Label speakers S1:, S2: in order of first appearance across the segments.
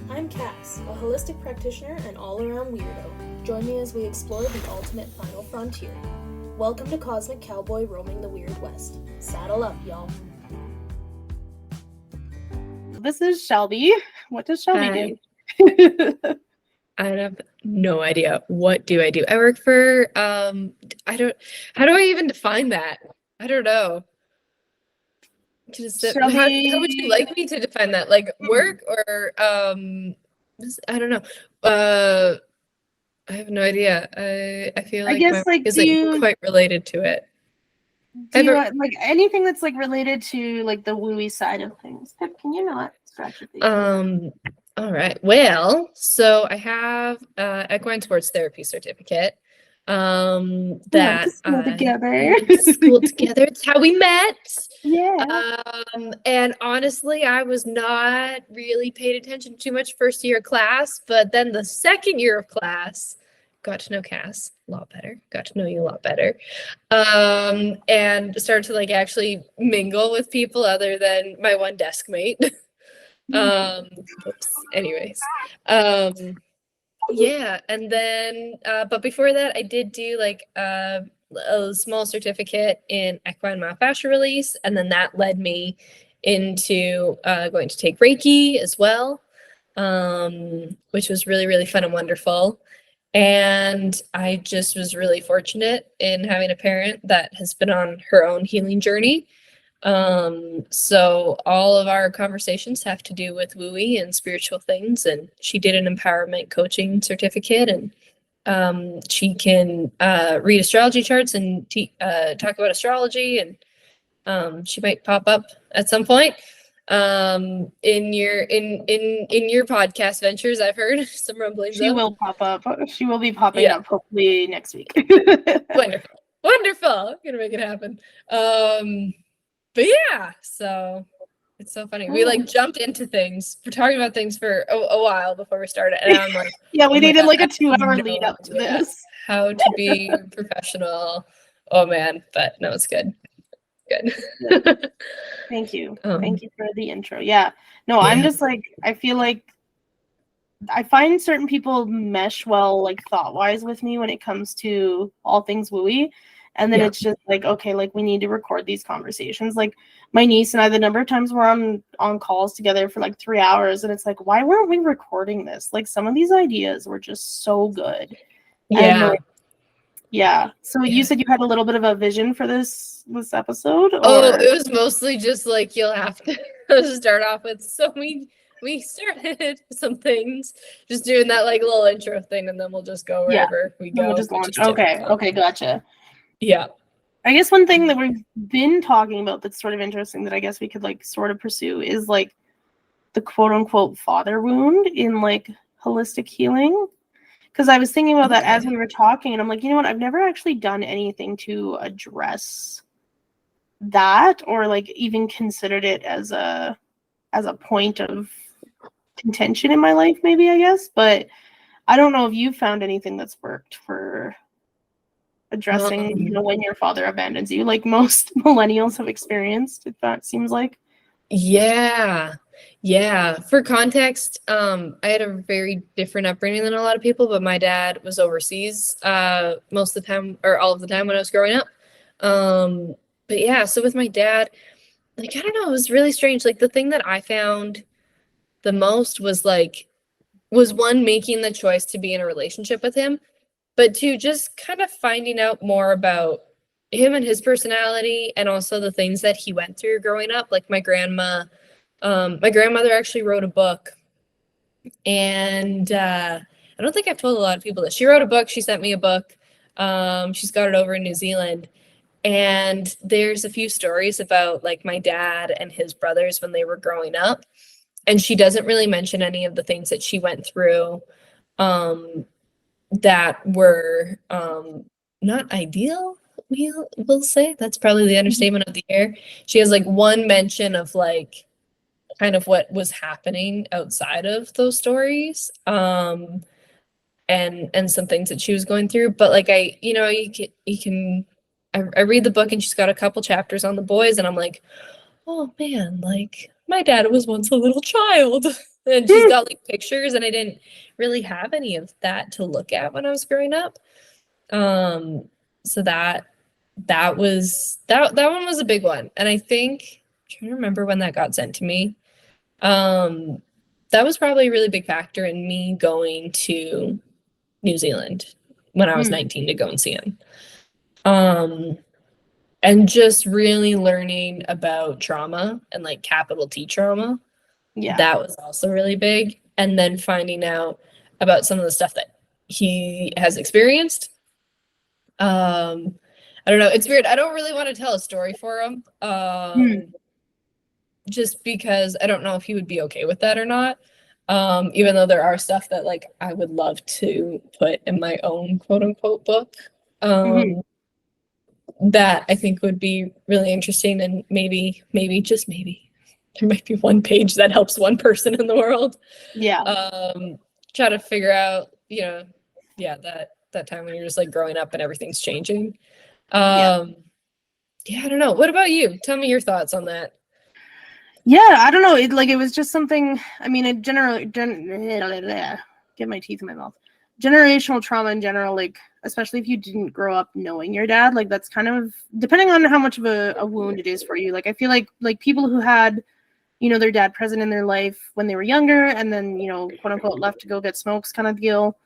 S1: I'm Cass, a holistic practitioner and all-around weirdo. Join me as we explore the ultimate final frontier. Welcome to Cosmic Cowboy Roaming the Weird West. Saddle up, y'all.
S2: This is Shelby. What does Shelby
S3: do? I have no idea. What do? I work for, how do I even define that? I don't know. How would you like me to define that? Like work or, I don't know. I have no idea. I feel like my work is quite related to it.
S2: Do you like anything that's like related to like the wooey side of things? Pip, can you not scratch your face?
S3: All right. Well, so I have equine sports therapy certificate. That
S2: school together.
S3: School together. It's how we met.
S2: Yeah.
S3: And honestly, I was not really paid attention too much first year of class, but then the second year of class, got to know Cass a lot better, got to know you a lot better, and started to like actually mingle with people other than my one desk mate. Anyways, yeah, and then but before that I did do like a small certificate in equine myofascial release, and then that led me into going to take Reiki as well, which was really, really fun and wonderful. And I just was really fortunate in having a parent that has been on her own healing journey. So all of our conversations have to do with wooey and spiritual things, and she did an empowerment coaching certificate, and she can read astrology charts and talk about astrology, and she might pop up at some point in your podcast ventures. I've heard some rumblings.
S2: She will pop up. She will be popping up hopefully next week.
S3: Wonderful. Gonna make it happen. But yeah, so it's so funny. We like jumped into things. We're talking about things for a while before we started, and I'm like,
S2: yeah, we needed like a 2-hour lead up to this.
S3: How to be professional. Oh man, but no, it's good. Good.
S2: Thank you. Thank you for the intro. Yeah. No, I'm just like, I feel like I find certain people mesh well, like thought-wise with me when it comes to all things wooey. And then it's just like, okay, like we need to record these conversations. Like my niece and I, the number of times we're on calls together for like 3 hours, and it's like, why weren't we recording this? Like some of these ideas were just so good.
S3: Yeah.
S2: And, so you said you had a little bit of a vision for this episode? Or?
S3: Oh, it was mostly just like, you'll have to start off with, so we started some things, just doing that like little intro thing, and then we'll just go wherever we go.
S2: We'll just launch. Okay, gotcha.
S3: Yeah.
S2: I guess one thing that we've been talking about that's sort of interesting that I guess we could like sort of pursue is like the quote unquote father wound in like holistic healing. Because I was thinking about that as we were talking, and I'm like, you know what? I've never actually done anything to address that, or like even considered it as a point of contention in my life, maybe, I guess. But I don't know if you found anything that's worked for addressing, when your father abandons you, like most millennials have experienced, if that seems like.
S3: Yeah. For context, I had a very different upbringing than a lot of people, but my dad was overseas most of the time, or all of the time when I was growing up. But yeah, so with my dad, like, I don't know, it was really strange. Like the thing that I found the most was one, making the choice to be in a relationship with him, but two, just kind of finding out more about him and his personality, and also the things that he went through growing up. Like my grandmother actually wrote a book, and I don't think I've told a lot of people this. She wrote a book. She sent me a book. She's got it over in New Zealand, and there's a few stories about like my dad and his brothers when they were growing up, and she doesn't really mention any of the things that she went through that were not ideal. We'll say that's probably the understatement of the year. She has like one mention of like kind of what was happening outside of those stories, and some things that she was going through. But like I read the book, and she's got a couple chapters on the boys, and I'm like, oh man, like my dad was once a little child. And she's got like pictures, and I didn't really have any of that to look at when I was growing up. So that one was a big one. And I think, I'm trying to remember when that got sent to me. That was probably a really big factor in me going to New Zealand when I was 19 to go and see him. And just really learning about trauma and like capital T trauma.
S2: Yeah.
S3: That was also really big. And then finding out about some of the stuff that he has experienced. I don't know. It's weird. I don't really want to tell a story for him. Just because I don't know if he would be okay with that or not. Even though there are stuff that like I would love to put in my own quote unquote book. That I think would be really interesting, and maybe just maybe there might be one page that helps one person in the world.
S2: Yeah.
S3: Try to figure out, that time when you're just like growing up and everything's changing. I don't know. What about you? Tell me your thoughts on that.
S2: Yeah, I don't know. It was just something. I mean, it generally get my teeth in my mouth. Generational trauma in general, like especially if you didn't grow up knowing your dad, like that's kind of depending on how much of a wound it is for you. Like I feel like people who had, their dad present in their life when they were younger, and then quote unquote left to go get smokes kind of deal.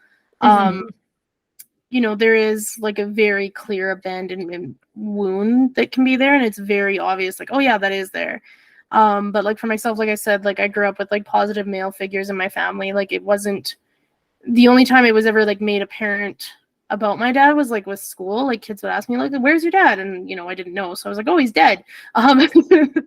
S2: There is like a very clear abandonment wound that can be there, and it's very obvious. Like, oh yeah, that is there. But like for myself, like I said, like I grew up with like positive male figures in my family. Like it wasn't the only time it was ever like made apparent about my dad was like with school. Like kids would ask me like, where's your dad? And I didn't know. So I was like, oh, he's dead.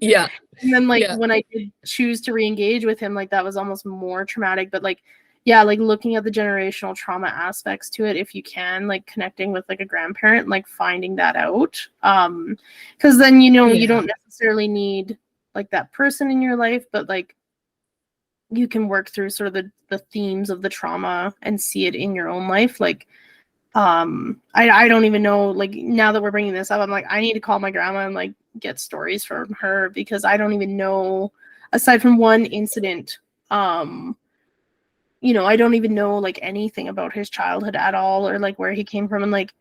S3: Yeah.
S2: And then like when I did choose to re-engage with him, like that was almost more traumatic. But like, yeah, like looking at the generational trauma aspects to it, if you can, like connecting with like a grandparent, like finding that out. Because then, you don't necessarily need like that person in your life, but like you can work through sort of the themes of the trauma and see it in your own life. Like I don't even know, like now that we're bringing this up, I'm like I need to call my grandma and like get stories from her, because I don't even know, aside from one incident, I don't even know like anything about his childhood at all, or like where he came from. And like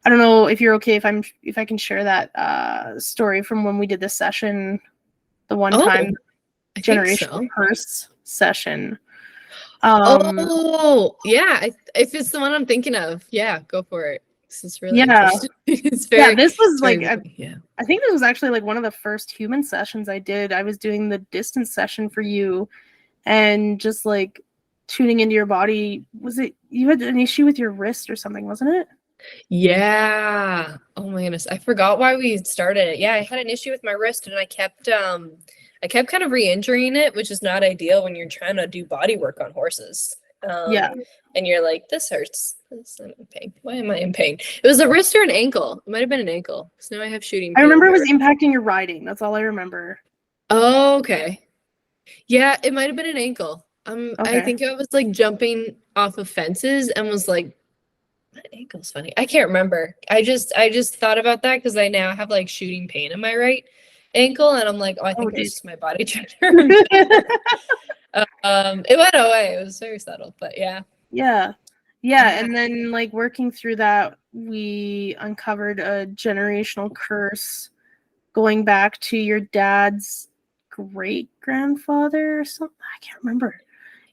S2: I don't know if you're okay if I can share that story from when we did this session the one time, generational curse session.
S3: If it's the one I'm thinking of, go for it. This is really interesting. It's very,
S2: this was like
S3: I
S2: think this was actually like one of the first human sessions I did. I was doing the distance session for you, and just like tuning into your body. Was it you had an issue with your wrist or something, wasn't it?
S3: Yeah. Oh my goodness, I forgot why we started it. Yeah, I had an issue with my wrist, and I kept kind of re-injuring it, which is not ideal when you're trying to do body work on horses. And you're like, this hurts. I'm in pain. Why am I in pain? It was a wrist or an ankle. It might have been an ankle, because now I have shooting pain.
S2: I remember it was impacting your riding. That's all I remember.
S3: Oh, okay. Yeah, it might have been an ankle. I think I was like jumping off of fences and was like, that ankle's funny. I can't remember. I just thought about that because I now have like shooting pain in my right ankle, and I'm like, I think it's just my body trying to remember. It went away. It was very subtle, but yeah.
S2: And then like working through that, we uncovered a generational curse going back to your dad's great grandfather or something. I can't remember.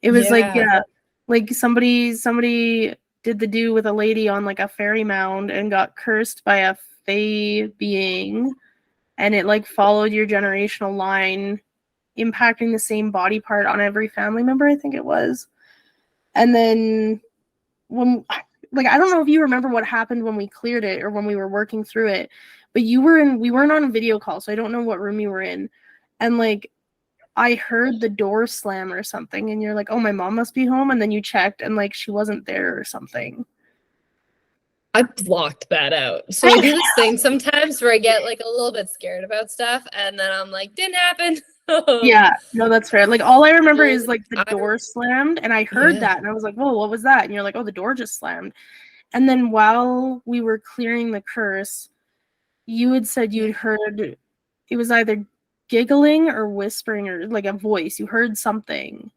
S2: It was like somebody did the do with a lady on like a fairy mound and got cursed by a fae being, and it like followed your generational line, impacting the same body part on every family member, I think it was. And then when like I don't know if you remember what happened when we cleared it or when we were working through it, but we weren't on a video call, so I don't know what room you were in. And like I heard the door slam or something, and you're like, oh, my mom must be home, and then you checked and like she wasn't there or something.
S3: I blocked that out. So I do this thing sometimes where I get like a little bit scared about stuff, and then I'm like, didn't happen.
S2: Yeah, no, that's fair. Like all I remember is like the door slammed, and I heard that, and I was like, whoa, what was that? And you're like, oh, the door just slammed. And then while we were clearing the curse, you had said you'd heard, it was either giggling or whispering or like a voice. You heard something.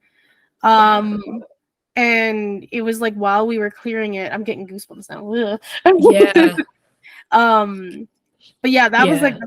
S2: And it was like while we were clearing it, I'm getting goosebumps now.
S3: Yeah.
S2: But yeah, that was like
S3: Yeah.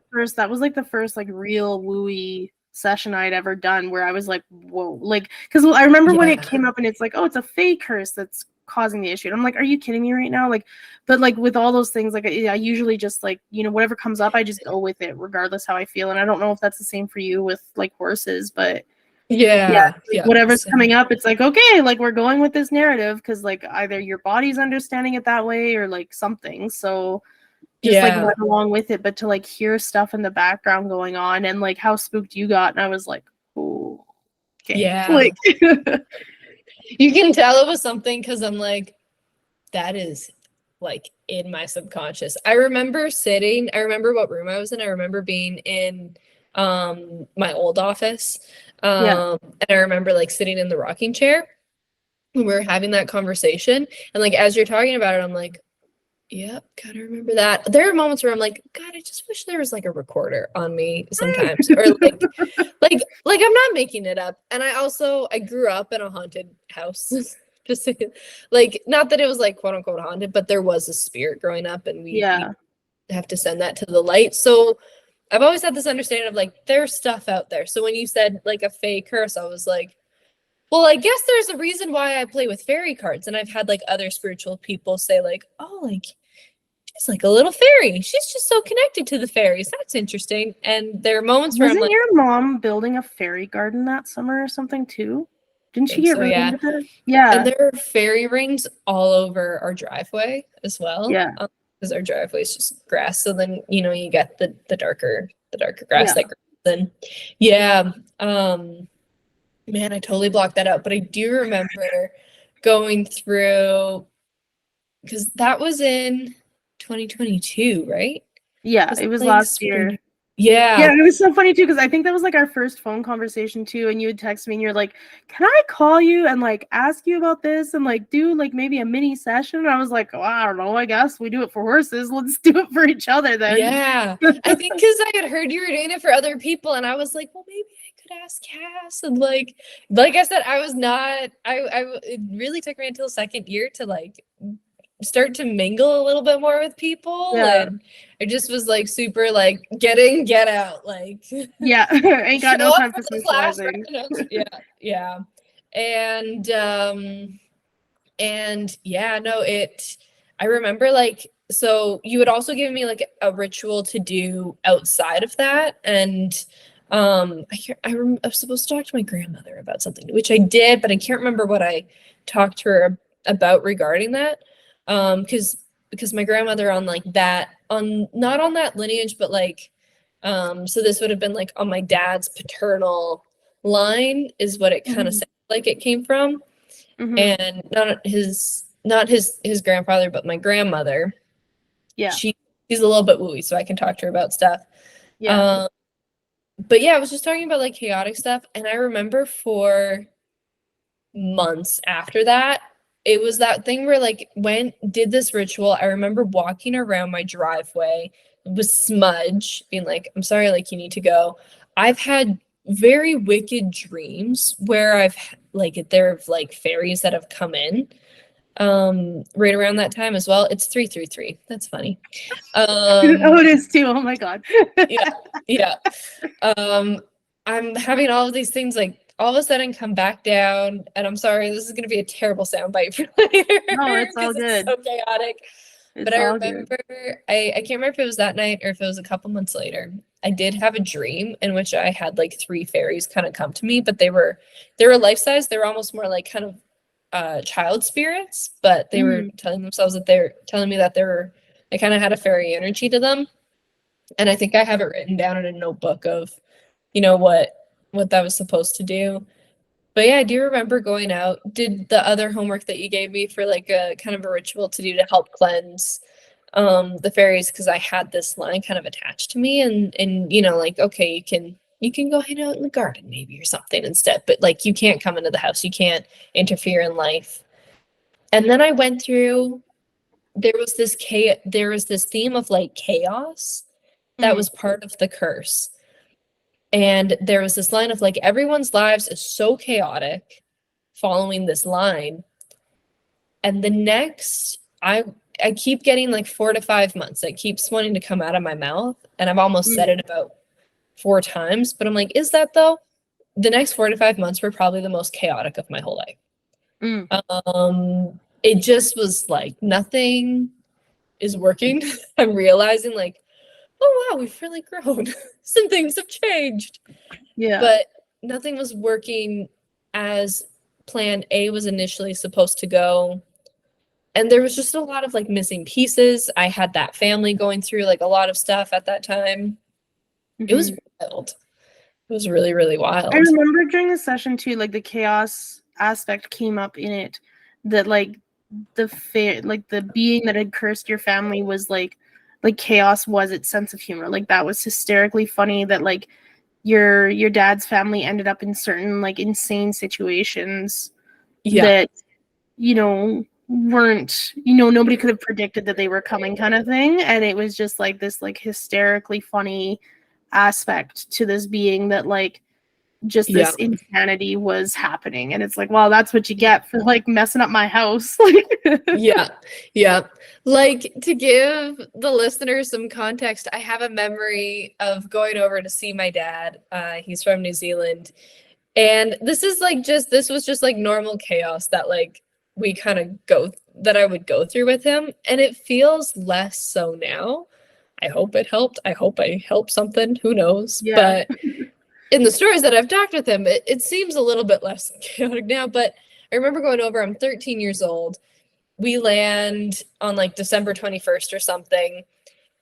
S2: the first like real wooey session I'd ever done where I was like, whoa, like, because I remember when it
S3: Yeah.
S2: came up and it's like, oh, it's a fake curse that's causing the issue. And I'm like, are you kidding me right now? Like, but like with all those things, like I usually just like, you know, whatever comes up, I just go with it regardless how I feel. And I don't know if that's the same for you with like horses, but yeah,
S3: Yeah.
S2: like
S3: Yeah.
S2: whatever's
S3: Same.
S2: coming up, it's like, okay, like we're going with this narrative because like either your body's understanding it that way or like something. So just like
S3: Yeah.
S2: went along with it, but to like hear stuff in the background going on and like how spooked you got, and I was like, oh, okay,
S3: Yeah.
S2: like
S3: You can tell it was something because I'm like, that is like in my subconscious. I remember what room I was in. I remember being in my old office.
S2: yeah,
S3: And I remember like sitting in the rocking chair when we were having that conversation. And like as you're talking about it, I'm like, yep, gotta remember that. There are moments where I'm like, God, I just wish there was like a recorder on me sometimes. Or like I'm not making it up. And I grew up in a haunted house. Just like not that it was like quote unquote haunted, but there was a spirit growing up and we
S2: yeah,
S3: have to send that to the light. So I've always had this understanding of like there's stuff out there. So when you said like a fake curse, I was like, well, I guess there's a reason why I play with fairy cards. And I've had like other spiritual people say like, oh, like she's like a little fairy. She's just so connected to the fairies. That's interesting. And there are moments where I'm
S2: wasn't
S3: like,
S2: your mom building a fairy garden that summer or something too?
S3: I
S2: Didn't she
S3: think
S2: get
S3: so,
S2: really
S3: yeah.
S2: into that?
S3: And
S2: Yeah,
S3: there are fairy rings all over our driveway as well.
S2: yeah,
S3: Because our driveway is just grass. So then, you get the darker grass
S2: yeah.
S3: that grows in. Yeah. Man, I totally blocked that out. But I do remember going through because that was in 2022, right?
S2: Yeah,
S3: Was
S2: it
S3: it
S2: was
S3: like
S2: last
S3: spring?
S2: year.
S3: Yeah.
S2: Yeah, it was so funny too because I think that was like our first phone conversation too, and you would text me and you're like, "Can I call you and like ask you about this and like do like maybe a mini session?" And I was like, "Oh, I don't know. I guess we do it for horses. Let's do it for each other then."
S3: Yeah. I think because I had heard you were doing it for other people, and I was like, well, maybe I could ask Cass. And like I said, I was not. It really took me until second year to like start to mingle a little bit more with people,
S2: Yeah,
S3: and I just was like super like get in, get out, like
S2: yeah. Ain't got
S3: show
S2: no
S3: up
S2: time
S3: for
S2: for
S3: the class.
S2: socializing.
S3: Yeah, yeah, and yeah, no, I remember like, so you would also give me like a ritual to do outside of that. And I was supposed to talk to my grandmother about something, which I did, but I can't remember what I talked to her about regarding that. Because my grandmother on like that, on not on that lineage, but like, so this would have been like on my dad's paternal line is what it kind of
S2: Mhm.
S3: sounded like it came from.
S2: Mhm.
S3: And not his grandfather, but my grandmother.
S2: Yeah.
S3: She's a little bit wooey, so I can talk to her about stuff.
S2: Yeah.
S3: Um, but yeah, I was just talking about like chaotic stuff, and I remember for months after that, it was that thing where like did this ritual. I remember walking around my driveway with Smudge being like, I'm sorry, like you need to go. I've had very wicked dreams where there have like fairies that have come in right around that time as well. It's 333. That's funny.
S2: Oh,
S3: Um
S2: it is too. Oh my god.
S3: yeah, yeah. Um, I'm having all of these things like all of a sudden come back down, and I'm sorry, this is going to be a terrible soundbite for later
S2: No, it's all
S3: because it's
S2: good.
S3: so chaotic. But
S2: It's
S3: I
S2: all good.
S3: remember, I can't remember if it was that night or if it was a couple months later. I did have a dream in which I had like three fairies kind of come to me, but they were life size. They were almost more like kind of child spirits, but they were
S2: Mhm.
S3: telling themselves that they're telling me that they kind of had a fairy energy to them. And I think I have it written down in a notebook of, what that was supposed to do. But yeah, I do remember going out, did the other homework that you gave me for like a kind of a ritual to do to help cleanse the fairies because I had this line kind of attached to me and like okay, you can go hang out in the garden maybe or something instead, but like you can't come into the house, you can't interfere in life. And then I went through there was this theme of like chaos that
S2: Mhm.
S3: was part of the curse. And there was this line of like everyone's lives is so chaotic following this line. And the next, I keep getting like 4 to 5 months. It keeps wanting to come out of my mouth. And I've almost said it about 4 times. But I'm like, is that though? The next 4 to 5 months were probably the most chaotic of my whole life. It just was like, nothing is working. I'm realizing like, oh wow, we've really grown. Some things have changed.
S2: Yeah.
S3: But nothing was working as plan A was initially supposed to go. And there was just a lot of like missing pieces. I had that family going through like a lot of stuff at that time. It was wild. It was really, really wild.
S2: I remember during the session too, like the chaos aspect came up in it, that like the being that had cursed your family was like chaos was its sense of humor. Like that was hysterically funny that like your dad's family ended up in certain like insane situations that, you know, weren't, you know, nobody could have predicted that they were coming kind of thing. And it was just like this like hysterically funny aspect to this being that like just this insanity was happening. And it's like, well, that's what you get for like messing up my house.
S3: Yeah. Like, to give the listeners some context, I have a memory of going over to see my dad. He's from New Zealand. And this was just like normal chaos that like we kind of that I would go through with him. And it feels less so now. I hope it helped. I hope I helped something. Who knows?
S2: Yeah.
S3: But in the stories that I've talked with him, it seems a little bit less chaotic now. But I remember going over, I'm 13 years old. We land on like December 21st or something.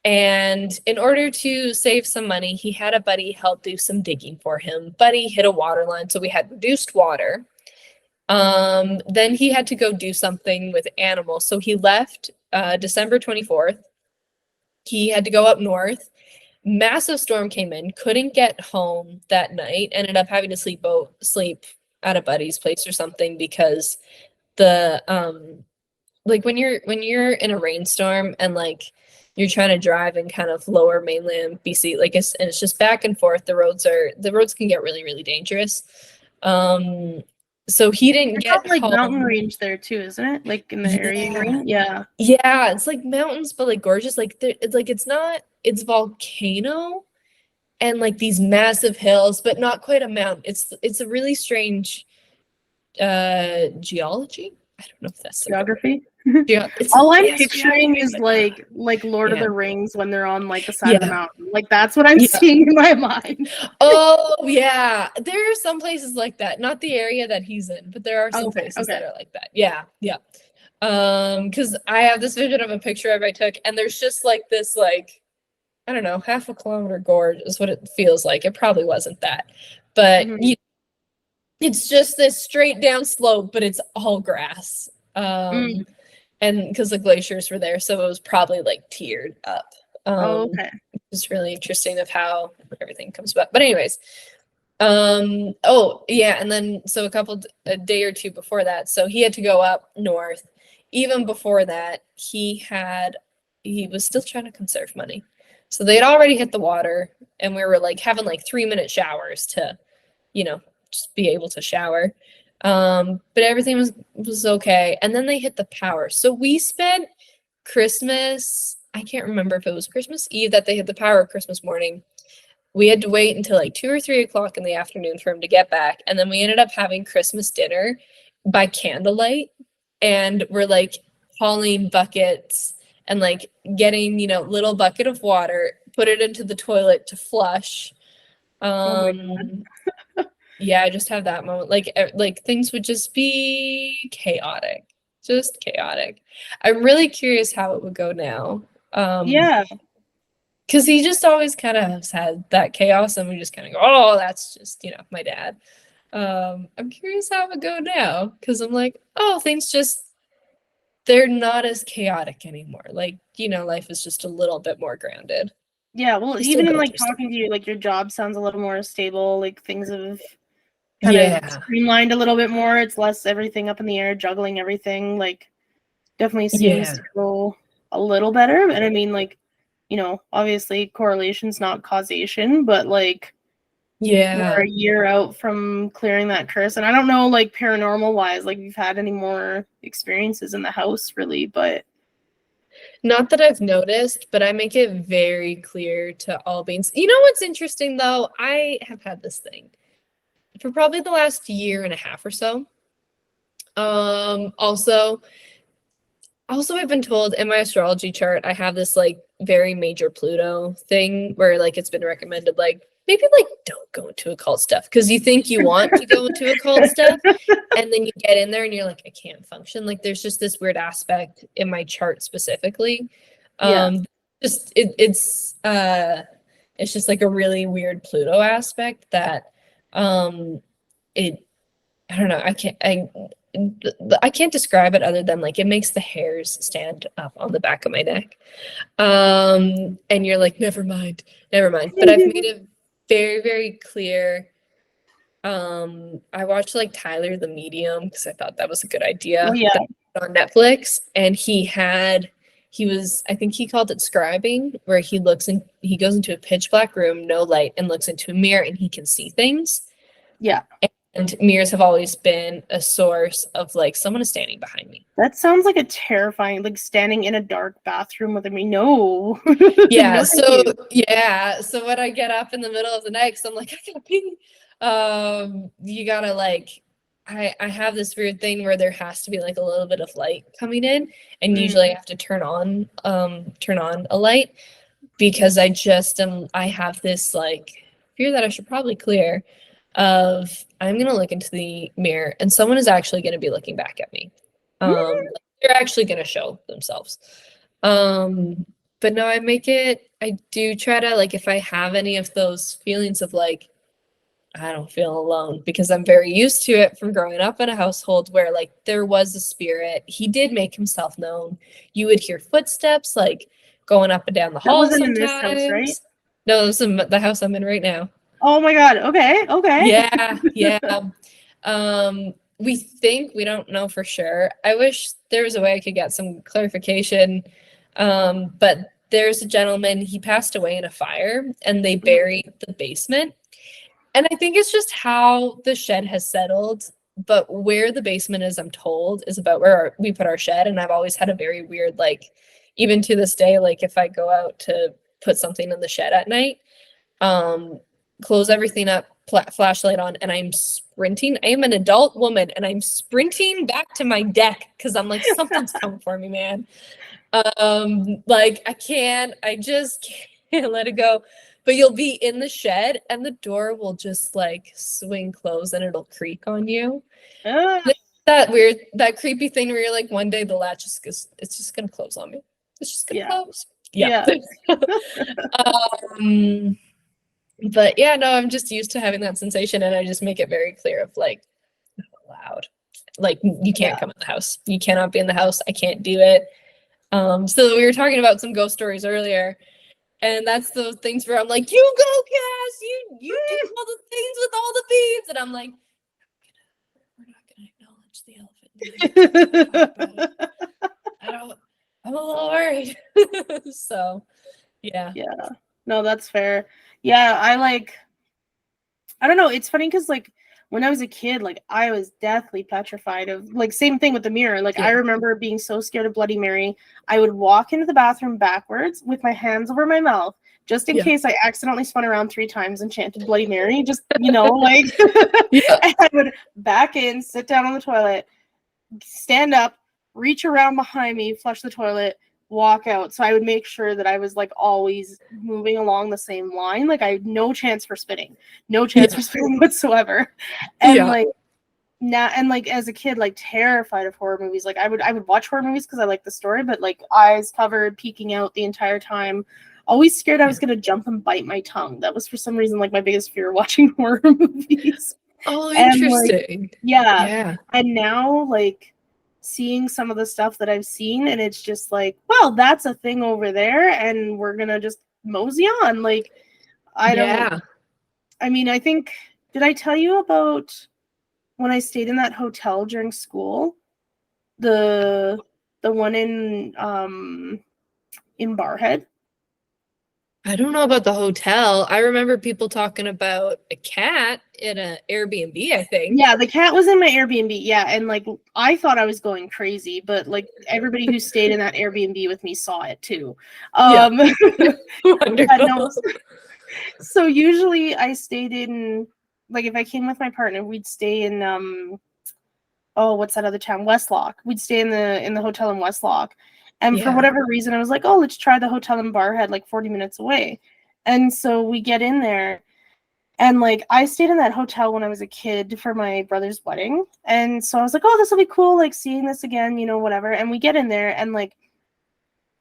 S3: And in order to save some money, he had a buddy help do some digging for him. Buddy hit a water line, so we had reduced water. Then he had to go do something with animals. So he left December 24th. He had to go up north. Massive storm came in, couldn't get home that night, ended up having to sleep at a buddy's place or something, because the like when you're in a rainstorm and like you're trying to drive in kind of lower mainland BC, like it's just back and forth. The roads can get really, really dangerous. So he didn't get
S2: like
S3: home.
S2: Mountain range there too, isn't it? Like in the area you're in? Yeah,
S3: it's like mountains, but like gorgeous. Like it's volcano and like these massive hills, but not quite a mountain. It's a really strange geology. I don't know if that's
S2: geography. All I'm picturing is like Lord of the Rings when they're on like the side of the mountain. Like that's what I'm seeing in my mind.
S3: Oh yeah, there are some places like that. Not the area that he's in, but there are some places that are like that. Yeah. Because I have this vision of a picture I took, and there's just like this like, I don't know, 1/2 kilometer gorge is what it feels like. It probably wasn't that, but it's just this straight down slope, but it's all grass. And because the glaciers were there, so it was probably like tiered up. It's really interesting of how everything comes about. But anyways, and then so a day or two before that, so he had to go up north. Even before that, he was still trying to conserve money. So they had already hit the water, and we were like having like 3-minute showers to, you know, just be able to shower. But everything was okay. And then they hit the power. So we spent Christmas, I can't remember if it was Christmas Eve that they hit the power, or Christmas morning. We had to wait until like 2 or 3 o'clock in the afternoon for him to get back. And then we ended up having Christmas dinner by candlelight. And we're like hauling buckets and like getting, you know, little bucket of water, put it into the toilet to flush. I just have that moment. Like things would just be chaotic. Just chaotic. I'm really curious how it would go now. Because he just always kind of has had that chaos, and we just kind of go, oh, that's just, you know, my dad. I'm curious how it would go now, because I'm like, oh, they're not as chaotic anymore. Like, you know, life is just a little bit more grounded.
S2: Yeah, well, even in like talking to you, like your job sounds a little more stable. Like things have kind of streamlined a little bit more. It's less everything up in the air, juggling everything. Like definitely seems to go a little better. And I mean, like, you know, obviously correlation's not causation, but like,
S3: Yeah.
S2: we're a year out from clearing that curse. And I don't know, like, paranormal wise, like, if you've had any more experiences in the house, really, but
S3: Not that I've noticed, but I make it very clear to all beings. You know what's interesting though? I have had this thing for probably the last year and a half or so. Also, I've been told in my astrology chart I have this like very major Pluto thing where like it's been recommended like maybe like don't go into occult stuff because you think you want to go into occult stuff and then you get in there and you're like I can't function. Like there's just this weird aspect in my chart specifically.
S2: yeah.
S3: Just it's just like a really weird Pluto aspect that it I don't know. I can't describe it other than like it makes the hairs stand up on the back of my neck. And you're like, never mind. But I've made it very, very clear. I watched like Tyler the Medium because I thought that was a good idea.
S2: Oh, yeah.
S3: On Netflix, and he was I think he called it scribing, where he goes into a pitch black room, no light, and looks into a mirror and he can see things.
S2: Yeah.
S3: And mirrors have always been a source of like someone is standing behind me.
S2: That sounds like a terrifying, like standing in a dark bathroom with me. No.
S3: Yeah.
S2: No,
S3: So when I get up in the middle of the night, because I'm like, I gotta pee. You gotta like, I have this weird thing where there has to be like a little bit of light coming in, and usually I have to turn on a light because I have this like fear that I should probably clear of I'm gonna look into the mirror and someone is actually gonna be looking back at me. They're actually gonna show themselves. But no, I do try to like if I have any of those feelings of like I don't feel alone because I'm very used to it from growing up in a household where like there was a spirit. He did make himself known. You would hear footsteps like going up and down the
S2: that
S3: hall
S2: wasn't in
S3: sometimes.
S2: this house, right?
S3: No, this is the house I'm in right now.
S2: Oh my God. Okay.
S3: Yeah. We don't know for sure. I wish there was a way I could get some clarification. But there's a gentleman, he passed away in a fire and they buried the basement. And I think it's just how the shed has settled. But where the basement is, I'm told, is about where we put our shed. And I've always had a very weird, like, even to this day, like if I go out to put something in the shed at night, close everything up, flashlight on, and I'm sprinting. I am an adult woman and I'm sprinting back to my deck because I'm like, something's coming for me, man. Like I just can't let it go. But you'll be in the shed and the door will just like swing closed and it'll creak on you. That creepy thing where you're like, one day the latch it's just gonna close on me. It's just gonna close. Yeah. But yeah, no, I'm just used to having that sensation and I just make it very clear of like loud. Like you can't come in the house. You cannot be in the house. I can't do it. So we were talking about some ghost stories earlier. And that's those things where I'm like, you go, Cass, you do all the things with all the beads. And I'm like, we're not gonna acknowledge the elephant. I'm a little worried. So yeah.
S2: No, that's fair. Yeah, I don't know. It's funny because like when I was a kid, like I was deathly petrified of like same thing with the mirror. Like I remember being so scared of Bloody Mary. I would walk into the bathroom backwards with my hands over my mouth just in case I accidentally spun around 3 times and chanted Bloody Mary. Just, like I would back in, sit down on the toilet, stand up, reach around behind me, flush the toilet, walk out. So I would make sure that I was like always moving along the same line. Like I had no chance for spinning whatsoever. And like now, and like as a kid, like terrified of horror movies. Like I would watch horror movies because I like the story, but like eyes covered, peeking out the entire time. Always scared I was gonna jump and bite my tongue. That was for some reason like my biggest fear watching horror movies.
S3: Oh, interesting.
S2: And, like, yeah. And now like seeing some of the stuff that I've seen, and it's just like, well, that's a thing over there, and we're gonna just mosey on. Like, I don't. I mean, I think did I tell you about when I stayed in that hotel during school? The one in Barhead.
S3: I don't know about the hotel. I remember people talking about a cat in an Airbnb, I think.
S2: Yeah, the cat was in my Airbnb. Yeah, and like I thought I was going crazy, but like everybody who stayed in that Airbnb with me saw it too.
S3: Yeah.
S2: Yeah, no.
S3: Wonderful.
S2: So usually I stayed in, like if I came with my partner, we'd stay in oh, what's that other town? Westlock. We'd stay in the hotel in Westlock. And for
S3: Yeah.
S2: whatever reason, I was like, oh, let's try the hotel in Barhead, like 40 minutes away. And so we get in there, and like I stayed in that hotel when I was a kid for my brother's wedding. And so I was like, oh, this will be cool, like seeing this again, you know, whatever. And we get in there, and like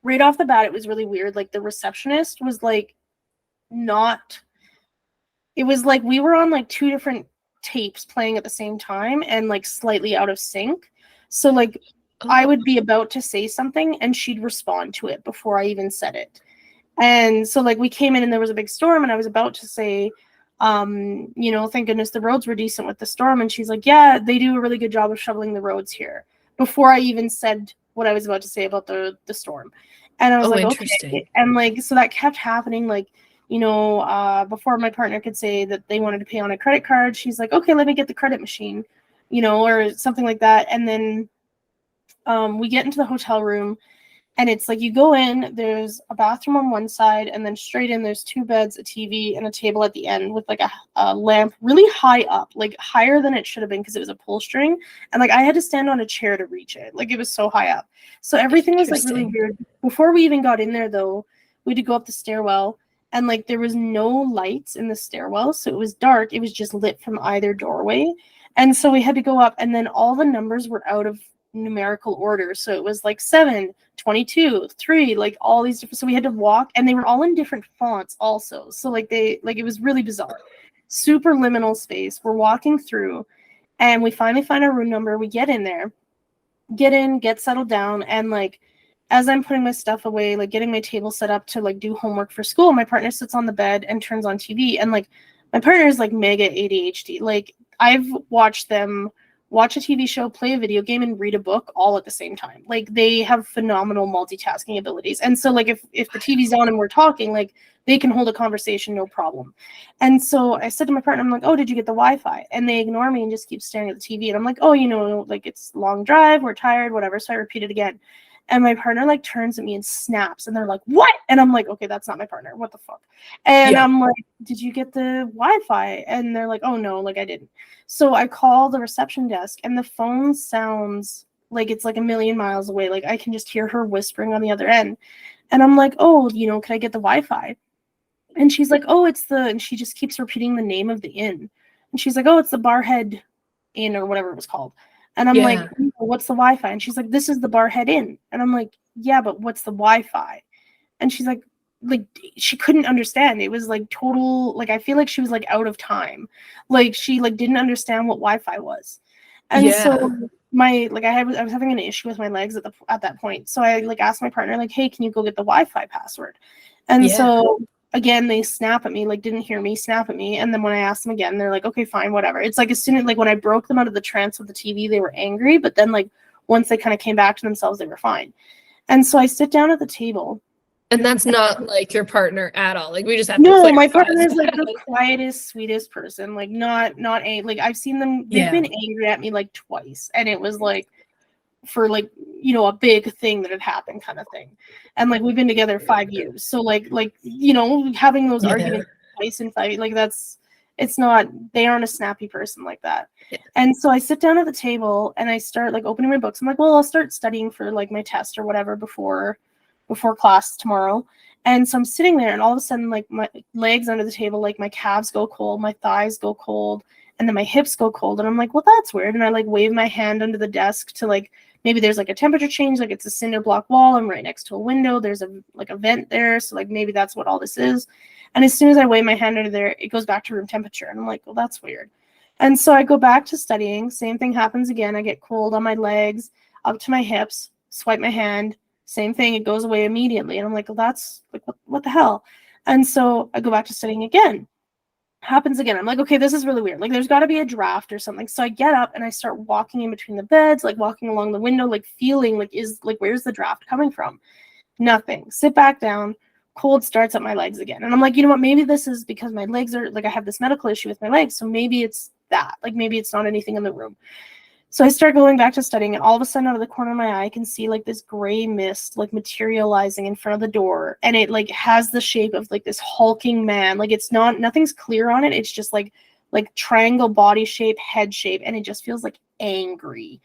S2: right off the bat, it was really weird. Like the receptionist was like not, it was like we were on like two different tapes playing at the same time and like slightly out of sync. So like I would be about to say something and she'd respond to it before I even said it. And so like we came in and there was a big storm and I was about to say, you know, thank goodness the roads were decent with the storm. And she's like, yeah, they do a really good job of shoveling the roads here, before I even said what I was about to say about the storm. And I was like, okay. And like, so that kept happening. Like, you know, before my partner could say that they wanted to pay on a credit card, she's like, okay, let me get the credit machine, you know, or something like that. And then we get into the hotel room, and it's like you go in, there's a bathroom on one side, and then straight in there's two beds, a TV, and a table at the end with like a lamp really high up, like higher than it should have been because it was a pull string. And like I had to stand on a chair to reach it. Like it was so high up. So everything was like really weird. Before we even got in there though, we had to go up the stairwell, and like there was no lights in the stairwell. So it was dark. It was just lit from either doorway. And so we had to go up, and then all the numbers were out of numerical order. So it was like 7, 22, 3, like all these different. So we had to walk, and they were all in different fonts also. So like it was really bizarre. Super liminal space. We're walking through, and we finally find our room number. We get in there, get settled down, and like as I'm putting my stuff away, like getting my table set up to like do homework for school, my partner sits on the bed and turns on TV. And like my partner is like mega ADHD. Like I've watched them watch a TV show, play a video game, and read a book all at the same time. Like they have phenomenal multitasking abilities. And so like if the TV's on and we're talking, like they can hold a conversation, no problem. And so I said to my partner, I'm like, oh, did you get the Wi-Fi? And they ignore me and just keep staring at the TV. And I'm like, oh, you know, like it's long drive, we're tired, whatever. So I repeat it again. And my partner like turns at me and snaps, and they're like, what? And I'm like, okay, that's not my partner. What the fuck? And I'm like, did you get the Wi-Fi? And they're like, oh no, like I didn't. So I call the reception desk, and the phone sounds like it's like a million miles away. Like I can just hear her whispering on the other end. And I'm like, oh, you know, can I get the Wi-Fi? And she's like, oh, and she just keeps repeating the name of the inn. And she's like, oh, it's the Barhead Inn or whatever it was called. And I'm like, what's the Wi-Fi? And she's like, this is the Barhead Inn. And I'm like, yeah, but what's the Wi-Fi? And she's like she couldn't understand. It was like total, like I feel like she was like out of time. Like she like didn't understand what Wi-Fi was. And so I was having an issue with my legs at that point. So I like asked my partner, like, hey, can you go get the Wi-Fi password? And so again, they snap at me, like didn't hear me, snap at me. And then when I asked them again, they're like, okay, fine, whatever. It's like as soon as like when I broke them out of the trance with the TV, they were angry. But then like once they kind of came back to themselves, they were fine. And so I sit down at the table.
S3: And that's not like your partner at all. Like we just have to
S2: No, my partner is like the quietest, sweetest person. Like not like I've seen them, they've been angry at me like twice. And it was like for like, you know, a big thing that had happened kind of thing. And like we've been together 5 years. So like you know, having those arguments twice in 5 years, like it's not, they aren't a snappy person like that. And so I sit down at the table and I start like opening my books. I'm like, well, I'll start studying for like my test or whatever before class tomorrow. And so I'm sitting there, and all of a sudden, like my legs under the table, like my calves go cold, my thighs go cold, and then my hips go cold. And I'm like, well, that's weird. And I like wave my hand under the desk to like, maybe there's like a temperature change, like it's a cinder block wall. I'm right next to a window. There's a vent there. So like maybe that's what all this is. And as soon as I wave my hand under there, it goes back to room temperature. And I'm like, well, that's weird. And so I go back to studying. Same thing happens again. I get cold on my legs, up to my hips, swipe my hand. Same thing, it goes away immediately. And I'm like, well, that's like, what the hell? And so I go back to studying again. Happens again. I'm like, okay, this is really weird. Like, there's got to be a draft or something. So I get up and I start walking in between the beds, like walking along the window, like feeling like, where's the draft coming from? Nothing. Sit back down, cold starts up my legs again. And I'm like, you know what, maybe this is because my legs are like, I have this medical issue with my legs, so maybe it's that, like maybe it's not anything in the room. So I start going back to studying, and all of a sudden out of the corner of my eye I can see like this gray mist like materializing in front of the door, and it like has the shape of like this hulking man. Like it's not, nothing's clear on it, it's just like triangle body shape, head shape, and it just feels like angry.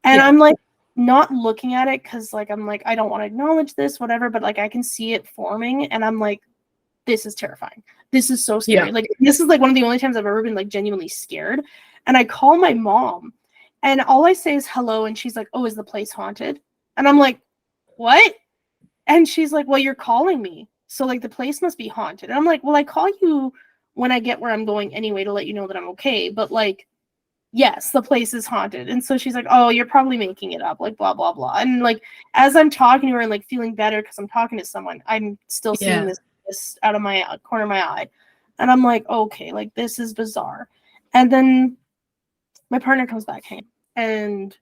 S2: And I'm like not looking at it because like I'm like, I don't want to acknowledge this, whatever, but like I can see it forming, and I'm like, this is terrifying. This is so scary. Like this is like one of the only times I've ever been like genuinely scared. And I call my mom, and all I say is hello, and she's like, oh, is the place haunted? And I'm like, what? And she's like, well, you're calling me, so like the place must be haunted. And I'm like, well, I call you when I get where I'm going anyway to let you know that I'm okay, but like, yes, the place is haunted. And so she's like, oh, you're probably making it up, like blah blah blah. And like as I'm talking to her and like feeling better because I'm talking to someone, I'm still seeing this out of my corner of my eye, and I'm like, okay, like this is bizarre. And then my partner comes back home, and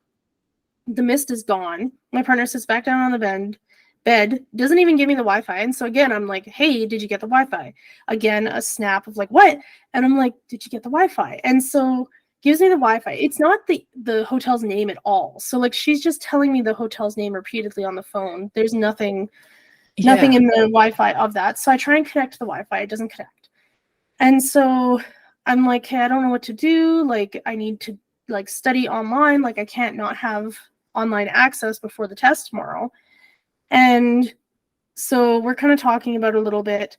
S2: the mist is gone. My partner sits back down on the bed, doesn't even give me the Wi-Fi. And so again, I'm like, hey, did you get the Wi-Fi? Again, a snap of like, what? And I'm like, did you get the Wi-Fi? And so gives me the Wi-Fi. It's not the hotel's name at all. So like she's just telling me the hotel's name repeatedly on the phone. There's nothing in the Wi-Fi of that. So I try and connect to the Wi-Fi. It doesn't connect. And so I'm like, hey, I don't know what to do. Like I need to like study online. Like I can't not have online access before the test tomorrow. And so we're kind of talking about it a little bit.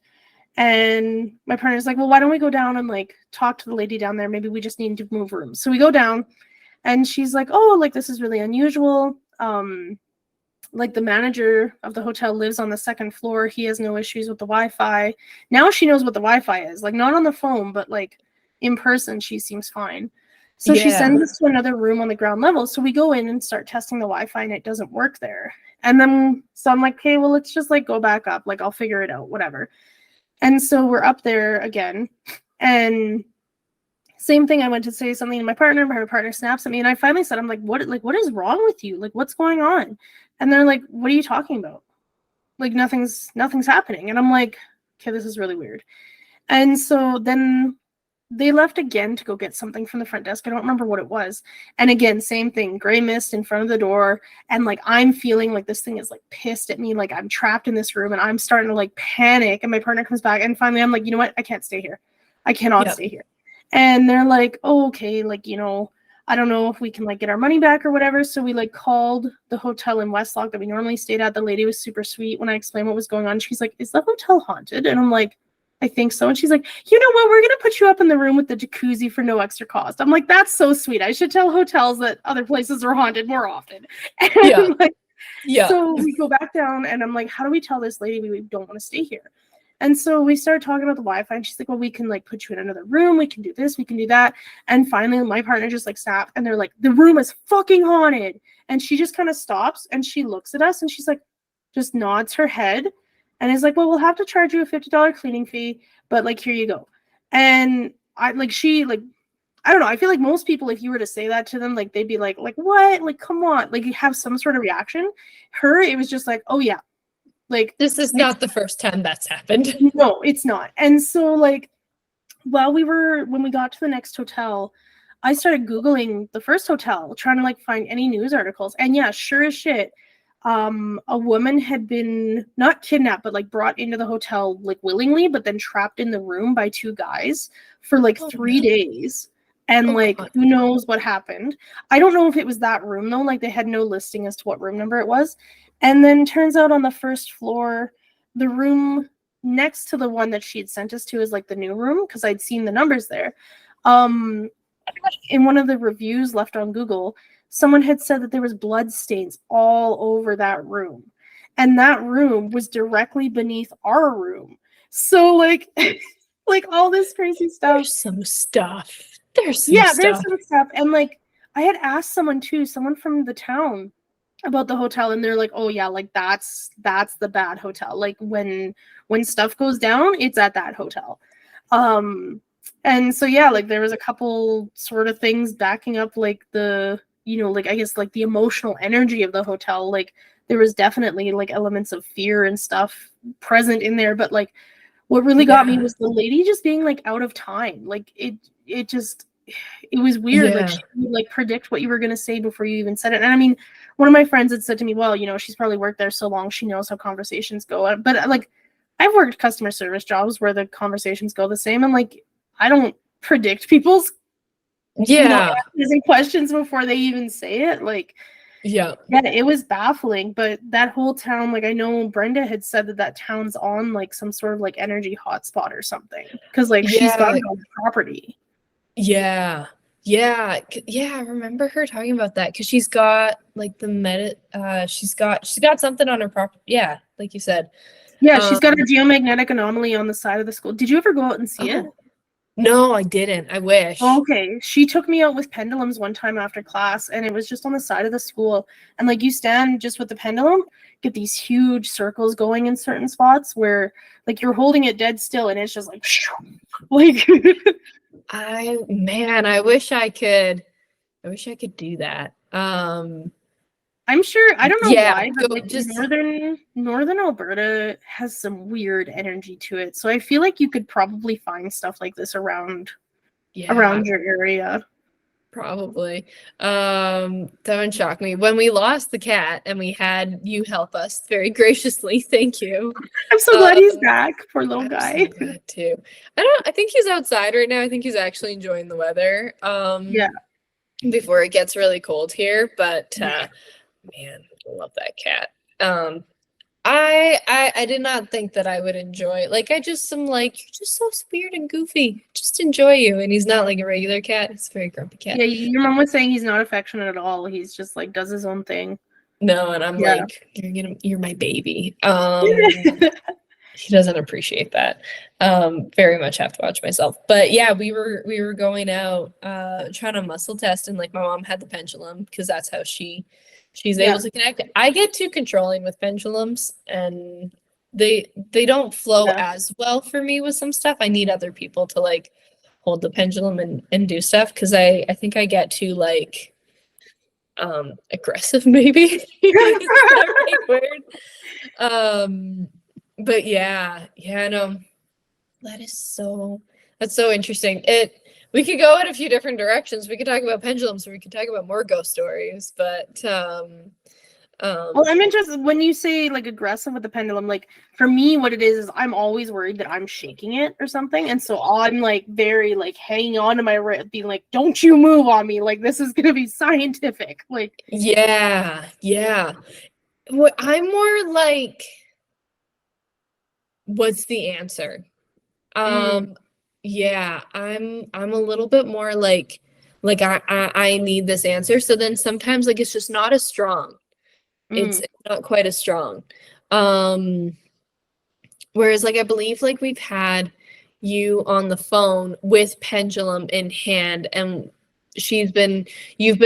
S2: And my partner's like, well, why don't we go down and like talk to the lady down there? Maybe we just need to move rooms. So we go down, and she's like, oh, like this is really unusual. Like the manager of the hotel lives on the second floor. He has no issues with the Wi-Fi. Now she knows what the Wi-Fi is, like not on the phone, but like in person, she seems fine. So she sends us to another room on the ground level. So we go in and start testing the Wi-Fi, and it doesn't work there. And then, so I'm like, okay, well, let's just like go back up. Like I'll figure it out, whatever. And so we're up there again, and same thing. I went to say something to my partner snaps at me, and I finally said, I'm like, what is wrong with you? Like, what's going on? And they're like, what are you talking about? Like, nothing's happening. And I'm like, okay, this is really weird. And so then they left again to go get something from the front desk. I don't remember what it was. And again, same thing, gray mist in front of the door. And like, I'm feeling like this thing is like pissed at me. Like I'm trapped in this room, and I'm starting to like panic. And my partner comes back, and finally I'm like, you know what? I can't stay here. I cannot stay here. And they're like, oh, okay. Like, you know, I don't know if we can like get our money back or whatever. So we like called the hotel in Westlock that we normally stayed at. The lady was super sweet when I explained what was going on. She's like, is the hotel haunted? And I'm like, I think so. And she's like, you know what? We're going to put you up in the room with the jacuzzi for no extra cost. I'm like, that's so sweet. I should tell hotels that other places are haunted more often. And so we go back down, and I'm like, how do we tell this lady we don't want to stay here? And so we started talking about the Wi-Fi, and she's like, well, we can like put you in another room. We can do this. We can do that. And finally my partner just like snapped, and they're like, the room is fucking haunted. And she just kind of stops, and she looks at us, and she's like, just nods her head. And is like, well, we'll have to charge you a $50 cleaning fee, but like, here you go. And I like, she like, I don't know. I feel like most people, if you were to say that to them, like they'd be like what? Like, come on, like you have some sort of reaction. Her, it was just like, oh yeah, like
S3: this is not the first time that's happened.
S2: No, it's not. And so like, when we got to the next hotel, I started Googling the first hotel, trying to like find any news articles. And yeah, sure as shit, a woman had been not kidnapped, but like brought into the hotel like willingly, but then trapped in the room by two guys for like 3 days. And like, who knows what happened. I don't know if it was that room though. Like they had no listing as to what room number it was. And then turns out on the first floor, the room next to the one that she had sent us to is like the new room, because I'd seen the numbers there. In one of the reviews left on Google, someone had said that there was blood stains all over that room, and that room was directly beneath our room. So like like all this crazy stuff.
S3: There's some stuff. There's some
S2: stuff. And like I had asked someone from the town about the hotel, and they're like, oh yeah, like that's the bad hotel. Like when stuff goes down, it's at that hotel. And so yeah, like there was a couple sort of things backing up like the, you know, like I guess like the emotional energy of the hotel. Like there was definitely like elements of fear and stuff present in there. But like what really got me was the lady just being like out of time. Like it was weird. Like she would like predict what you were gonna say before you even said it. And I mean, one of my friends had said to me, well, you know, she's probably worked there so long, she knows how conversations go. But like I've worked customer service jobs where the conversations go the same, and like I don't predict people's asking questions before they even say it. Like it was baffling. But that whole town, like I know Brenda had said that town's on like some sort of like energy hotspot or something, because like she's got her own property.
S3: I remember her talking about that, because she's got like she's got something on her property, like you said.
S2: She's got a geomagnetic anomaly on the side of the school. Did you ever go out and see it?
S3: No, I didn't. I wish.
S2: Okay. She took me out with pendulums one time after class, and it was just on the side of the school. And like you stand just with the pendulum, get these huge circles going in certain spots where like you're holding it dead still, and it's just like
S3: I wish I could do that.
S2: I'm sure, I don't know why, but like
S3: just
S2: northern Alberta has some weird energy to it. So I feel like you could probably find stuff like this around your area.
S3: Probably. That one shocked me. When we lost the cat and we had you help us very graciously, thank you.
S2: I'm so glad he's back. Poor little guy.
S3: So glad too. I think he's outside right now. I think he's actually enjoying the weather. Before it gets really cold here, but man, I love that cat. I did not think that I would enjoy it. Like I just am like, you're just so weird and goofy. Just enjoy you. And he's not like a regular cat. He's a very grumpy cat.
S2: Yeah, your mom was saying he's not affectionate at all. He's just like does his own thing.
S3: No, and I'm like, you're my baby. He doesn't appreciate that. Very much have to watch myself. But yeah, we were going out trying to muscle test, and like my mom had the pendulum because that's how she's able to connect. I get too controlling with pendulums, and they don't flow as well for me with some stuff. I need other people to like hold the pendulum and do stuff, because I think I get too like aggressive maybe. Weird. But no, that's so interesting. We could go in a few different directions. We could talk about pendulums, or we could talk about more ghost stories. But
S2: well, I'm interested when you say like aggressive with the pendulum. Like for me, what it is I'm always worried that I'm shaking it or something, and so I'm like very like hanging on to my wrist, being like, "Don't you move on me! Like this is gonna be scientific." Like
S3: What I'm more like, what's the answer? I'm a little bit more like I need this answer. So then sometimes like it's just not as strong. It's not quite as strong. Whereas like I believe like we've had you on the phone with pendulum in hand, and you've been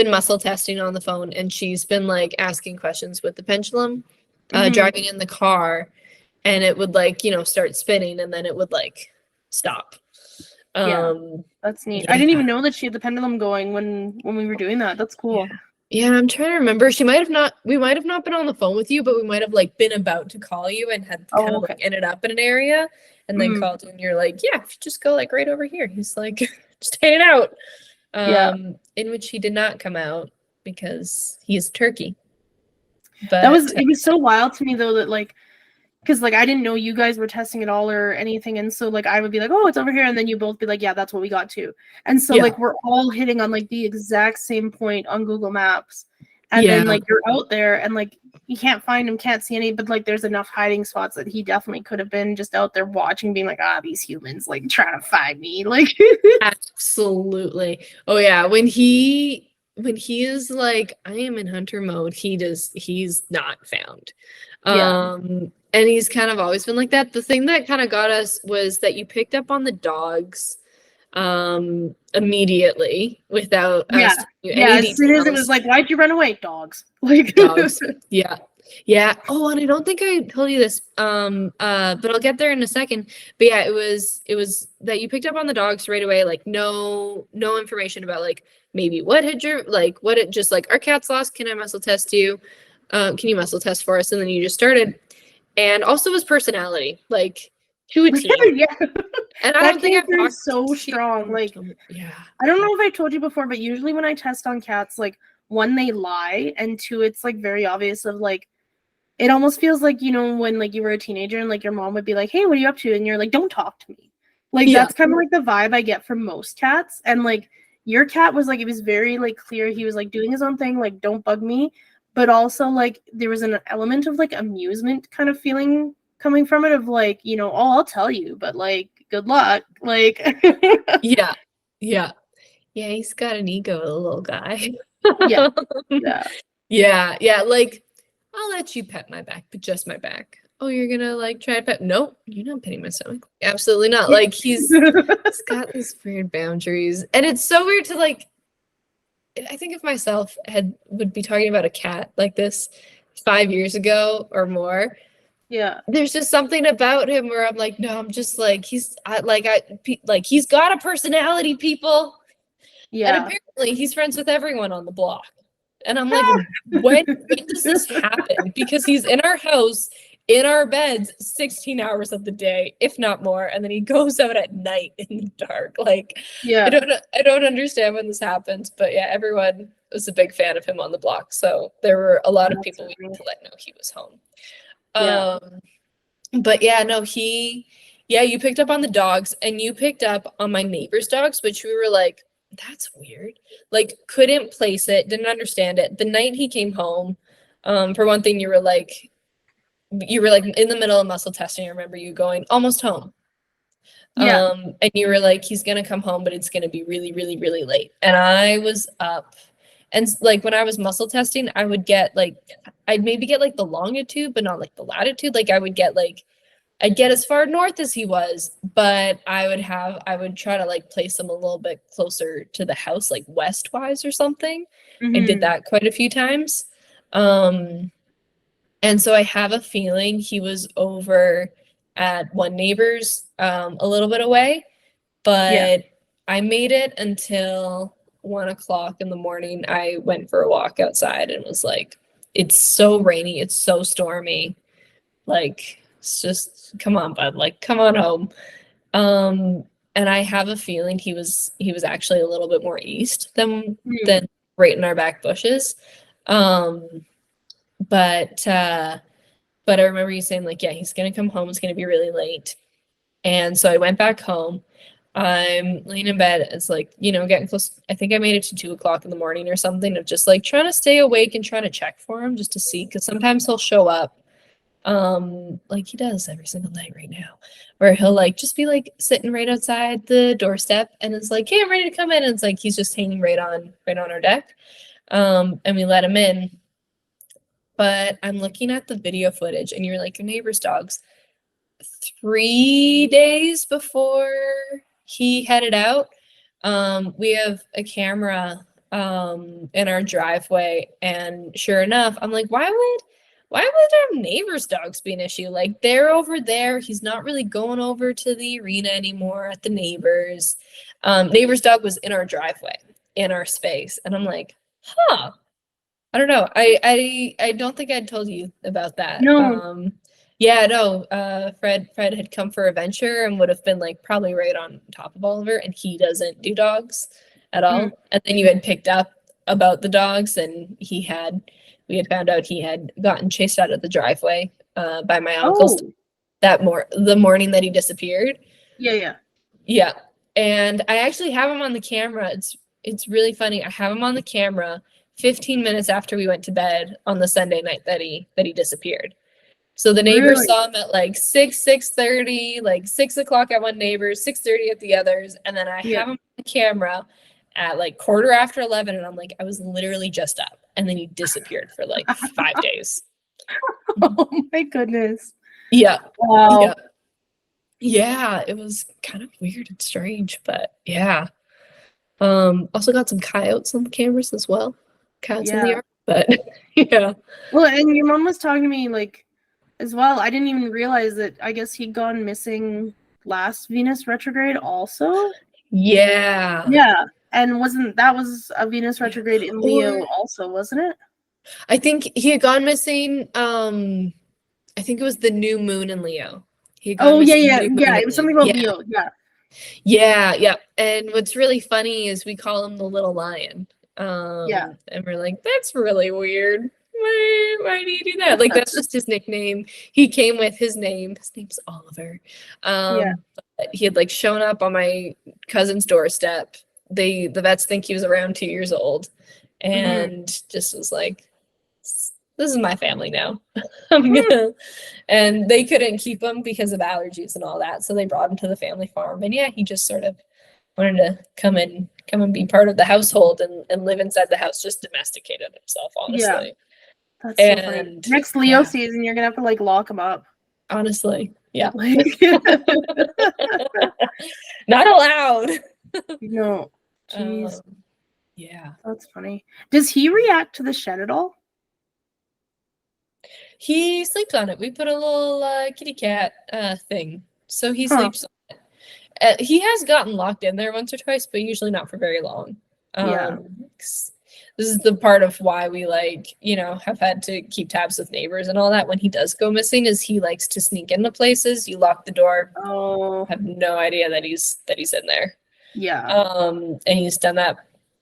S3: muscle testing on the phone, and she's been like asking questions with the pendulum, driving in the car, and it would like, start spinning, and then it would like stop.
S2: That's neat. I didn't even know that she had the pendulum going when we were doing that. That's cool.
S3: Yeah, I'm trying to remember. We might have not been on the phone with you, but we might have like been about to call you and had kind of like ended up in an area and then called you, and you're like, yeah, if you just go like right over here. He's like, just hanging out. In which he did not come out because he's a turkey. But
S2: it was so wild to me though that like, because like I didn't know you guys were testing it all or anything, and so like I would be like, oh, it's over here, and then you both be like, yeah, that's what we got too. And so like we're all hitting on like the exact same point on Google Maps, and then like you're out there and like you can't find him, can't see any, but like there's enough hiding spots that he definitely could have been just out there watching, being like, these humans like trying to find me. Like
S3: absolutely. Oh yeah, when he is like, I am in hunter mode, he's not found. And he's kind of always been like that. The thing that kind of got us was that you picked up on the dogs immediately without us.
S2: As soon as it was like, why'd you run away? Dogs. Like
S3: dogs. Yeah. Oh, and I don't think I told you this. But I'll get there in a second. But yeah, it was that you picked up on the dogs right away. Like no information about like maybe what had your like what it just like our cat's lost. Can I muscle test you? Can you muscle test for us? And then you just started. And also his personality, like to a T.
S2: Yeah.
S3: And I
S2: That
S3: don't think I've
S2: character
S3: talked
S2: is so
S3: to
S2: strong.
S3: you.
S2: Like,
S3: Yeah.
S2: I don't know if I told you before, but usually when I test on cats, like, one, they lie, and two, it's like very obvious of like, it almost feels like, you know, when like you were a teenager and like your mom would be like, hey, what are you up to? And you're like, don't talk to me. Like,
S3: Yeah.
S2: that's kind of like the vibe I get from most cats. And like your cat was like, it was very like clear he was like doing his own thing, like, don't bug me. But also like there was an element of like amusement kind of feeling coming from it of like, you know, oh, I'll tell you, but like, good luck. Like,
S3: Yeah. Yeah. Yeah, he's got an ego, the little guy.
S2: yeah. Yeah.
S3: Yeah. Yeah. Like, I'll let you pet my back, but just my back. Oh, you're gonna like try to pet? No, you're not petting my stomach. Absolutely not. Like he's got these weird boundaries. And it's so weird to like I think if myself would be talking about a cat like this 5 years ago or more,
S2: Yeah.
S3: there's just something about him where I'm like, no, I'm just like he's got a personality, people. And
S2: Yeah.
S3: apparently he's friends with everyone on the block. And I'm like, when does this happen? Because he's in our house, in our beds, 16 hours of the day, if not more, and then he goes out at night in the dark. Like,
S2: Yeah.
S3: I don't understand when this happens, but yeah, everyone was a big fan of him on the block. So there were a lot of people we had to let know he was home.
S2: Yeah.
S3: But yeah, no, you picked up on the dogs and you picked up on my neighbor's dogs, which we were like, that's weird. Like, couldn't place it, didn't understand it. The night he came home, for one thing, you were like in the middle of muscle testing. I remember you going almost home.
S2: Yeah.
S3: And you were like, he's gonna come home, but it's gonna be really, really, really late. And I was up. And like when I was muscle testing, I'd maybe get like the longitude, but not like the latitude. Like I'd get as far north as he was, but I would try to like place him a little bit closer to the house, like westwise or something. I did that quite a few times. And so I have a feeling he was over at one neighbor's a little bit away, but I made it until 1 o'clock in the morning. I went for a walk outside and was like, it's so rainy, it's so stormy. Like, it's just come on, bud, like come on home. And I have a feeling he was actually a little bit more east than right in our back bushes. But I remember you saying like, yeah, he's gonna come home, it's gonna be really late. And so I went back home. I'm laying in bed. It's like, getting close. I think I made it to 2 o'clock in the morning or something of just like trying to stay awake and trying to check for him just to see, because sometimes he'll show up like he does every single night right now, where he'll like just be like sitting right outside the doorstep and it's like, hey, I'm ready to come in. And it's like he's just hanging right on our deck. And we let him in. But I'm looking at the video footage and you're like, your neighbor's dogs. 3 days before he headed out, we have a camera in our driveway, and sure enough, I'm like, why would our neighbor's dogs be an issue? Like, they're over there. He's not really going over to the arena anymore at the neighbor's. Neighbor's dog was in our driveway, in our space, and I'm like, huh. I don't know. I don't think I'd told you about that.
S2: No.
S3: Yeah, no. Fred had come for a venture and would have been like probably right on top of Oliver, and he doesn't do dogs at all. And then you had picked up about the dogs, and we had found out he had gotten chased out of the driveway by my uncles the morning that he disappeared.
S2: Yeah.
S3: Yeah. And I actually have him on the camera. It's really funny. I have him on the camera 15 minutes after we went to bed on the Sunday night that he disappeared. So the neighbors saw him at like 6:30, like 6 o'clock at one neighbor, 6:30 at the others. And then I have him on the camera at like 11:15. And I'm like, I was literally just up. And then he disappeared for like 5 days.
S2: Oh my goodness.
S3: Yeah.
S2: Wow.
S3: Yeah. It was kind of weird and strange, but yeah. Also got some coyotes on the cameras as well. Coyotes in the yard, but yeah.
S2: Well, and your mom was talking to me like as well. I didn't even realize that. I guess he'd gone missing last Venus retrograde also.
S3: Yeah.
S2: Yeah, and was a Venus retrograde in Leo also, wasn't it?
S3: I think he had gone missing. I think it was the new moon in Leo. He had gone
S2: Oh yeah,
S3: missing
S2: yeah,
S3: new moon
S2: yeah.
S3: in
S2: It was
S3: Leo.
S2: something about
S3: Yeah.
S2: Leo. Yeah.
S3: Yeah, yeah. And what's really funny is we call him the little lion.
S2: Yeah.
S3: And we're like, that's really weird. Why do you do that? Like that's just his nickname. He came with his name. His name's Oliver.
S2: Yeah.
S3: But he had like shown up on my cousin's doorstep. The vets think he was around 2 years old, and just was like, this is my family now. I'm gonna and they couldn't keep him because of allergies and all that, so they brought him to the family farm. And yeah, he just sort of wanted to come and be part of the household and live inside the house, just domesticated himself,
S2: Yeah.
S3: honestly.
S2: That's so funny.
S3: And
S2: Next Leo
S3: yeah,
S2: season, you're gonna have to like lock him up.
S3: honestly, yeah.
S2: Like,
S3: Not allowed.
S2: no. Jeez,
S3: Yeah.
S2: that's funny. Does he react to the shed at all?
S3: He sleeps on it. We put a little kitty cat thing, so he
S2: Huh.
S3: sleeps on it. He has gotten locked in there once or twice, but usually not for very long.
S2: Yeah.
S3: 'Cause this is the part of why we have had to keep tabs with neighbors and all that. When he does go missing, is he likes to sneak into places. You lock the door,
S2: Oh.
S3: have no idea that he's in there.
S2: Yeah.
S3: And he's done that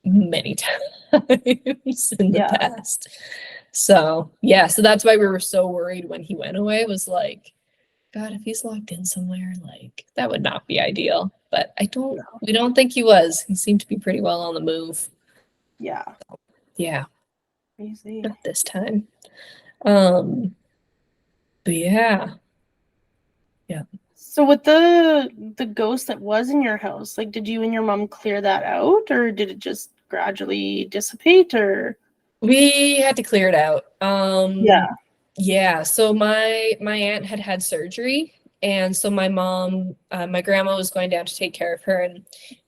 S3: many times in the past. So yeah, so that's why we were so worried when he went away. Was like, God, if he's locked in somewhere, like that would not be ideal. But we don't think he was. He seemed to be pretty well on the move.
S2: Yeah.
S3: Yeah.
S2: Crazy.
S3: Not this time. But yeah. Yeah.
S2: So with the ghost that was in your house, like did you and your mom clear that out, or did it just gradually dissipate, or?
S3: We had to clear it out.
S2: Yeah.
S3: Yeah. So my aunt had surgery, and so my mom, my grandma was going down to take care of her,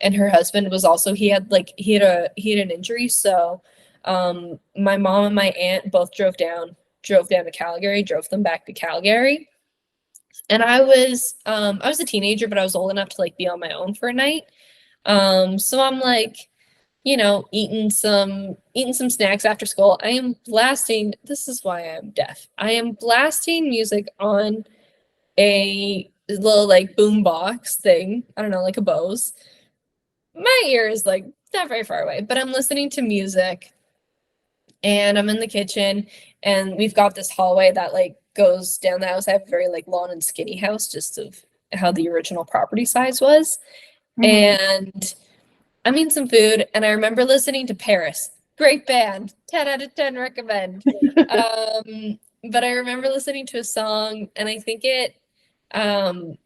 S3: and her husband was also he had an injury. So my mom and my aunt both drove down to Calgary, drove them back to Calgary. And I was a teenager, but I was old enough to like be on my own for a night. So I'm like, eating some snacks after school. I am blasting, this is why I'm deaf. I am blasting music on a little like boom box thing. I don't know, like a Bose. My ear is like not very far away, but I'm listening to music and I'm in the kitchen and we've got this hallway that like goes down the house. I have a very like long and skinny house, just of how the original property size was. And I'm eating some food, and I remember listening to Paris. Great band, 10 out of 10 recommend. But I remember listening to a song, and I think I can't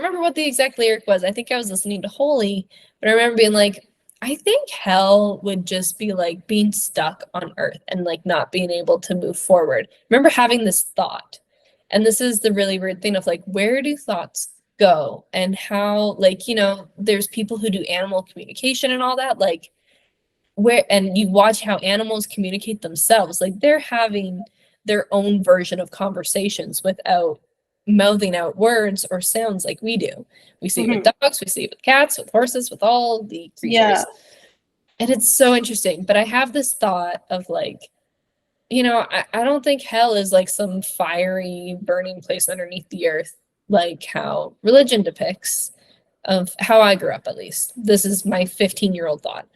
S3: remember what the exact lyric was. I think I was listening to Holy, but I remember being like, I think hell would just be like being stuck on earth and like not being able to move forward. I remember having this thought, and this is the really weird thing of like, where do thoughts go and how, like, there's people who do animal communication and all that, like and you watch how animals communicate themselves, like they're having their own version of conversations without mouthing out words or sounds like we do. We see it with dogs, we see it with cats, with horses, with all the creatures. And it's so interesting. But I have this thought of like, I don't think hell is like some fiery burning place underneath the earth, like how religion depicts, of how I grew up, at least. This is my 15-year-old thought.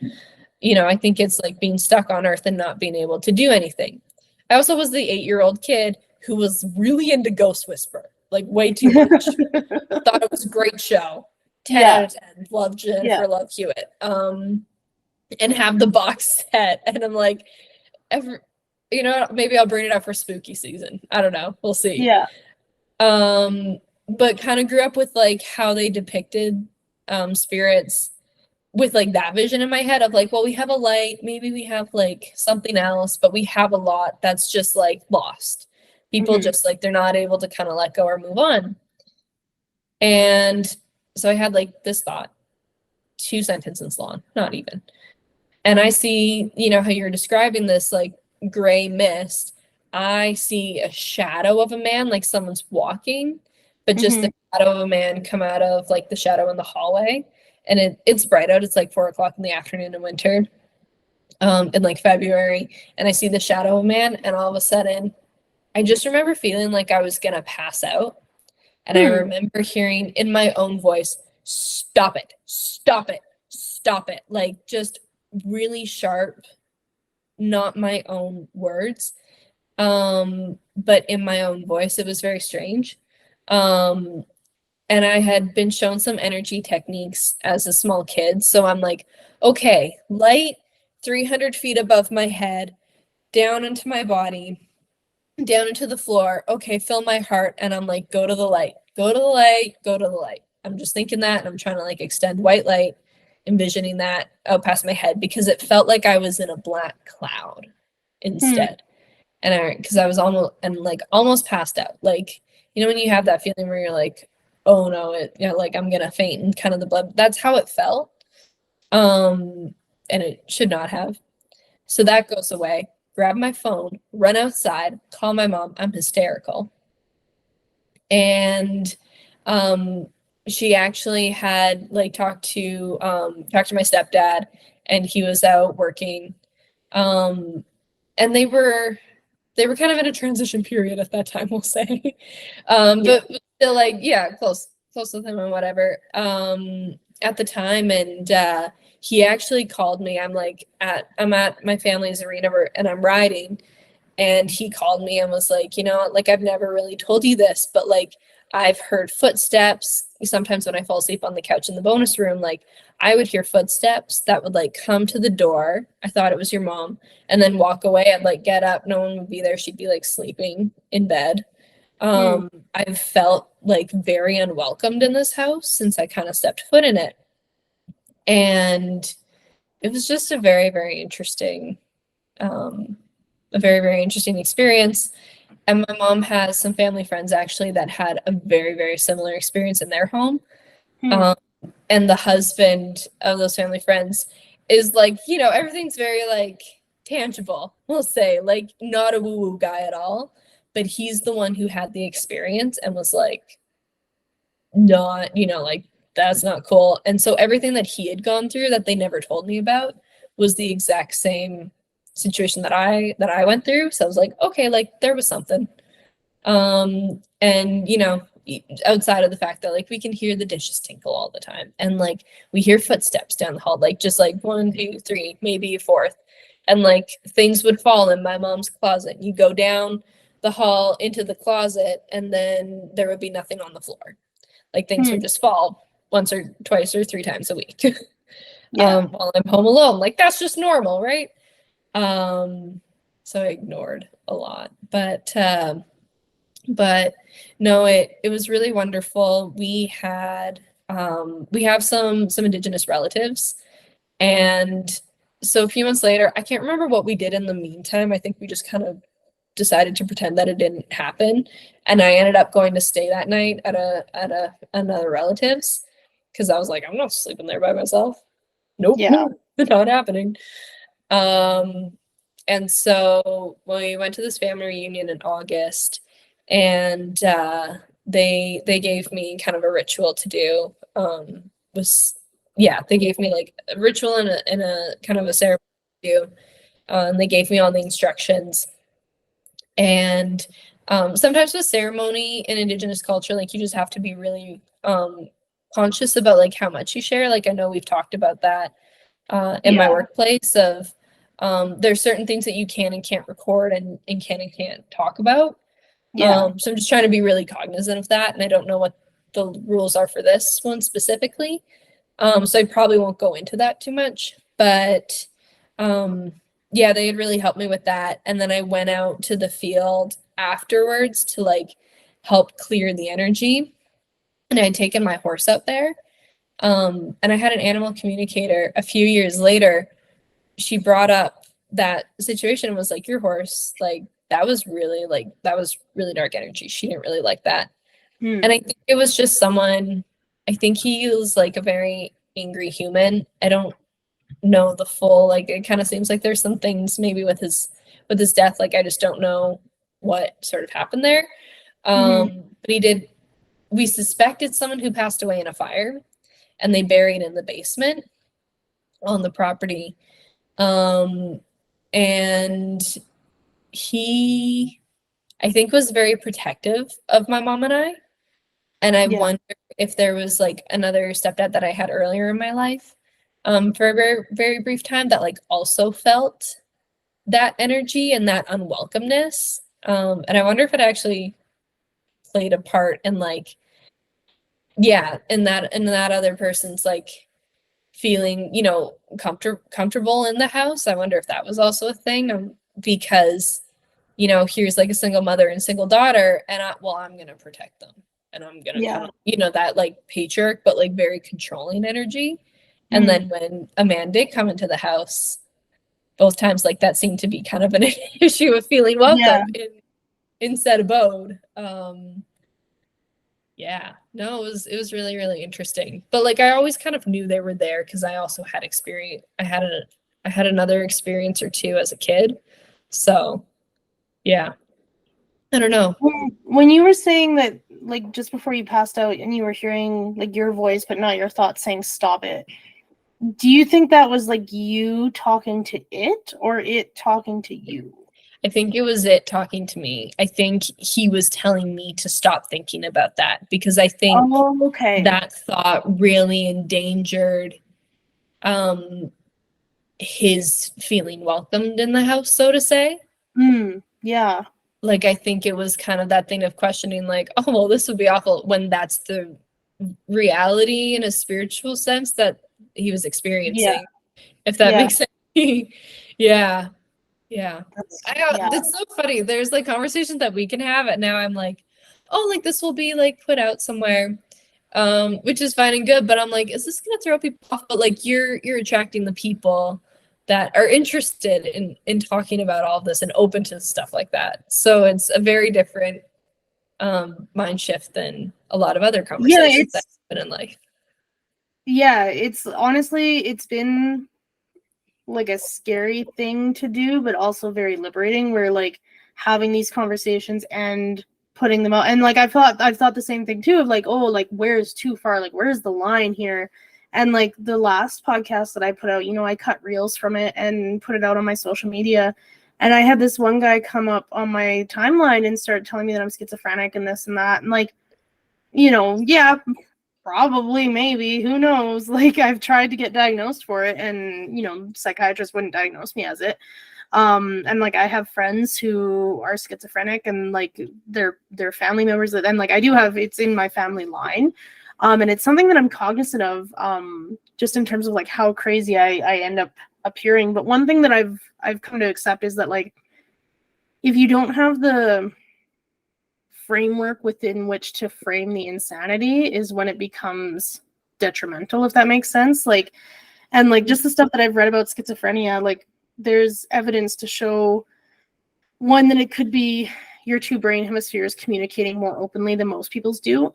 S3: I think it's like being stuck on earth and not being able to do anything. I also was the 8-year-old kid who was really into Ghost Whisper, like way too much. Thought it was a great show. 10 out of 10. Love Jennifer, love Hewitt. And have the box set. And I'm like, maybe I'll bring it up for spooky season. I don't know. We'll see.
S2: Yeah.
S3: But kind of grew up with like how they depicted spirits, with like that vision in my head of like, well, we have a light, maybe we have like something else, but we have a lot that's just like lost. People just like, they're not able to kind of let go or move on. And so I had like this thought, 2 sentences long, not even. And I see, how you're describing this like gray mist. I see a shadow of a man, like someone's walking, but just the shadow of a man come out of like the shadow in the hallway. And it's bright out. It's like 4 o'clock in the afternoon in winter. in like February, and I see the shadow of a man, and all of a sudden I just remember feeling like I was gonna pass out. And I remember hearing in my own voice, stop it, stop it, stop it. Like just really sharp, not my own words, but in my own voice. It was very strange. And I had been shown some energy techniques as a small kid. So I'm like, okay, light 300 feet above my head, down into my body, down into the floor. Okay, fill my heart. And I'm like, go to the light, go to the light, go to the light. I'm just thinking that, and I'm trying to like extend white light, envisioning that out past my head, because it felt like I was in a black cloud instead. And because I was almost passed out. Like, when you have that feeling where you're like, oh no, like I'm gonna faint, and kind of the blood. That's how it felt. And it should not have. So that goes away. Grab my phone, run outside, call my mom. I'm hysterical. And she actually had like talked to my stepdad, and he was out working. And they were kind of in a transition period at that time, we'll say. But still like, yeah, close with him and whatever. At the time, and he actually called me. I'm at my family's arena and I'm riding, and he called me and was like, like I've never really told you this, but like I've heard footsteps. Sometimes when I fall asleep on the couch in the bonus room, like I would hear footsteps that would like come to the door. I thought it was your mom, and then walk away. I'd like get up. No one would be there. She'd be like sleeping in bed. I've felt like very unwelcomed in this house since I kind of stepped foot in it. And it was just a very, very interesting, experience. And my mom has some family friends actually that had a very, very similar experience in their home. And the husband of those family friends is like, everything's very like tangible, we'll say, like not a woo-woo guy at all, but he's the one who had the experience and was like, not, like that's not cool. And so everything that he had gone through that they never told me about was the exact same situation that I went through. So I was like, okay, like there was something. And outside of the fact that like we can hear the dishes tinkle all the time, and like we hear footsteps down the hall, like just like 1, 2, 3, maybe a fourth, and like things would fall in my mom's closet. You go down the hall into the closet, and then there would be nothing on the floor. Like things would just fall once or twice or 3 times a week. While I'm home alone, like that's just normal, right? So I ignored a lot, but no, it was really wonderful. We have some Indigenous relatives, and so a few months later, I can't remember what we did in the meantime. I think we just kind of decided to pretend that it didn't happen, and I ended up going to stay that night at another relative's, because I was like, I'm not sleeping there by myself. Nope, not happening. And so we went to this family reunion in August, and they gave me kind of a ritual to do. They gave me like a ritual and a kind of a ceremony to do. And they gave me all the instructions. And sometimes with ceremony in Indigenous culture, like you just have to be really conscious about like how much you share. Like I know we've talked about that in my workplace of there's certain things that you can and can't record and can and can't talk about. So I'm just trying to be really cognizant of that, and I don't know what the rules are for this one specifically. So I probably won't go into that too much, but they had really helped me with that. And then I went out to the field afterwards to like help clear the energy, and I had taken my horse out there. And I had an animal communicator a few years later. She brought up that situation and was like, your horse, like that was really dark energy. She didn't really like that. And I think it was just someone, I think he was like a very angry human. I don't know the full, like it kind of seems like there's some things maybe with his death, like I just don't know what sort of happened there. But we suspected someone who passed away in a fire, and they buried in the basement on the property. And he, I think, was very protective of my mom and I. And I
S2: Yeah.
S3: wonder if there was like another stepdad that I had earlier in my life, for a very, very brief time that like also felt that energy and that unwelcomeness. And I wonder if it actually played a part in like, yeah, in that other person's like feeling, comfortable in the house. I wonder if that was also a thing, because, here's like a single mother and single daughter, and I'm gonna protect them, and I'm gonna kind
S2: Yeah.
S3: of, that like patriarch, but like very controlling energy. And then when a man did come into the house, both times, like that seemed to be kind of an issue of feeling welcome in said abode. Yeah, no, it was really, really interesting. But like I always kind of knew they were there because I also had experience. I had another experience or two as a kid. So yeah. I don't know.
S2: When you were saying that, like just before you passed out, and you were hearing like your voice but not your thoughts saying "stop it," do you think that was like you talking to it or it talking to you?
S3: I think it was it talking to me. I think he was telling me to stop thinking about that because I think
S2: Okay.
S3: that thought really endangered his feeling welcomed in the house, so to say.
S2: Yeah.
S3: Like I think it was kind of that thing of questioning like, oh well, this would be awful, when that's the reality in a spiritual sense that he was experiencing. If that makes sense. Yeah. It's so funny. There's like conversations that we can have, and now I'm like, oh, like this will be like put out somewhere, which is fine and good. But I'm like, is this gonna throw people off? But like, you're attracting the people that are interested in talking about all of this and open to stuff like that. So it's a very different mind shift than a lot of other conversations that happen in life.
S2: Yeah, it's honestly, it's been like a scary thing to do, but also very liberating. Where like having these conversations and putting them out, and like I've thought the same thing too of like, oh, like where's too far, like where's the line here. And like the last podcast that I put out, I cut reels from it and put it out on my social media, and I had this one guy come up on my timeline and start telling me that I'm schizophrenic and this and that, and like, yeah, probably, maybe, who knows? Like I've tried to get diagnosed for it, and psychiatrists wouldn't diagnose me as it. And like I have friends who are schizophrenic, and like their family members, and like I do have, it's in my family line. And it's something that I'm cognizant of, just in terms of like how crazy I end up appearing. But one thing that I've come to accept is that like if you don't have the framework within which to frame the insanity is when it becomes detrimental, if that makes sense. Like, and like just the stuff that I've read about schizophrenia, like there's evidence to show, one, that it could be your two brain hemispheres communicating more openly than most people's do.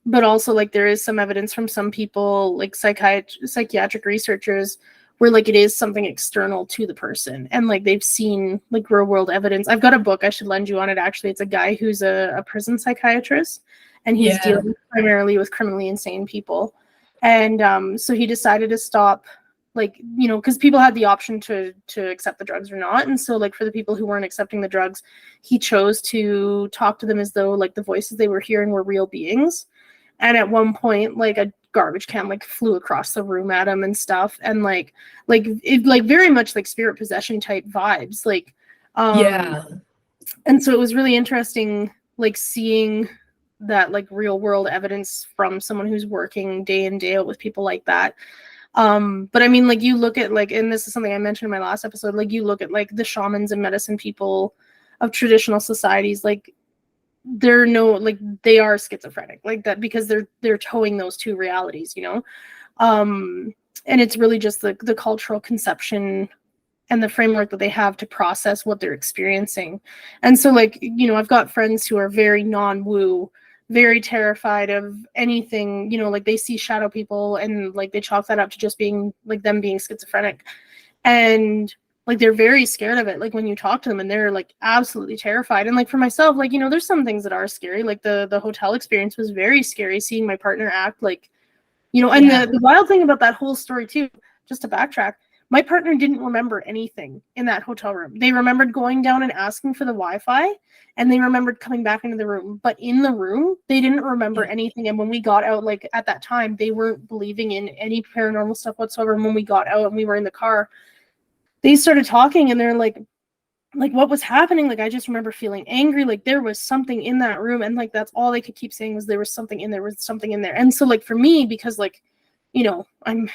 S2: But also like there is some evidence from some people, like psychiatric researchers, where like it is something external to the person, and like they've seen like real world evidence. I've got a book I should lend you on it, actually. It's a guy who's a prison psychiatrist, and he's dealing primarily with criminally insane people. And so he decided to stop, like, because people had the option to accept the drugs or not. And so like for the people who weren't accepting the drugs, he chose to talk to them as though like the voices they were hearing were real beings. And at one point, like a garbage can like flew across the room at him and stuff, and like it, like very much like spirit possession type vibes, like and so it was really interesting, like seeing that like real world evidence from someone who's working day in day out with people like that. But I mean, like you look at like, and this is something I mentioned in my last episode, like you look at like the shamans and medicine people of traditional societies, like they're like they are schizophrenic like that, because they're towing those two realities, and it's really just the cultural conception and the framework that they have to process what they're experiencing. And so like, I've got friends who are very non-woo, very terrified of anything, like they see shadow people and like they chalk that up to just being like them being schizophrenic, and like they're very scared of it, like when you talk to them, and they're like absolutely terrified. And like for myself, like there's some things that are scary, like the hotel experience was very scary, seeing my partner act like, and the wild thing about that whole story too, just to backtrack, my partner didn't remember anything in that hotel room. They remembered going down and asking for the Wi-Fi, and they remembered coming back into the room. But in the room, they didn't remember anything. And when we got out, like at that time, they weren't believing in any paranormal stuff whatsoever. And when we got out and we were in the car, they started talking, and they're like what was happening? Like, I just remember feeling angry. Like, there was something in that room, and like that's all they could keep saying was there was something in there, was something in there. And so like for me, because like, you know, I'm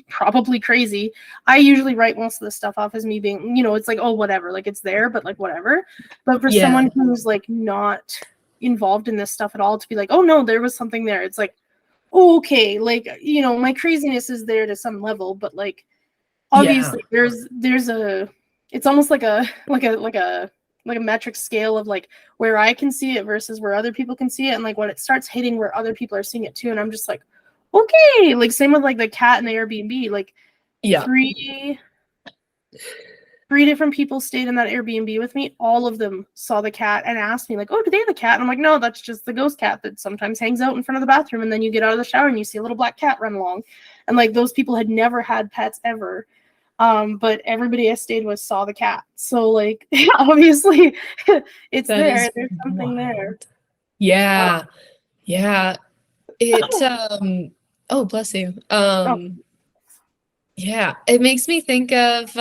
S2: probably crazy, I usually write most of the stuff off as me being, you know, it's like, oh, whatever, like it's there, but like whatever. But for someone who's like not involved in this stuff at all to be like, oh no, there was something there, it's like, oh, okay, like, you know, my craziness is there to some level, but like obviously there's a, it's almost like a metric scale of like where I can see it versus where other people can see it, and like when it starts hitting where other people are seeing it too, and I'm just like, okay, like same with like the cat and the Airbnb, like three different people stayed in that Airbnb with me. All of them saw the cat and asked me like, oh, do they have a cat? And I'm like, no, that's just the ghost cat that sometimes hangs out in front of the bathroom, and then you get out of the shower and you see a little black cat run along. And like those people had never had pets ever. But everybody I stayed with saw the cat. So like obviously it's there. There's something there.
S3: Yeah. It oh, bless you. Yeah, it makes me think of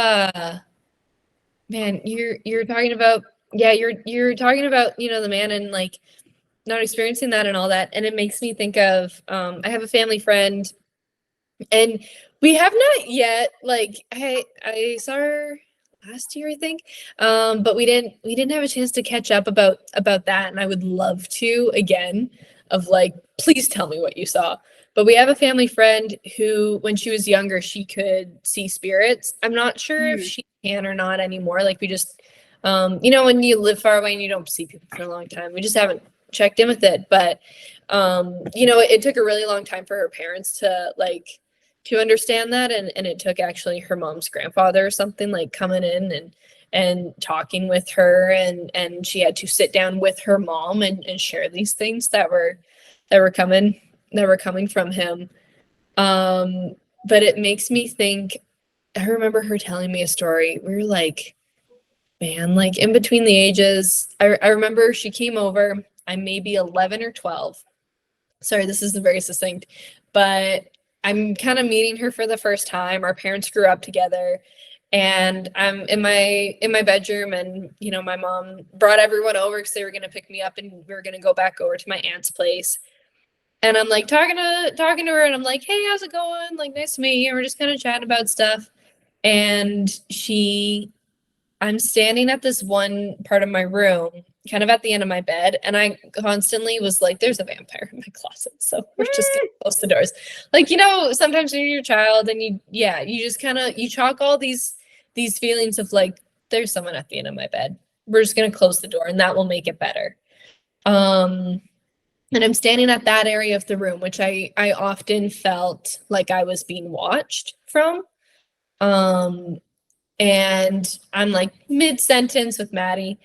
S3: man, you're talking about you're talking about, you know, the man and like not experiencing that and all that, and it makes me think of I have a family friend, and we have not yet, like I saw her last year, I think, but we didn't have a chance to catch up about that, and I would love to again, of like, please tell me what you saw. But we have a family friend who, when she was younger, she could see spirits. I'm not sure if she can or not anymore. Like we just, you know, when you live far away and you don't see people for a long time, we just haven't checked in with it. But, you know, it took a really long time for her parents to like, to understand that. And it took actually her mom's grandfather or something like coming in and talking with her. And she had to sit down with her mom and share these things that were coming from him. But it makes me think, I remember her telling me a story. We were like, man, like in between the ages, I remember she came over, I may be 11 or 12. Sorry, this is very succinct, but I'm kind of meeting her for the first time. Our parents grew up together, and I'm in my bedroom, and you know, my mom brought everyone over because they were gonna pick me up and we were gonna go back over to my aunt's place. And I'm like talking to her, and I'm like, hey, how's it going? Like, nice to meet you. And we're just kind of chatting about stuff. And I'm standing at this one part of my room, kind of at the end of my bed, and I constantly was like, there's a vampire in my closet, so we're just gonna close the doors. Like, you know, sometimes when you're a child and you just kind of, you chalk all these feelings of like, there's someone at the end of my bed. We're just gonna close the door and that will make it better. And I'm standing at that area of the room, which I often felt like I was being watched from. And I'm like mid-sentence with Maddie,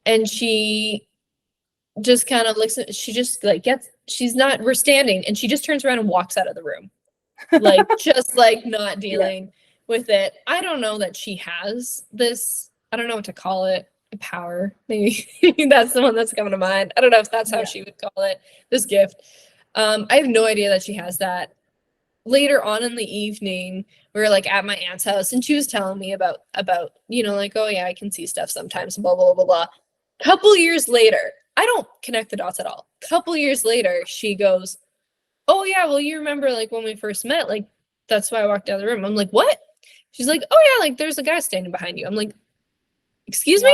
S3: and she just kind of looks at, she just like we're standing, and she just turns around and walks out of the room. Like, just like not dealing with it. I don't know that she has this, I don't know what to call it, power, maybe. That's the one that's coming to mind. I don't know if that's how she would call it, this gift. I have no idea that she has that. Later on in the evening, we were like at my aunt's house, and she was telling me about, you know, like, oh yeah, I can see stuff sometimes, blah, blah, blah, blah. Couple years later, I don't connect the dots at all. Couple years later, she goes, oh yeah, well, you remember like when we first met, like that's why I walked out of the room. I'm like, what? She's like, oh yeah, like there's a guy standing behind you. I'm like, excuse me?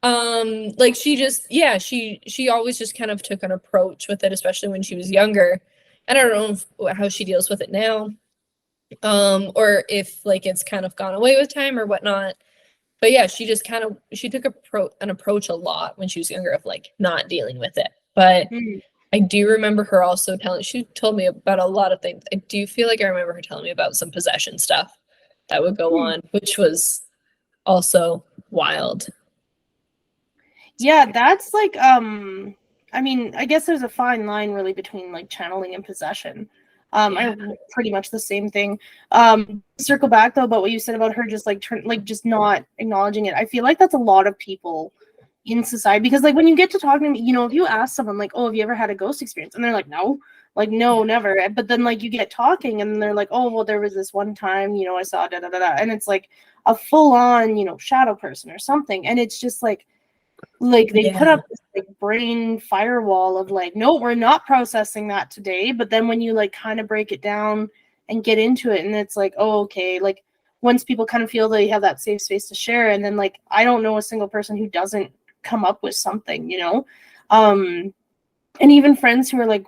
S3: Like she just, she always just kind of took an approach with it, especially when she was younger. And I don't know how she deals with it now, or if like it's kind of gone away with time or whatnot. But yeah, she just kind of, she took an approach a lot when she was younger of like not dealing with it. But I do remember her also she told me about a lot of things. I do feel like I remember her telling me about some possession stuff that would go on, which was also wild.
S2: Yeah, that's like, I mean, I guess there's a fine line really between like channeling and possession. I pretty much the same thing. Circle back though about what you said about her just like just not acknowledging it. I feel like that's a lot of people in society, because like when you get to talking, you know, if you ask someone like, oh, have you ever had a ghost experience, and they're like, no, like no, never. But then like you get talking and they're like, oh, well, there was this one time, you know, I saw da da da da, and it's like a full on, you know, shadow person or something, and it's just like they put up this like brain firewall of like, no, we're not processing that today. But then when you like kind of break it down and get into it, and it's like, oh, okay, like once people kind of feel they have that safe space to share, and then like I don't know a single person who doesn't come up with something, you know. And even friends who are like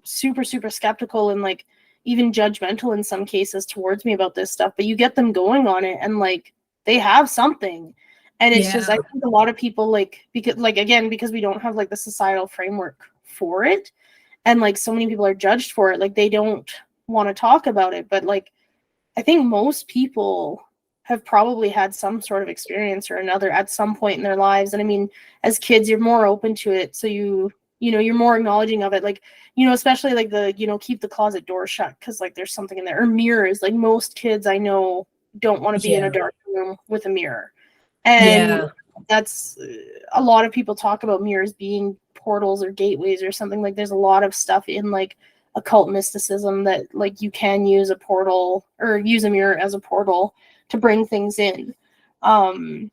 S2: super super skeptical and like even judgmental in some cases towards me about this stuff, but you get them going on it and like they have something. And it's just, I think a lot of people like, because like again, because we don't have like the societal framework for it, and like so many people are judged for it, like they don't want to talk about it. But like I think most people have probably had some sort of experience or another at some point in their lives. And I mean, as kids, you're more open to it. So you know, you're more acknowledging of it. Like, you know, especially like the, you know, keep the closet door shut because like there's something in there. Or mirrors. Like most kids I know don't want to be in a dark room with a mirror. And that's a lot of people talk about mirrors being portals or gateways or something. Like there's a lot of stuff in like occult mysticism that like you can use a portal or use a mirror as a portal to bring things in. And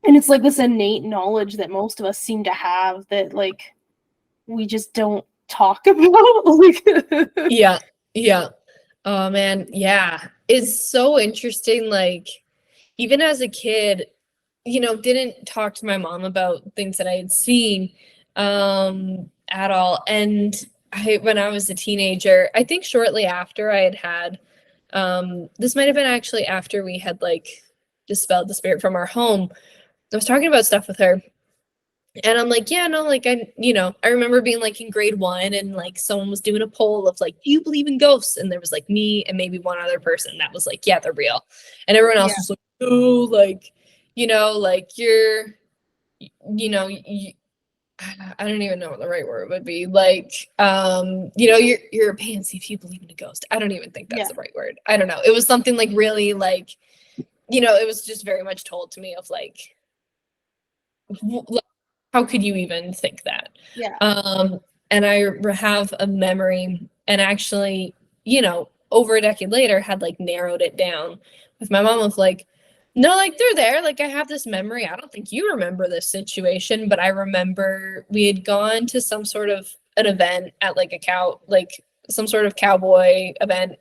S2: it's like this innate knowledge that most of us seem to have that like we just don't talk about.
S3: Yeah. Oh man, yeah. It's so interesting. Like, even as a kid, you know, didn't talk to my mom about things that I had seen at all. And when I was a teenager, I think shortly after I had this might have been actually after we had like dispelled the spirit from our home. I was talking about stuff with her. And I'm like, yeah, no, like I remember being like in grade 1 and like someone was doing a poll of like, do you believe in ghosts? And there was like me and maybe one other person that was like, yeah, they're real. And everyone else was like, oh, like, you know, like you're, you know, I don't even know what the right word would be. Like, you know, you're a pansy if you believe in a ghost. I don't even think that's the right word. I don't know. It was something like really like, you know, it was just very much told to me of like how could you even think that? And I have a memory, and actually, you know, over a decade later had like narrowed it down with my mom of like, no, like they're there. Like I have this memory. I don't think you remember this situation, but I remember we had gone to some sort of an event at like some sort of cowboy event,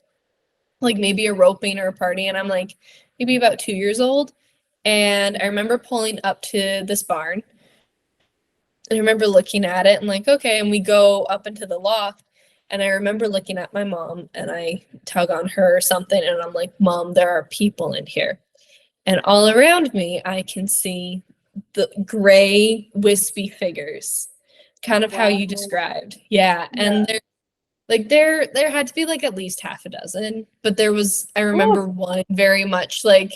S3: like maybe a roping or a party. And I'm like maybe about 2 years old. And I remember pulling up to this barn. And I remember looking at it and like, okay, and we go up into the loft. And I remember looking at my mom and I tug on her or something. And I'm like, Mom, there are people in here. And all around me, I can see the gray, wispy figures, kind of how you described. Yeah. And there had to be like at least half a dozen. But I remember one very much like,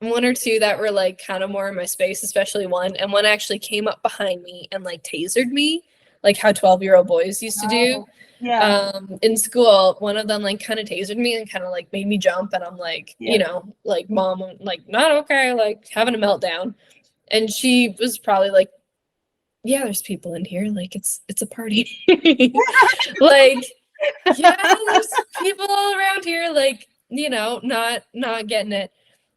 S3: one or two that were like kind of more in my space, especially one. And one actually came up behind me and like tasered me, like how 12-year-old boys used to do. In school. One of them like kind of tasered me and kind of like made me jump. And I'm like, you know, like Mom, like not okay, like having a meltdown. And she was probably like, yeah, there's people in here. Like it's a party. Like, yeah, there's people all around here, like, you know, not getting it.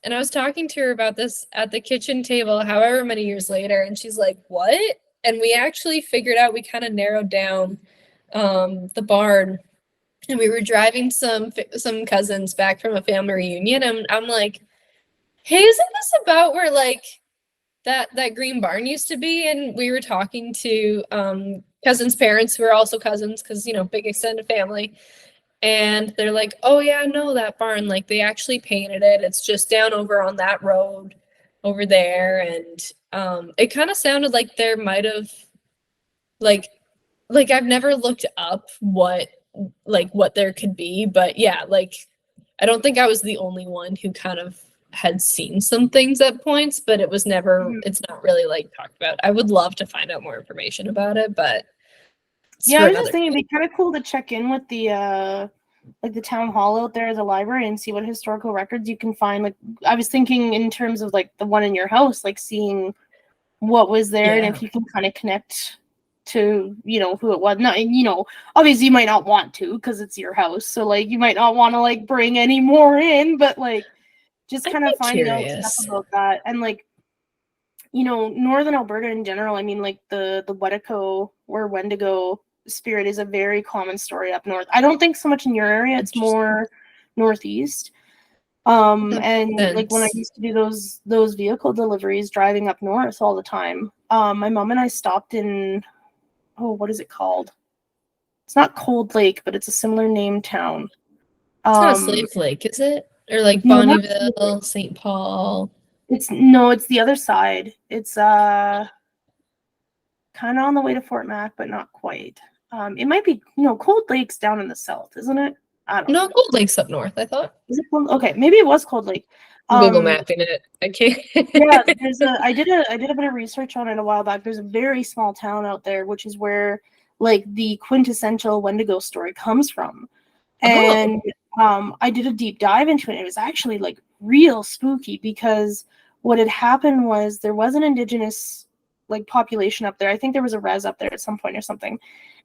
S3: And I was talking to her about this at the kitchen table, however many years later, and she's like, what? And we actually figured out, we kind of narrowed down the barn, and we were driving some cousins back from a family reunion, and I'm like, hey, isn't this about where like that green barn used to be? And we were talking to cousins' parents who are also cousins because, you know, big extended family. And they're like, oh yeah, no, that barn, like they actually painted it. It's just down over on that road over there. And it kind of sounded like there might have like I've never looked up what there could be, but yeah, like I don't think I was the only one who kind of had seen some things at points, but it was never, it's not really like talked about. I would love to find out more information about it, but
S2: I was just thinking it'd be kind of cool to check in with the like the town hall out there as a library and see what historical records you can find. Like I was thinking in terms of like the one in your house, like seeing what was there and
S3: Yeah.
S2: if you can kind of connect to, you know, who it was. Not, you know, obviously you might not want to because it's your house, so like you might not want to like bring any more in, but like just
S3: I'd
S2: kind
S3: be
S2: of finding out stuff
S3: curious.
S2: about that. And like, you know, northern Alberta in general, I mean, like the Wetico or Wendigo spirit is a very common story up north. I don't think so much in your area, it's
S3: Interesting.
S2: more northeast.
S3: That
S2: And like when I
S3: makes sense.
S2: used to do those vehicle deliveries driving up north all the time, my mom and I stopped in, oh, what is it called? It's not Cold Lake, but it's a similar named town.
S3: It's not
S2: Um,
S3: Slave Lake, is it? Or like
S2: no, not Cold Lake.
S3: Bonneville, St. Paul.
S2: It's no, it's the other side. It's kind of on the way to Fort Mac, but not quite. It might be, you know, Cold Lake's down in the south, isn't it? I don't
S3: No,
S2: know.
S3: Cold Lake's up north, I thought.
S2: Is it Cold? Okay, maybe it was Cold Lake.
S3: Google
S2: Um,
S3: mapping it. I can't.
S2: yeah, I did a bit of research on it a while back. There's a very small town out there, which is where like the quintessential Wendigo story comes from.
S3: Oh.
S2: And I did a deep dive into it. It was actually like real spooky because what had happened was there was an indigenous like population up there. I think there was a res up there at some point or something.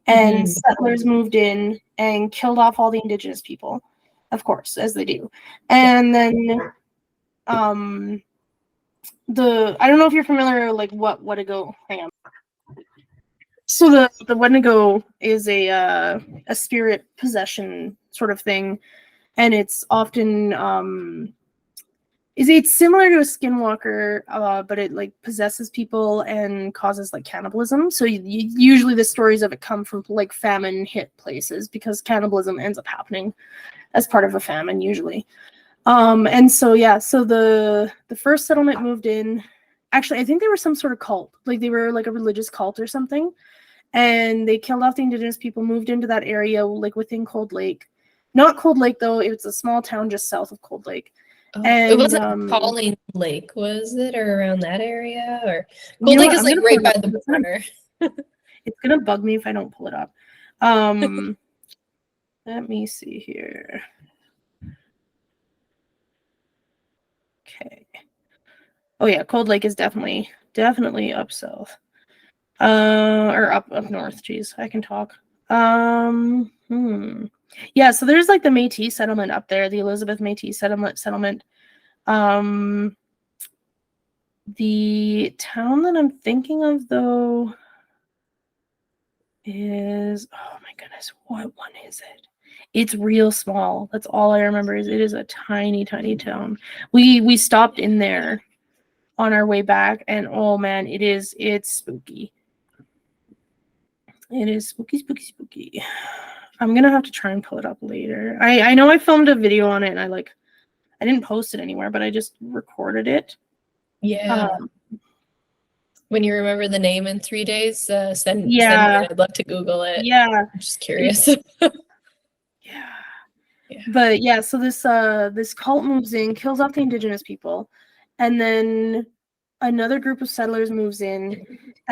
S2: And
S3: Mhm.
S2: settlers moved in and killed off all the indigenous people, of course, as they do.
S3: Yeah.
S2: And then um I don't know if you're familiar like what Wendigo. Hang on. So the Wendigo is a spirit possession sort of thing, and it's often it's similar to a skinwalker, but it like possesses people and causes like cannibalism. So usually the stories of it come from like famine hit places because cannibalism ends up happening as part of a famine usually. And so yeah, so the first settlement moved in. Actually, I think they were some sort of cult, like they were like a religious cult or something, and they killed off the indigenous people, moved into that area like within Cold Lake. Not Cold Lake though; it was a small town just south of Cold Lake.
S3: Oh, it
S2: And
S3: wasn't Pauline Lake, was it, or around that area? Or
S2: you
S3: Cold
S2: know
S3: Lake
S2: what?
S3: is
S2: I'm
S3: like
S2: gonna pull
S3: right
S2: it
S3: by
S2: up.
S3: the border.
S2: It's gonna bug me if I don't pull it up. Um, let me see here. Okay. Oh yeah, Cold Lake is definitely up south. Or up north. Jeez, I can talk. Yeah, so there's like the Métis settlement up there, the Elizabeth Métis settlement. Um, the town that I'm thinking of though is, oh my goodness, what one is it? It's real small. That's all I remember is it is a tiny, tiny town. We stopped in there on our way back, and oh man, it's spooky. It is spooky, spooky, spooky. I'm gonna have to try and pull it up later. I know I filmed a video on it and I didn't post it anywhere, but I just recorded it.
S3: Yeah. When you remember the name in 3 days, send me
S2: Yeah,
S3: it. I'd love to Google it.
S2: yeah,
S3: I'm just curious.
S2: yeah.
S3: Yeah.
S2: But yeah, so this cult moves in, kills off the indigenous people, and then another group of settlers moves in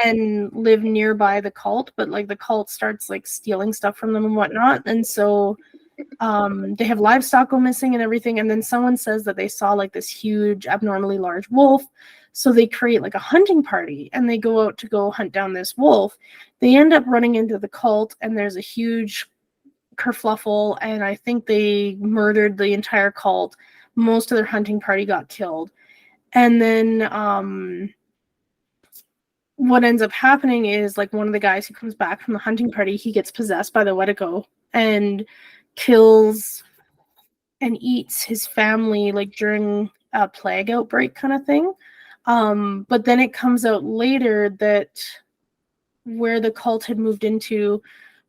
S2: and live nearby the cult, but like the cult starts like stealing stuff from them and whatnot. And so they have livestock go missing and everything, and then someone says that they saw like this huge abnormally large wolf, so they create like a hunting party and they go out to go hunt down this wolf. They end up running into the cult and there's a huge kerfluffle, and I think they murdered the entire cult. Most of their hunting party got killed, and then what ends up happening is like one of the guys who comes back from the hunting party, he gets possessed by the Wetico and kills and eats his family like during a plague outbreak kind of thing. But then it comes out later that where the cult had moved into,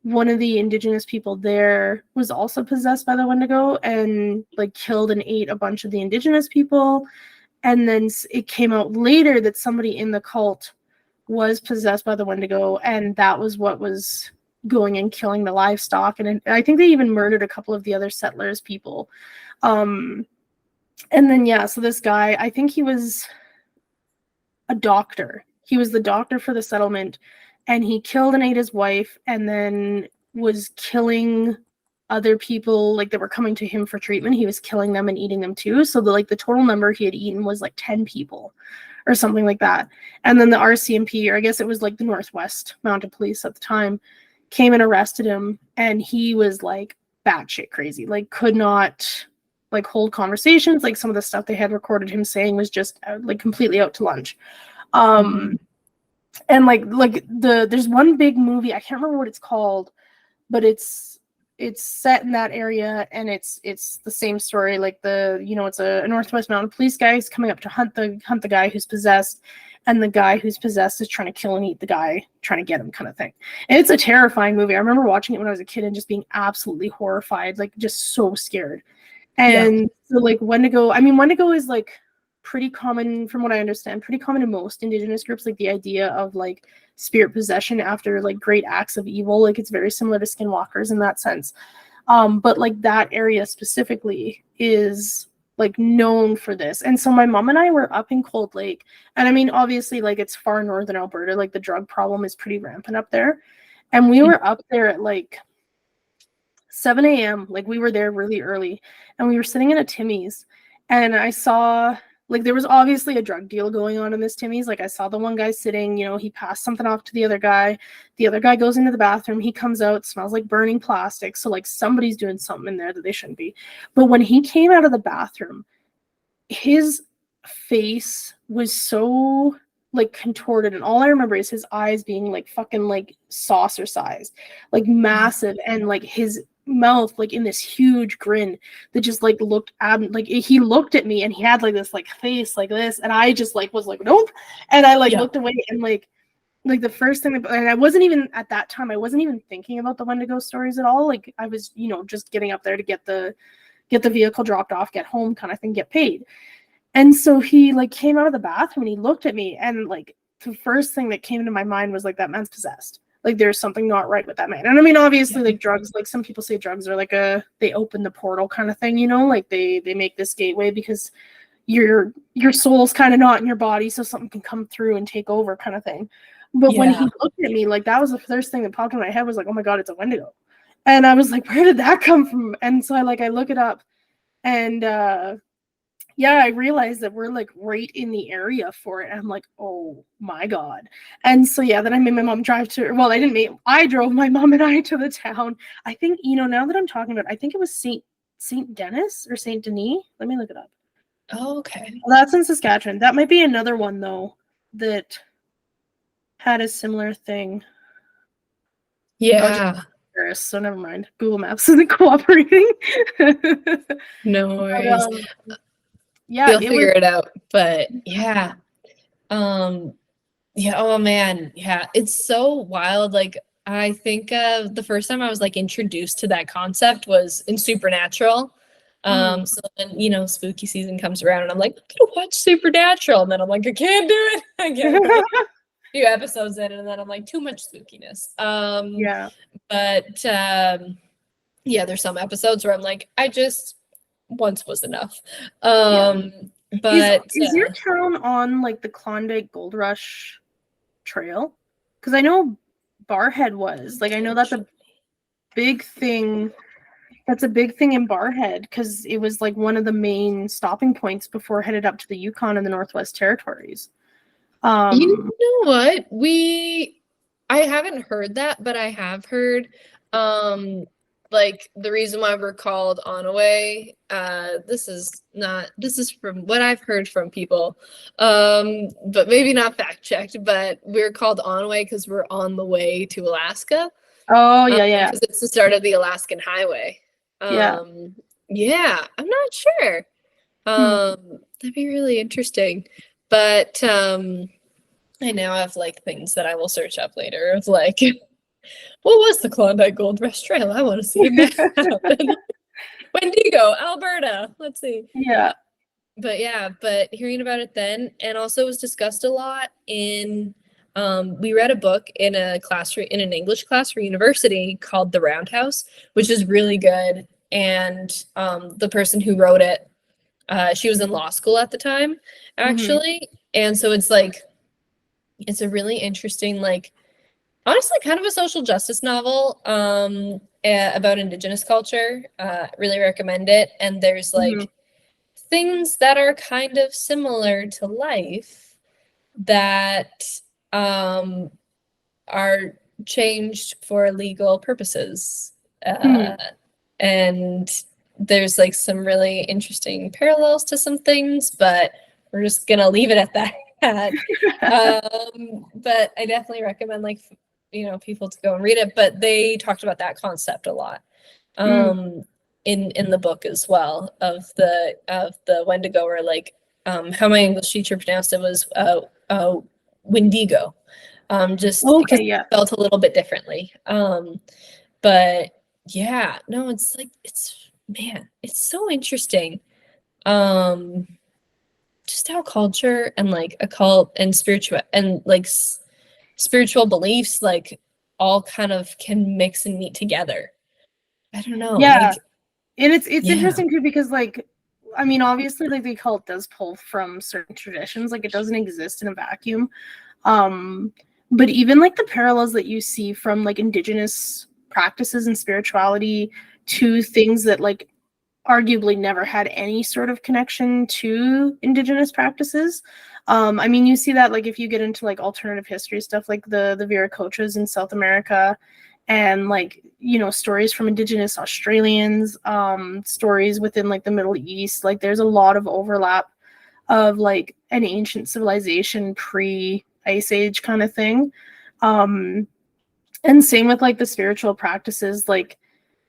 S2: one of the indigenous people there was also possessed by the Wendigo and like killed and ate a bunch of the indigenous people. And then it came out later that somebody in the cult was possessed by the Wendigo, and that was what was going and killing the livestock. And I think they even murdered a couple of the other settlers people. And then yeah, so this guy, I think he was a doctor. He was the doctor for the settlement, and he killed and ate his wife, and then was killing other people like that were coming to him for treatment, he was killing them and eating them too. So the total number he had eaten was like 10 people or something like that. And then the RCMP, or I guess it was like the Northwest Mounted Police at the time, came and arrested him, and he was like batshit crazy, like could not like hold conversations. Like some of the stuff they had recorded him saying was just like completely out to lunch. And there's one big movie, I can't remember what it's called, but it's set in that area, and it's the same story. Like it's a Northwest Mounted Police guy who's coming up to hunt the guy who's possessed, and the guy who's possessed is trying to kill and eat the guy trying to get him, kind of thing. And it's a terrifying movie. I remember watching it when I was a kid and just being absolutely horrified, like just so scared. And so like Wendigo is like pretty common, from what I understand, pretty common in most Indigenous groups, like the idea of like spirit possession after like great acts of evil. Like it's very similar to skinwalkers in that sense. But like that area specifically is like known for this. And so my mom and I were up in Cold Lake, and I mean, obviously like it's far northern Alberta, like the drug problem is pretty rampant up there. And we were up there at like 7 a.m. Like we were there really early, and we were sitting in a Timmy's, and I saw like there was obviously a drug deal going on in this Timmy's. Like I saw the one guy sitting, he passed something off to the other guy. The other guy goes into the bathroom. He comes out, smells like burning plastic. So like somebody's doing something in there that they shouldn't be. But when he came out of the bathroom, his face was so like contorted, and all I remember is his eyes being like fucking like saucer sized, like massive, and like his mouth like in this huge grin that just like looked like he looked at me, and he had like this like face like this, and I just like was like nope, and I like looked away, and like the first thing and I wasn't even at that time, I wasn't even thinking about the Wendigo stories at all. Like I was just getting up there to get the vehicle dropped off, get home kind of thing, get paid. And so he like came out of the bathroom and he looked at me, and like the first thing that came into my mind was like, that man's possessed. Like there's something not right with that man. And I mean, obviously like drugs, like some people say drugs are like they open the portal kind of thing, like they make this gateway because your soul's kind of not in your body, so something can come through and take over kind of thing. But when he looked at me, like that was the first thing that popped in my head was like, oh my God, it's a Wendigo. And I was like, where did that come from? And so I look it up, and I realized that we're like right in the area for it. And I'm like, oh my God. And so then I made my mom drive I drove my mom and I to the town. I think, now that I'm talking about it, I think it was Saint Denis or Saint Denis. Let me look it up.
S3: Oh, okay.
S2: Well, that's in Saskatchewan. That might be another one though that had a similar thing.
S3: Yeah.
S2: So never mind. Google Maps isn't cooperating.
S3: No worries.
S2: But,
S3: you'll figure it out. But oh man, it's so wild. Like I think the first time I was like introduced to that concept was in Supernatural. So then spooky season comes around, and I'm like, I'm gonna watch Supernatural, and then I'm like, I can't do it. I can't do it. A few episodes in, and then I'm like, too much spookiness. But there's some episodes where I'm like, I just once was enough. But
S2: is your town on like the Klondike Gold Rush trail? Because I know Barhead was. Like I know that's a big thing. That's a big thing in Barhead because it was like one of the main stopping points before headed up to the Yukon and the Northwest Territories.
S3: You know what? I haven't heard that, but I have heard like the reason why we're called Onaway, this is from what I've heard from people, but maybe not fact checked, but we're called Onaway because we're on the way to Alaska.
S2: Oh yeah.
S3: Because it's the start of the Alaskan Highway. I'm not sure. That'd be really interesting. But I now have like things that I will search up later of like, what was the Klondike Gold Rush Trail? I want to see it. Wendigo, Alberta. Let's see.
S2: Yeah.
S3: But hearing about it then, and also it was discussed a lot in we read a book in an English class for university called The Roundhouse, which is really good. And the person who wrote it, she was in law school at the time, actually. And so it's like, it's a really interesting, like, honestly kind of a social justice novel about Indigenous culture. Really recommend it. And there's like things that are kind of similar to life that are changed for legal purposes. And there's like some really interesting parallels to some things, but we're just gonna leave it at that. But I definitely recommend like people to go and read it. But they talked about that concept a lot in the book as well of the Wendigo, or like how my English teacher pronounced it was Wendigo. Just because it felt a little bit differently. But yeah, no, it's like it's so interesting. Just how culture and like occult and spiritual and like spiritual beliefs like all kind of can mix and meet together. I don't know.
S2: Yeah.
S3: Like,
S2: and it's interesting too, because like, I mean, obviously like the occult does pull from certain traditions, like it doesn't exist in a vacuum. But even like the parallels that you see from like Indigenous practices and spirituality to things that like arguably never had any sort of connection to Indigenous practices. I mean, you see that like if you get into like alternative history stuff, like the Viracochas in South America, and like stories from Indigenous Australians, stories within like the Middle East. Like there's a lot of overlap of like an ancient civilization pre-Ice Age kind of thing. And same with like the spiritual practices. Like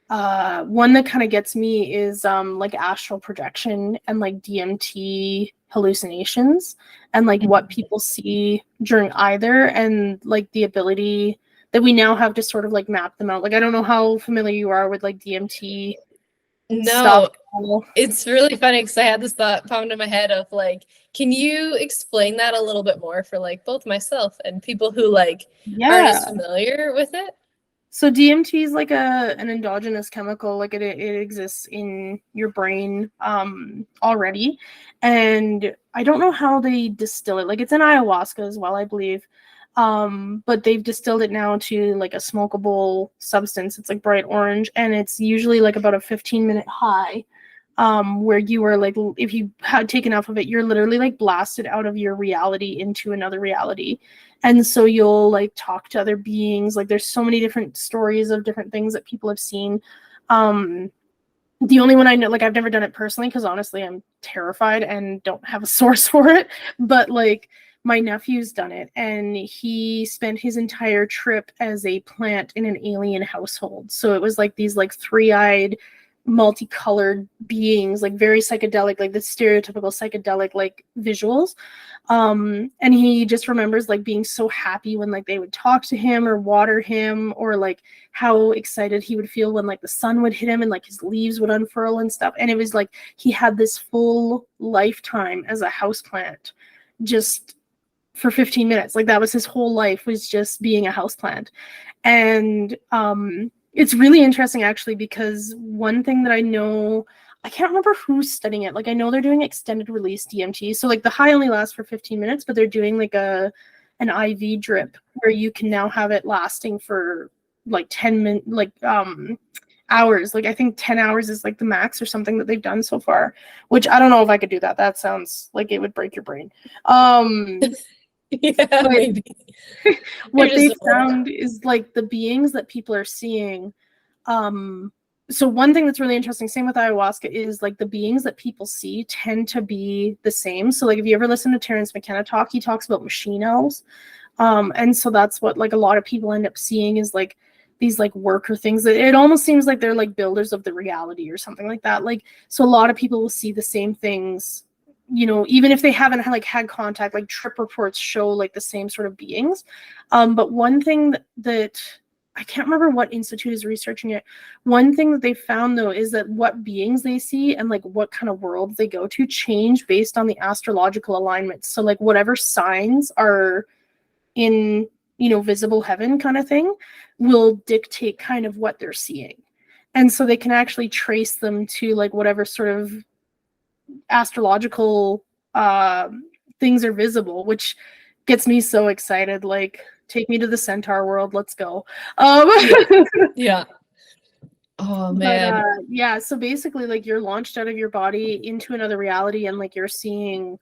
S2: one that kind of gets me is like astral projection and like DMT hallucinations, and like what people see during either, and like the ability that we now have to sort of like map them out. Like I don't know how familiar you are with like DMT stuff.
S3: It's really funny because I had this thought pop into my head of like, can you explain that a little bit more for like both myself and people who like aren't as familiar with it?
S2: So DMT is like an endogenous chemical, like it exists in your brain already, and I don't know how they distill it. Like it's in ayahuasca as well, I believe, but they've distilled it now to like a smokable substance. It's like bright orange, and it's usually like about a 15-minute high, where you are like, if you had taken enough of it, you're literally like blasted out of your reality into another reality. And so you'll like talk to other beings. Like there's so many different stories of different things that people have seen. The only one I know, like I've never done it personally because honestly I'm terrified and don't have a source for it. But like my nephew's done it, and he spent his entire trip as a plant in an alien household. So it was like these like three-eyed, multicolored beings, like very psychedelic, like the stereotypical psychedelic like visuals. And he just remembers like being so happy when like they would talk to him or water him, or like how excited he would feel when like the sun would hit him and like his leaves would unfurl and stuff. And it was like he had this full lifetime as a houseplant just for 15 minutes. Like that was his whole life, was just being a houseplant. And it's really interesting actually, because one thing that I know, I can't remember who's studying it. Like I know they're doing extended release DMT. So like the high only lasts for 15 minutes, but they're doing like an IV drip where you can now have it lasting for like 10 minutes, like hours. Like I think 10 hours is like the max or something that they've done so far, which I don't know if I could do that. That sounds like it would break your brain.
S3: Yeah, maybe.
S2: What they found is like the beings that people are seeing. So one thing that's really interesting, same with ayahuasca, is like the beings that people see tend to be the same. So like if you ever listen to Terrence McKenna talk, he talks about machine elves. And so that's what like a lot of people end up seeing, is like these like worker things. It almost seems like they're like builders of the reality or something like that. Like, so a lot of people will see the same things, even if they haven't like had contact. Like trip reports show like the same sort of beings. But one thing that I can't remember what institute is researching it. One thing that they found though is that what beings they see and like what kind of worlds they go to change based on the astrological alignments. So like whatever signs are in, visible heaven kind of thing will dictate kind of what they're seeing. And so they can actually trace them to like whatever sort of astrological things are visible, which gets me so excited. Like take me to the centaur world. Let's go.
S3: Yeah. Oh man.
S2: Yeah, so basically like you're launched out of your body into another reality, and like you're seeing,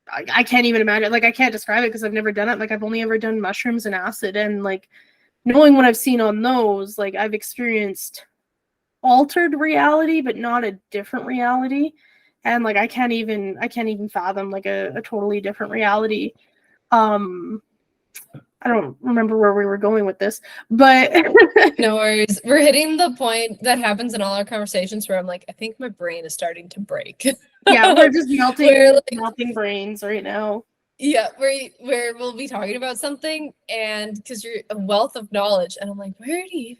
S2: I can't even imagine, like I can't describe it because I've never done it. Like I've only ever done mushrooms and acid, and like knowing what I've seen on those, like I've experienced altered reality but not a different reality, and like I can't even fathom like a totally different reality. I don't remember where we were going with this, but
S3: No worries. We're hitting the point that happens in all our conversations where I'm like, I think my brain is starting to break.
S2: Yeah, we're just melting,
S3: like,
S2: melting brains right now.
S3: Yeah, where we'll be talking about something, and because you're a wealth of knowledge, and I'm like, where do you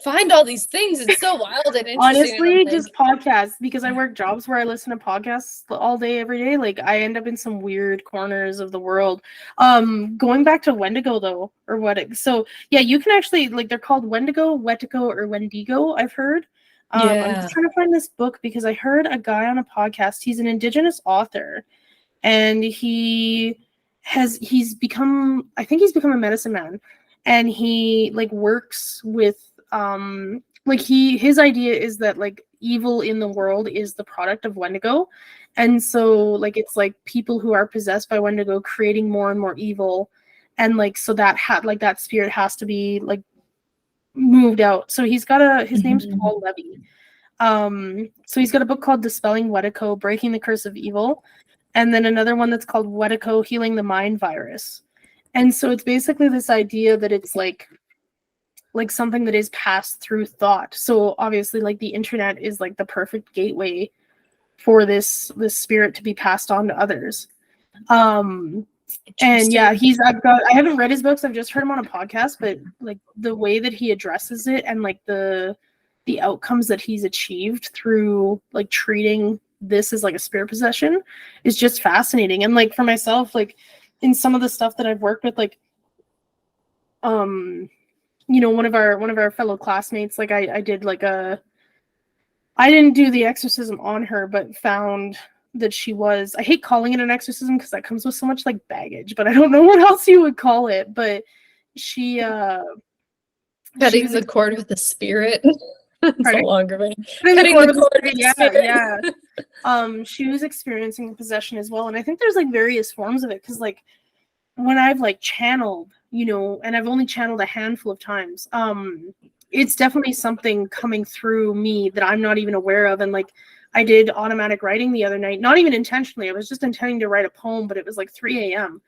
S3: find all these things? It's so wild and interesting.
S2: Honestly,
S3: and
S2: just podcasts, because I work jobs where I listen to podcasts all day, every day. Like I end up in some weird corners of the world. Going back to Wendigo though, or what? So yeah, you can actually, like, they're called Wendigo, Wetigo, or Wendigo, I've heard. I'm just trying to find this book because I heard a guy on a podcast. He's an Indigenous author, and he's become, I think he's become a medicine man, and he like works with like his idea is that like evil in the world is the product of Wendigo, and so like it's like people who are possessed by Wendigo creating more and more evil, and like so that like that spirit has to be like moved out. So he's got his name's Paul Levy. So he's got a book called Dispelling Wetico, Breaking the Curse of Evil, and then another one that's called Wetico, Healing the Mind Virus. And so it's basically this idea that it's like something that is passed through thought. So obviously like the internet is like the perfect gateway for this spirit to be passed on to others. And yeah, I haven't read his books, I've just heard him on a podcast, but like the way that he addresses it and like the outcomes that he's achieved through like treating this as like a spirit possession is just fascinating. And like for myself, like in some of the stuff that I've worked with, like you know, one of our fellow classmates, like I did like I didn't do the exorcism on her, but found that she was, I hate calling it an exorcism because that comes with so much like baggage, but I don't know what else you would call it. But she
S3: cutting the cord with the spirit. It's a longer way.
S2: Cutting the cord with the spirit. Yeah. She was experiencing possession as well, and I think there's like various forms of it, because like when I've like channeled, you know, and I've only channeled a handful of times, it's definitely something coming through me that I'm not even aware of. And like I did automatic writing the other night, not even intentionally. I was just intending to write a poem, but it was like 3 a.m.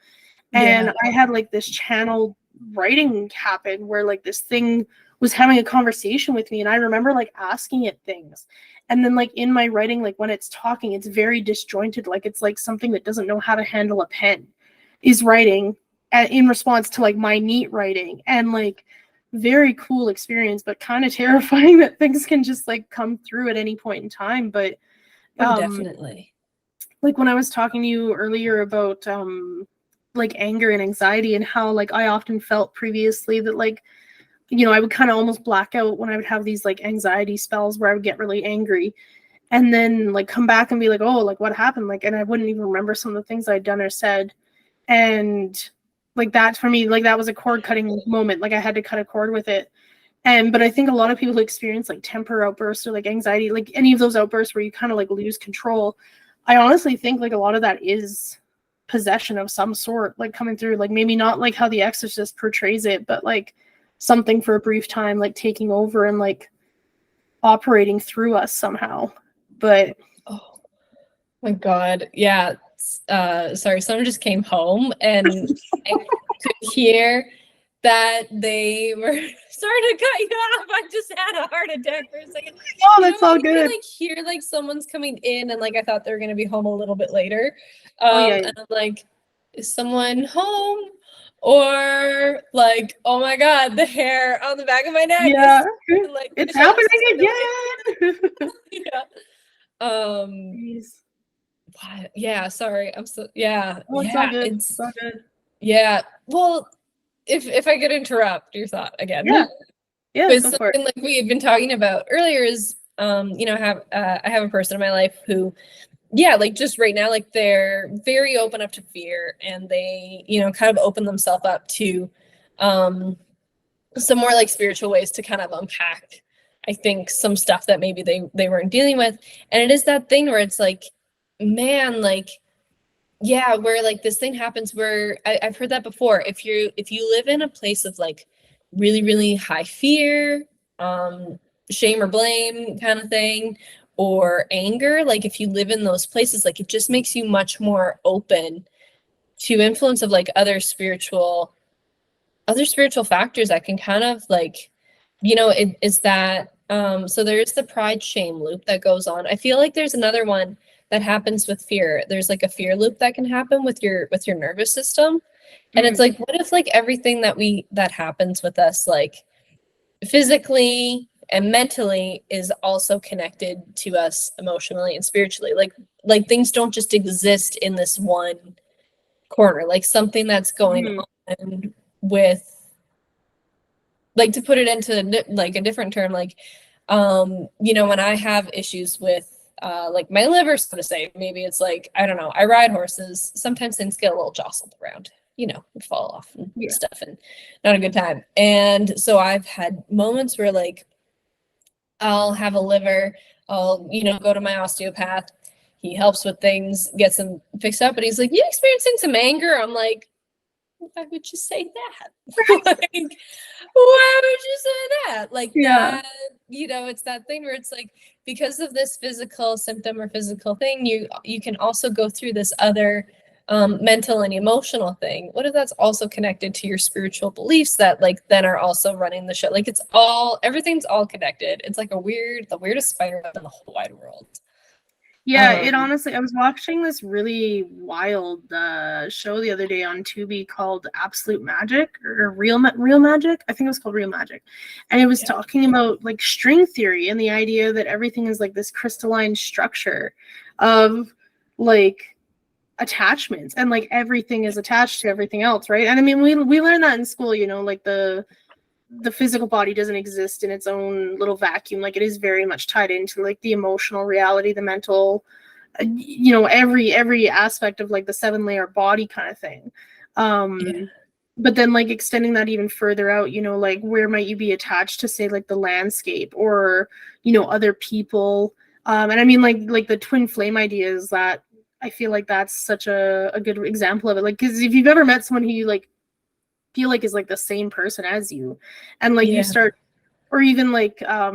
S2: And I had like this channeled writing happen where like this thing was having a conversation with me, and I remember like asking it things. And then like in my writing, like when it's talking, it's very disjointed. Like it's like something that doesn't know how to handle a pen is writing in response to like my neat writing. And like very cool experience, but kind of terrifying that things can just like come through at any point in time. But
S3: definitely,
S2: like when I was talking to you earlier about like anger and anxiety, and how like I often felt previously that like, you know, I would kind of almost black out when I would have these like anxiety spells where I would get really angry and then like come back and be like, oh, like what happened? Like, and I wouldn't even remember some of the things I'd done or said. And like that for me, like that was a cord cutting moment. Like I had to cut a cord with it. But I think a lot of people who experience like temper outbursts or like anxiety, like any of those outbursts where you kind of like lose control, I honestly think like a lot of that is possession of some sort, like coming through, like maybe not like how The Exorcist portrays it, but like something for a brief time, like taking over and like operating through us somehow. But
S3: oh my God, yeah. Sorry, someone just came home and I could hear that they were sorry to cut you off. I just had a heart attack for a second.
S2: Oh, that's all good.
S3: I like hear like someone's coming in, and like I thought they were gonna be home a little bit later.
S2: Yeah.
S3: And I'm like, is someone home? Or like, oh my God, the hair on the back of my neck.
S2: Yeah,
S3: is, like,
S2: it's happening again.
S3: Yeah.
S2: Jeez.
S3: What? Yeah, sorry. I'm so yeah.
S2: Oh, it's
S3: yeah,
S2: all good.
S3: it's
S2: all good.
S3: Yeah. Well, if I could interrupt your thought again.
S2: Yeah,
S3: but
S2: go
S3: something
S2: for it.
S3: like we had been talking about earlier is you know, I have a person in my life who yeah, like just right now, like they're very open up to fear, and they, you know, kind of open themselves up to some more like spiritual ways to kind of unpack, I think, some stuff that maybe they weren't dealing with. And it is that thing where it's like, man, like, yeah, where like this thing happens where I've heard that before. If you live in a place of like really, really high fear, shame or blame kind of thing, or anger, like if you live in those places, like it just makes you much more open to influence of like other spiritual factors that can kind of like, you know, it is that so there's the pride shame loop that goes on. I feel like there's another one that happens with fear. There's like a fear loop that can happen with your nervous system. And it's like, what if like everything that happens with us, like physically and mentally, is also connected to us emotionally and spiritually? Like things don't just exist in this one corner, like something that's going on with, like, to put it into like a different term, like you know, when I have issues with like my liver, so to say, maybe it's like, I don't know, I ride horses, sometimes things get a little jostled around, you know, fall off and stuff, and not a good time. And so I've had moments where like I'll have a liver, I'll, you know, go to my osteopath, he helps with things, gets them fixed up, but he's like, you experiencing some anger? I'm like, why would you say that? Like, why would you say that? Like, that, you know, it's that thing where it's like, because of this physical symptom or physical thing, you can also go through this other mental and emotional thing. What if that's also connected to your spiritual beliefs that like then are also running the show? Like, everything's all connected. It's like the weirdest spiral in the whole wide world.
S2: Yeah, it honestly, I was watching this really wild show the other day on Tubi called Absolute Magic, or Real Magic. I think it was called Real Magic. And it was talking about like string theory and the idea that everything is like this crystalline structure of like attachments, and like everything is attached to everything else, right? And I mean, we learned that in school, you know, like the physical body doesn't exist in its own little vacuum. Like, it is very much tied into like the emotional reality, the mental, you know, every aspect of like the 7-layer body kind of thing. But then like extending that even further out, you know, like where might you be attached to, say, like the landscape, or, you know, other people. And I mean, like the twin flame idea is that I feel like that's such a good example of it. Like, because if you've ever met someone who you like feel like is like the same person as you, and like you start, or even like a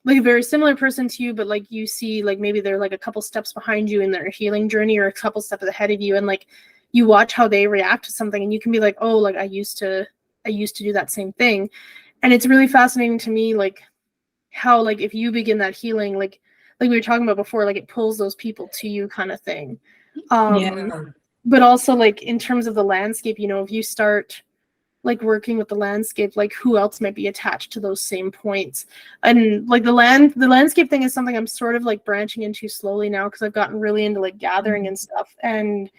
S2: very similar person to you, but like you see like maybe they're like a couple steps behind you in their healing journey, or a couple steps ahead of you, and like you watch how they react to something, and you can be like, oh, like I used to do that same thing. And it's really fascinating to me, like how, like, if you begin that healing, like we were talking about before, like it pulls those people to you kind of thing. But also like in terms of the landscape, you know, if you start like working with the landscape, like who else might be attached to those same points. And like the landscape thing is something I'm sort of like branching into slowly now, because I've gotten really into like gathering and stuff. And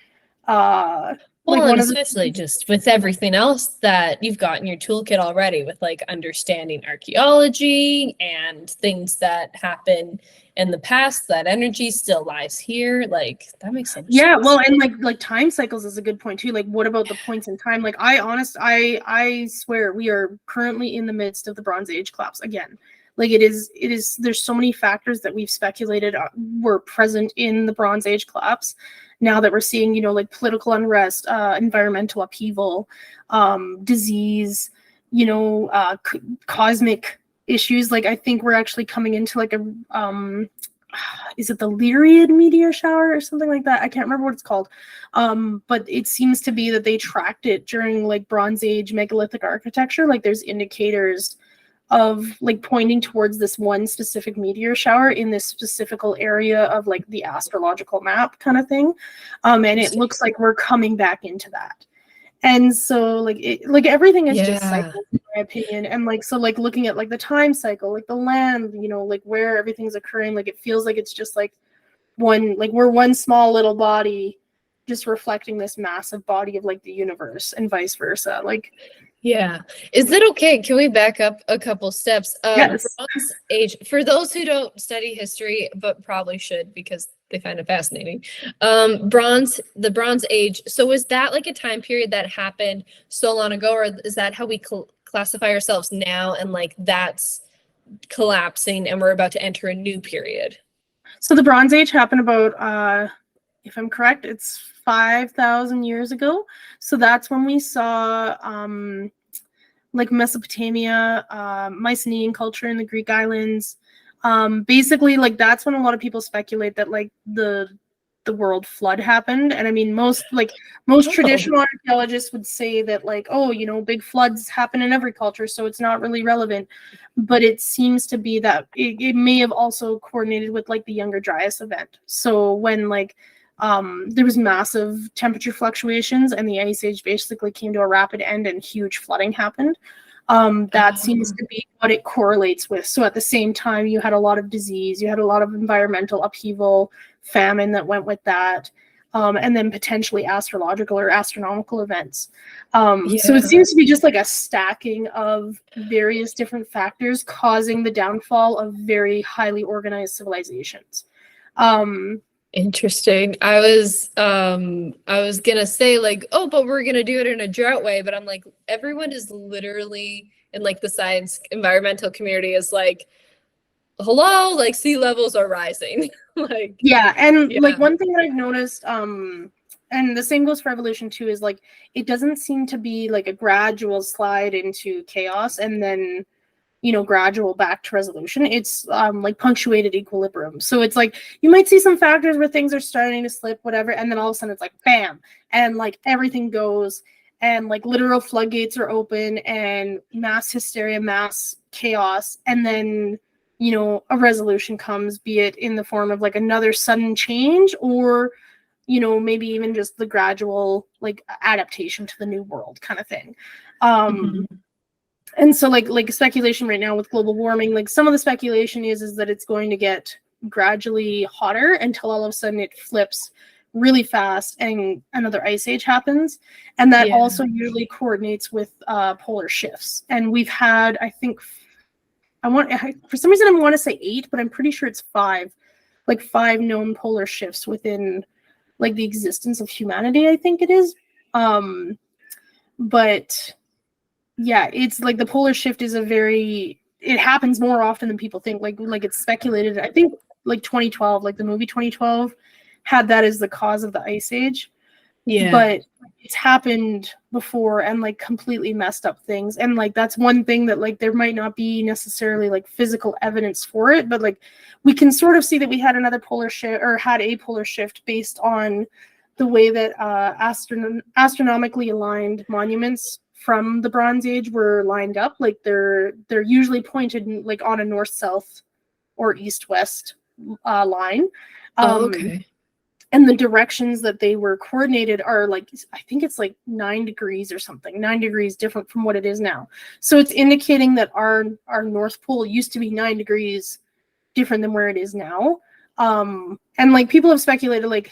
S3: well, and especially just with everything else that you've got in your toolkit already, with like understanding archaeology and things that happen in the past, that energy still lies here. Like, that makes sense.
S2: Yeah, well, and like time cycles is a good point too. Like, what about the points in time? Like, I swear we are currently in the midst of the Bronze Age collapse again. Like, it is there's so many factors that we've speculated were present in the Bronze Age collapse. Now that we're seeing, you know, like political unrest, environmental upheaval, disease, you know, cosmic issues. Like, I think we're actually coming into like a is it the Lyriad meteor shower or something like that? I can't remember what it's called. But it seems to be that they tracked it during like Bronze Age megalithic architecture. Like, there's indicators of like pointing towards this one specific meteor shower in this specific area of like the astrological map kind of thing. And it looks like we're coming back into that. And so like everything is just cycles, in my opinion. And like, so like looking at like the time cycle, like the land, you know, like where everything's occurring, like it feels like it's just like one, like we're one small little body just reflecting this massive body of like the universe, and vice versa. Like,
S3: yeah. Is it okay? Can we back up a couple steps?
S2: Yes.
S3: Bronze Age, for those who don't study history, but probably should, because they find it fascinating. The Bronze Age. So is that like a time period that happened so long ago, or is that how we classify ourselves now, and like that's collapsing and we're about to enter a new period?
S2: So the Bronze Age happened about, if I'm correct, it's 5,000 years ago. So that's when we saw like Mesopotamia, Mycenaean culture in the Greek islands. Basically, like that's when a lot of people speculate that like the world flood happened. And I mean, most traditional archaeologists would say that like, oh, you know, big floods happen in every culture, so it's not really relevant. But it seems to be that it may have also coordinated with like the Younger Dryas event. So when like there was massive temperature fluctuations and the ice age basically came to a rapid end and huge flooding happened. That seems to be what it correlates with. So at the same time, you had a lot of disease, you had a lot of environmental upheaval, famine that went with that, and then potentially astrological or astronomical events. So it seems to be just like a stacking of various different factors causing the downfall of very highly organized civilizations.
S3: Interesting. I was gonna say like, oh, but we're gonna do it in a drought way, but I'm like, everyone is literally in like the science environmental community is like, hello, like sea levels are rising. Like
S2: like one thing that I've noticed, and the same goes for evolution too, is like it doesn't seem to be like a gradual slide into chaos and then, you know, gradual back to resolution. It's like punctuated equilibrium. So it's like you might see some factors where things are starting to slip, whatever, and then all of a sudden it's like bam, and like everything goes, and like literal floodgates are open, and mass hysteria, mass chaos, and then, you know, a resolution comes, be it in the form of like another sudden change, or, you know, maybe even just the gradual like adaptation to the new world kind of thing. And so like speculation right now with global warming, like some of the speculation is that it's going to get gradually hotter until all of a sudden it flips really fast and another ice age happens. And that also usually coordinates with polar shifts. And we've had, I think, for some reason I want to say 8, but I'm pretty sure it's 5 known polar shifts within like the existence of humanity, I think it is. But yeah, it's like the polar shift is it happens more often than people think. Like it's speculated. I think like 2012, like the movie 2012 had that as the cause of the ice age. Yeah. But it's happened before and like completely messed up things. And like that's one thing that like there might not be necessarily like physical evidence for it, but like we can sort of see that we had another polar shift or had a polar shift based on the way that astronomically aligned monuments from the Bronze Age were lined up. Like they're usually pointed like on a north-south or east-west line.
S3: Okay.
S2: And the directions that they were coordinated are like, I think it's like 9 degrees or something, 9 degrees different from what it is now. So it's indicating that our North Pole used to be 9 degrees different than where it is now. And like people have speculated like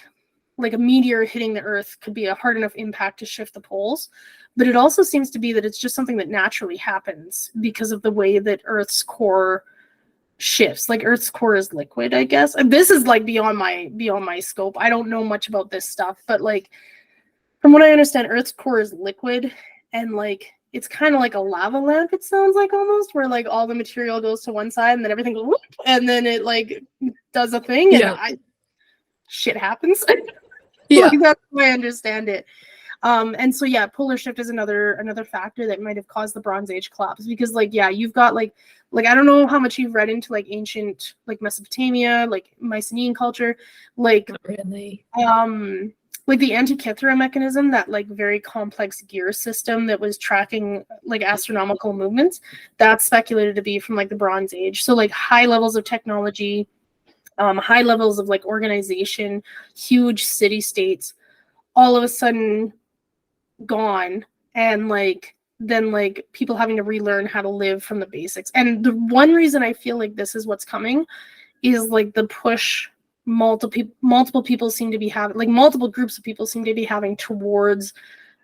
S2: a meteor hitting the Earth could be a hard enough impact to shift the poles. But it also seems to be that it's just something that naturally happens because of the way that Earth's core shifts. Like Earth's core is liquid, I guess. And this is like beyond my scope. I don't know much about this stuff, but like from what I understand, Earth's core is liquid, and like it's kind of like a lava lamp, it sounds like, almost, where like all the material goes to one side and then everything goes whoop, and then it like does a thing and shit happens. Like, that's the way I understand it. And so yeah, polar shift is another factor that might have caused the Bronze Age collapse, because like you've got like I don't know how much you've read into like ancient like Mesopotamia, like Mycenaean culture, like
S3: really
S2: like the Antikythera mechanism, that like very complex gear system that was tracking like astronomical movements, that's speculated to be from like the Bronze Age. So like high levels of technology, high levels of like organization, huge city states, all of a sudden gone, and like then like people having to relearn how to live from the basics. And the one reason I feel like this is what's coming is like the push multiple people seem to be having, like multiple groups of people seem to be having towards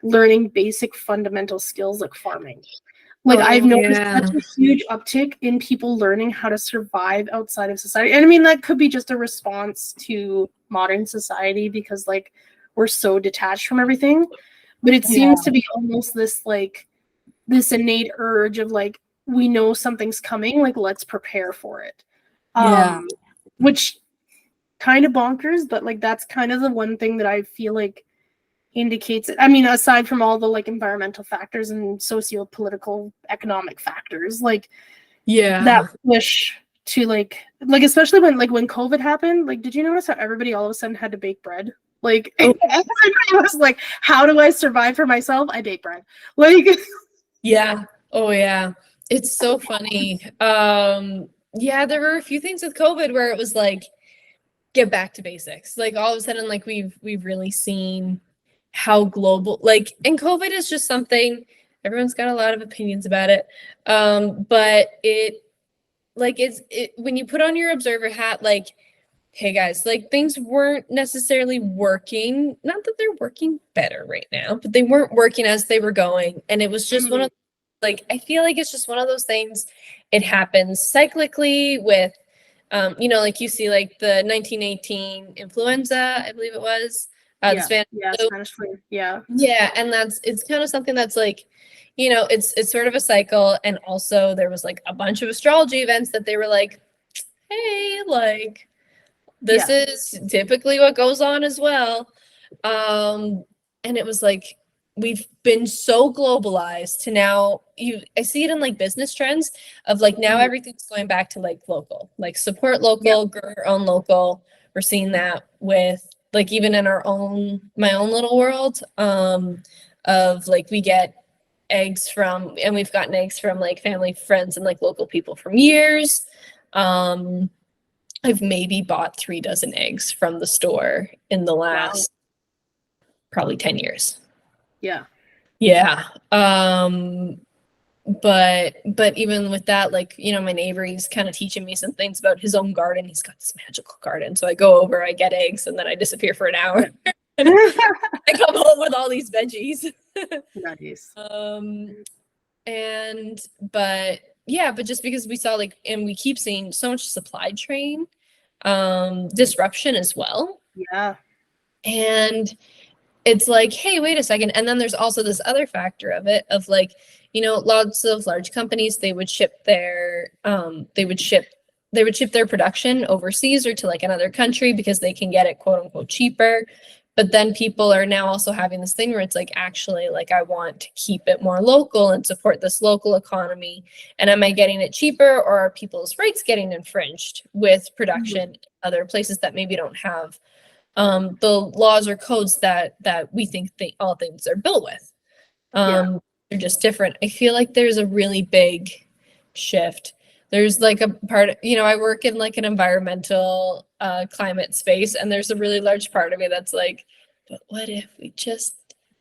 S2: learning basic fundamental skills like farming. Like, I've noticed
S3: yeah.
S2: such a huge uptick in people learning how to survive outside of society. And I mean, that could be just a response to modern society because, like, we're so detached from everything. But it seems to be almost this, like, this innate urge of, like, we know something's coming, like, let's prepare for it.
S3: Yeah.
S2: Which kind of bonkers, but, like, that's kind of the one thing that I feel like indicates it. I mean, aside from all the, like, environmental factors and socio-political economic factors, like, that push to, like especially when COVID happened, like, did you notice how everybody all of a sudden had to bake bread? Like, everybody was like, how do I survive for myself? I bake bread. Like,
S3: Yeah. Oh yeah. It's so funny. Yeah, there were a few things with COVID where it was like, get back to basics. Like, all of a sudden, like, we've really seen how global, like, and COVID is just something, everyone's got a lot of opinions about it. But it, like, it when you put on your observer hat, like, hey guys, like, things weren't necessarily working. Not that they're working better right now, but they weren't working as they were going. And it was just one of, like, I feel like it's just one of those things. It happens cyclically with, you know, like, you see, like, the 1918 influenza, I believe it was, the Spanish flu.
S2: Spanish flu. Yeah.
S3: Yeah, and it's kind of something that's like, you know, it's sort of a cycle. And also there was, like, a bunch of astrology events that they were like, hey, like, this is typically what goes on as well. And it was like, we've been so globalized to now, I see it in, like, business trends of, like, now everything's going back to, like, local, like, support local, grow your own local. We're seeing that with, like, even in my own little world, of, like, we get eggs from, and we've gotten eggs from, like, family, friends, and, like, local people from years. I've maybe bought 3 dozen eggs from the store in the last probably 10 years.
S2: Yeah.
S3: Yeah. But even with that, like, you know, my neighbor, he's kind of teaching me some things about his own garden. He's got this magical garden. So I go over, I get eggs, and then I disappear for an hour. And I come home with all these veggies.
S2: Nice.
S3: But just because we saw, like, and we keep seeing so much supply chain disruption as well.
S2: Yeah.
S3: And it's like, hey, wait a second. And then there's also this other factor of it, of, like, you know, lots of large companies, they would ship their production overseas or to, like, another country because they can get it, quote unquote, cheaper. But then people are now also having this thing where it's like, actually, like, I want to keep it more local and support this local economy. And am I getting it cheaper, or are people's rights getting infringed with production in other places that maybe don't have the laws or codes that we think all things are built with? They're just different. I feel like there's a really big shift. There's, like, a part, you know, I work in, like, an environmental climate space, and there's a really large part of me that's like, but what if we just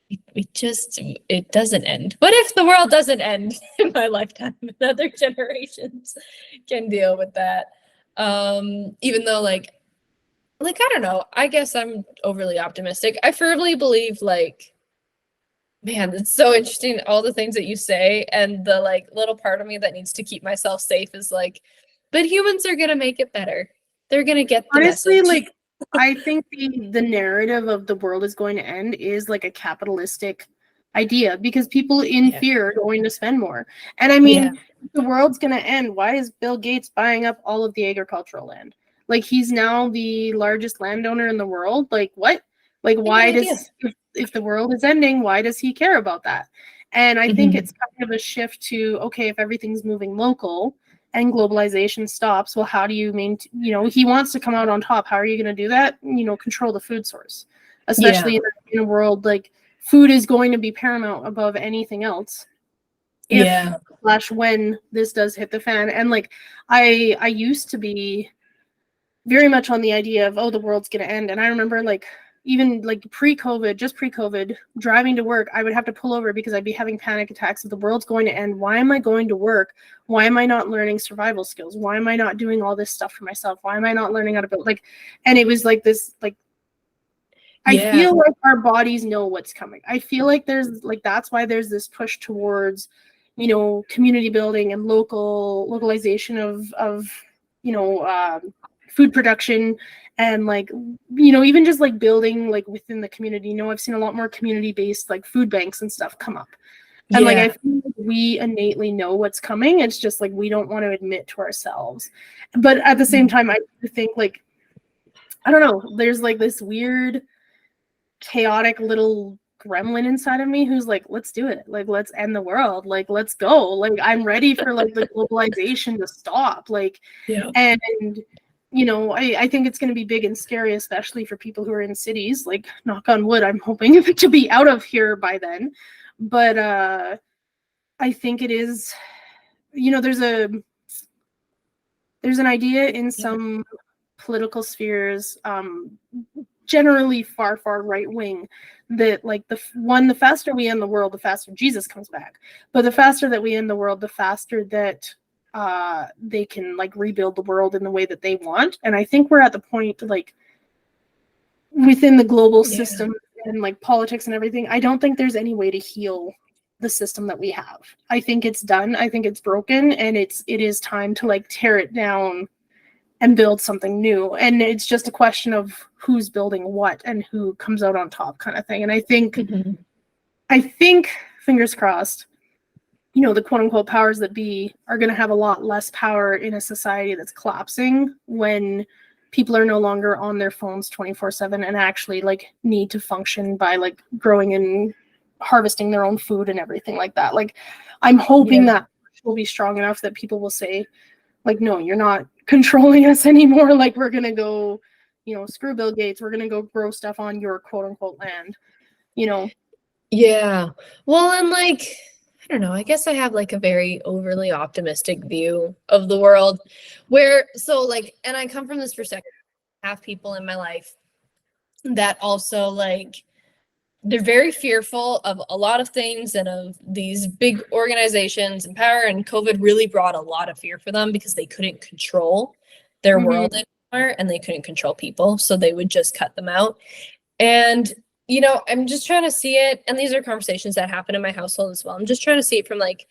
S3: it doesn't end? What if the world doesn't end in my lifetime and other generations can deal with that? Even though, like, I don't know, I guess I'm overly optimistic. I firmly believe, like, man, it's so interesting, all the things that you say, and the, like, little part of me that needs to keep myself safe is like, but humans are gonna make it better. They're gonna get the
S2: Honestly,
S3: message.
S2: like, I think the narrative of the world is going to end is, like, a capitalistic idea because people in fear are going to spend more. And I mean, if the world's going to end, why is Bill Gates buying up all of the agricultural land? Like, he's now the largest landowner in the world. Like, what? Like, why does, if the world is ending, why does he care about that? And I think it's kind of a shift to, okay, if everything's moving local and globalization stops, well, how do you maintain, you know, he wants to come out on top. How are you going to do that? You know, control the food source, especially in a world like food is going to be paramount above anything else. When this does hit the fan. And, like, I used to be very much on the idea of, oh, the world's going to end. And I remember, like, even, like, pre-COVID, driving to work, I would have to pull over because I'd be having panic attacks of the world's going to end. Why am I going to work? Why am I not learning survival skills? Why am I not doing all this stuff for myself? Why am I not learning how to build, like, and it was like this, like, I feel like our bodies know what's coming. I feel like there's, like, that's why there's this push towards, community building and localization of food production, and like even just like building like within the community. I've seen a lot more community-based like food banks and stuff come up. And like I feel like we innately know what's coming. It's just like we don't want to admit to ourselves. But at the same time, I think like I don't know, there's like this weird chaotic little gremlin inside of me who's like, let's do it, like let's end the world, like let's go, like I'm ready for like the globalization to stop, like and I think it's going to be big and scary, especially for people who are in cities, like knock on wood, I'm hoping to be out of here by then. But I think it is, there's an idea in some political spheres, generally far right wing, that like the faster we end the world, the faster Jesus comes back. But the faster that we end the world, the faster that they can like rebuild the world in the way that they want. And I think we're at the point like within the global system and like politics and everything, I don't think there's any way to heal the system that we have. I think it's done. I think it's broken, and it is time to like tear it down and build something new. And it's just a question of who's building what and who comes out on top, kind of thing. And I think fingers crossed, the quote unquote powers that be are going to have a lot less power in a society that's collapsing when people are no longer on their phones 24/7 and actually like need to function by like growing and harvesting their own food and everything like that. Like I'm hoping that will be strong enough that people will say like, no, you're not controlling us anymore. Like we're going to go, screw Bill Gates. We're going to go grow stuff on your quote unquote land,
S3: Yeah. Well, and like, I don't know, I guess I have like a very overly optimistic view of the world and I come from this perspective, I have people in my life that also like, they're very fearful of a lot of things and of these big organizations and power, and COVID really brought a lot of fear for them because they couldn't control their world anymore and they couldn't control people. So they would just cut them out. And, I'm just trying to see it. And these are conversations that happen in my household as well. I'm just trying to see it from like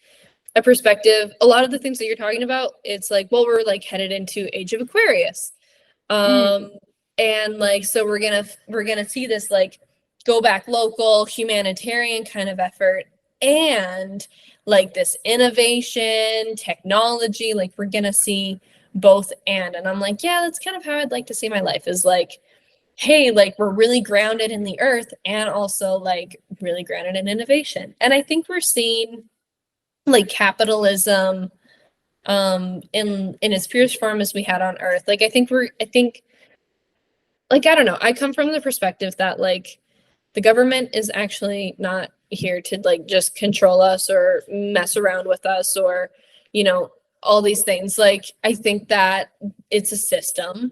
S3: a perspective. A lot of the things that you're talking about, it's like, well, we're like headed into Age of Aquarius. And like, so we're gonna see this like go back local humanitarian kind of effort and like this innovation technology, like we're gonna see both. And I'm like, yeah, that's kind of how I'd like to see my life, is like, hey, like we're really grounded in the earth and also like really grounded in innovation. And I think we're seeing like capitalism in its purest form as we had on earth. Like I think like I don't know, I come from the perspective that like the government is actually not here to like just control us or mess around with us or all these things. Like I think that it's a system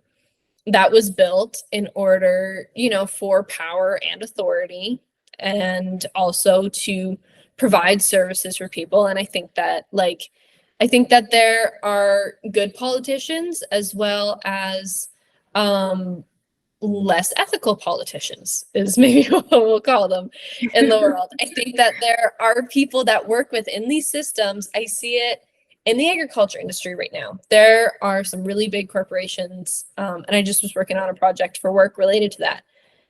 S3: that was built in order, for power and authority, and also to provide services for people. And I think that there are good politicians as well as less ethical politicians, is maybe what we'll call them in the world. I think that there are people that work within these systems. I see it in the agriculture industry right now. There are some really big corporations, and I just was working on a project for work related to that.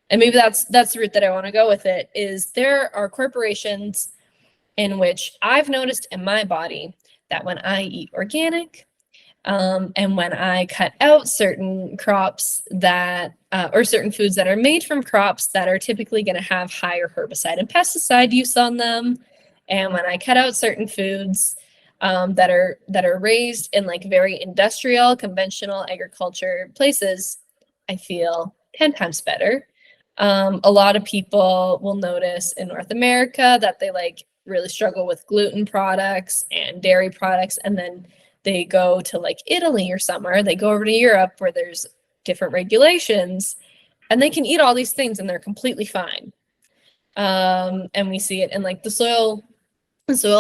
S3: And maybe that's the route that I want to go with it, is there are corporations in which I've noticed in my body that when I eat organic, and when I cut out certain crops that, or certain foods that are made from crops that are typically going to have higher herbicide and pesticide use on them, and when I cut out certain foods that are raised in like very industrial, conventional agriculture places, I feel 10 times better. A lot of people will notice in North America that they like really struggle with gluten products and dairy products, and then they go to like Italy or somewhere, they go over to Europe where there's different regulations and they can eat all these things and they're completely fine. And we see it in like the soil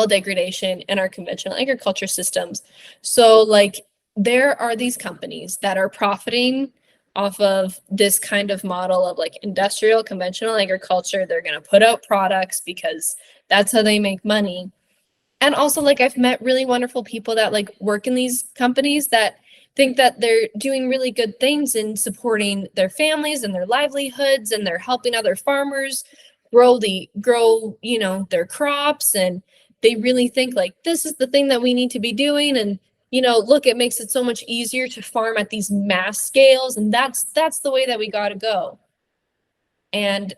S3: degradation in our conventional agriculture systems. So like there are these companies that are profiting off of this kind of model of like industrial conventional agriculture. They're going to put out products because that's how they make money. And also, like, I've met really wonderful people that like work in these companies that think that they're doing really good things in supporting their families and their livelihoods, and they're helping other farmers grow, you know, their crops, and they really think like this is the thing that we need to be doing. And you know, look, it makes it so much easier to farm at these mass scales, and that's the way that we got to go. And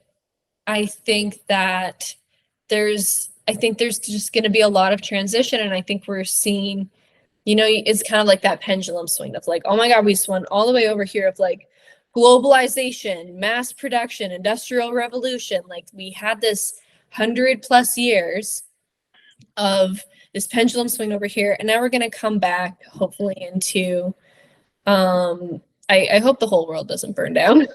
S3: I think that I think there's just going to be a lot of transition, and I think we're seeing, you know, it's kind of like that pendulum swing of like, oh my God, we swung all the way over here of like globalization, mass production, industrial revolution. Like we had this 100+ years of this pendulum swing over here, and now we're going to come back hopefully into, I hope the whole world doesn't burn down.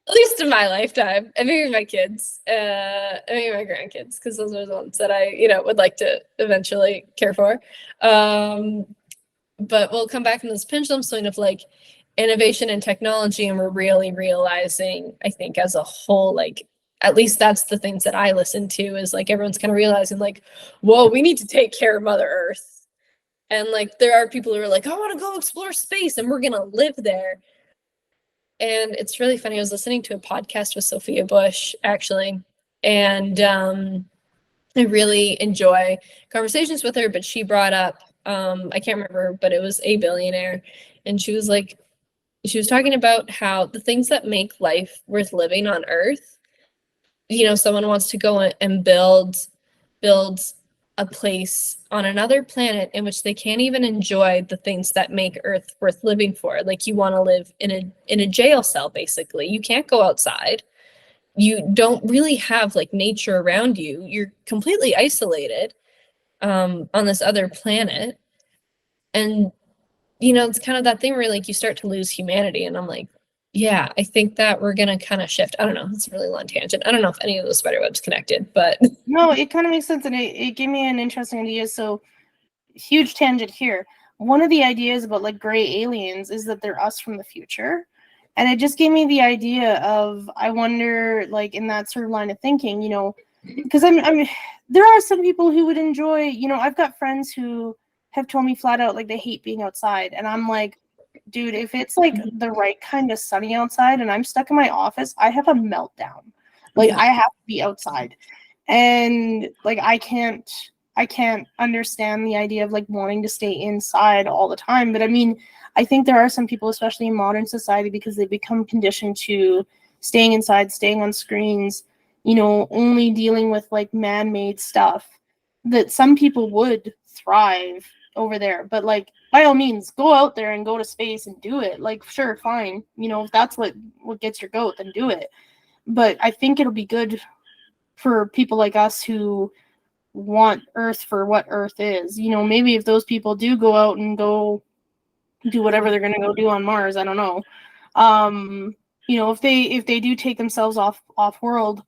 S3: At least in my lifetime, and maybe my kids, maybe my grandkids, because those are the ones that I, you know, would like to eventually care for. But we'll come back in this pendulum swing of like innovation and technology, and we're really realizing, I think, as a whole, like at least that's the things that I listen to, is like everyone's kind of realizing like, whoa, we need to take care of Mother Earth. And like there are people who are like, I want to go explore space, and we're gonna live there. And it's really funny. I was listening to a podcast with Sophia Bush, actually, and I really enjoy conversations with her. But she brought up, I can't remember, but it was a billionaire, and she was like, she was talking about how the things that make life worth living on Earth, you know, someone wants to go and build a place on another planet in which they can't even enjoy the things that make Earth worth living for. Like you want to live in a jail cell, basically. You can't go outside. You don't really have like nature around you. You're completely isolated on this other planet. And, you know, it's kind of that thing where like you start to lose humanity. And I'm like, yeah, I think that we're going to kind of shift. I don't know. It's a really long tangent. I don't know if any of those spider webs connected, but.
S2: No, it kind of makes sense. And it gave me an interesting idea. So huge tangent here. One of the ideas about like gray aliens is that they're us from the future. And it just gave me the idea of, I wonder, like in that sort of line of thinking, you know, because I'm there are some people who would enjoy, you know, I've got friends who have told me flat out like they hate being outside. And I'm like, dude, if it's like the right kind of sunny outside and I'm stuck in my office, I have a meltdown. Like I have to be outside. And like I can't understand the idea of like wanting to stay inside all the time. But I mean, I think there are some people, especially in modern society, because they become conditioned to staying inside, staying on screens, you know, only dealing with like man-made stuff, that some people would thrive over there. But like, by all means, go out there and go to space and do it. Like, sure, fine. You know, if that's what gets your goat, then do it. But I think it'll be good for people like us who want Earth for what Earth is. You know, maybe if those people do go out and go do whatever they're going to go do on Mars, I don't know. You know, if they do take themselves off world,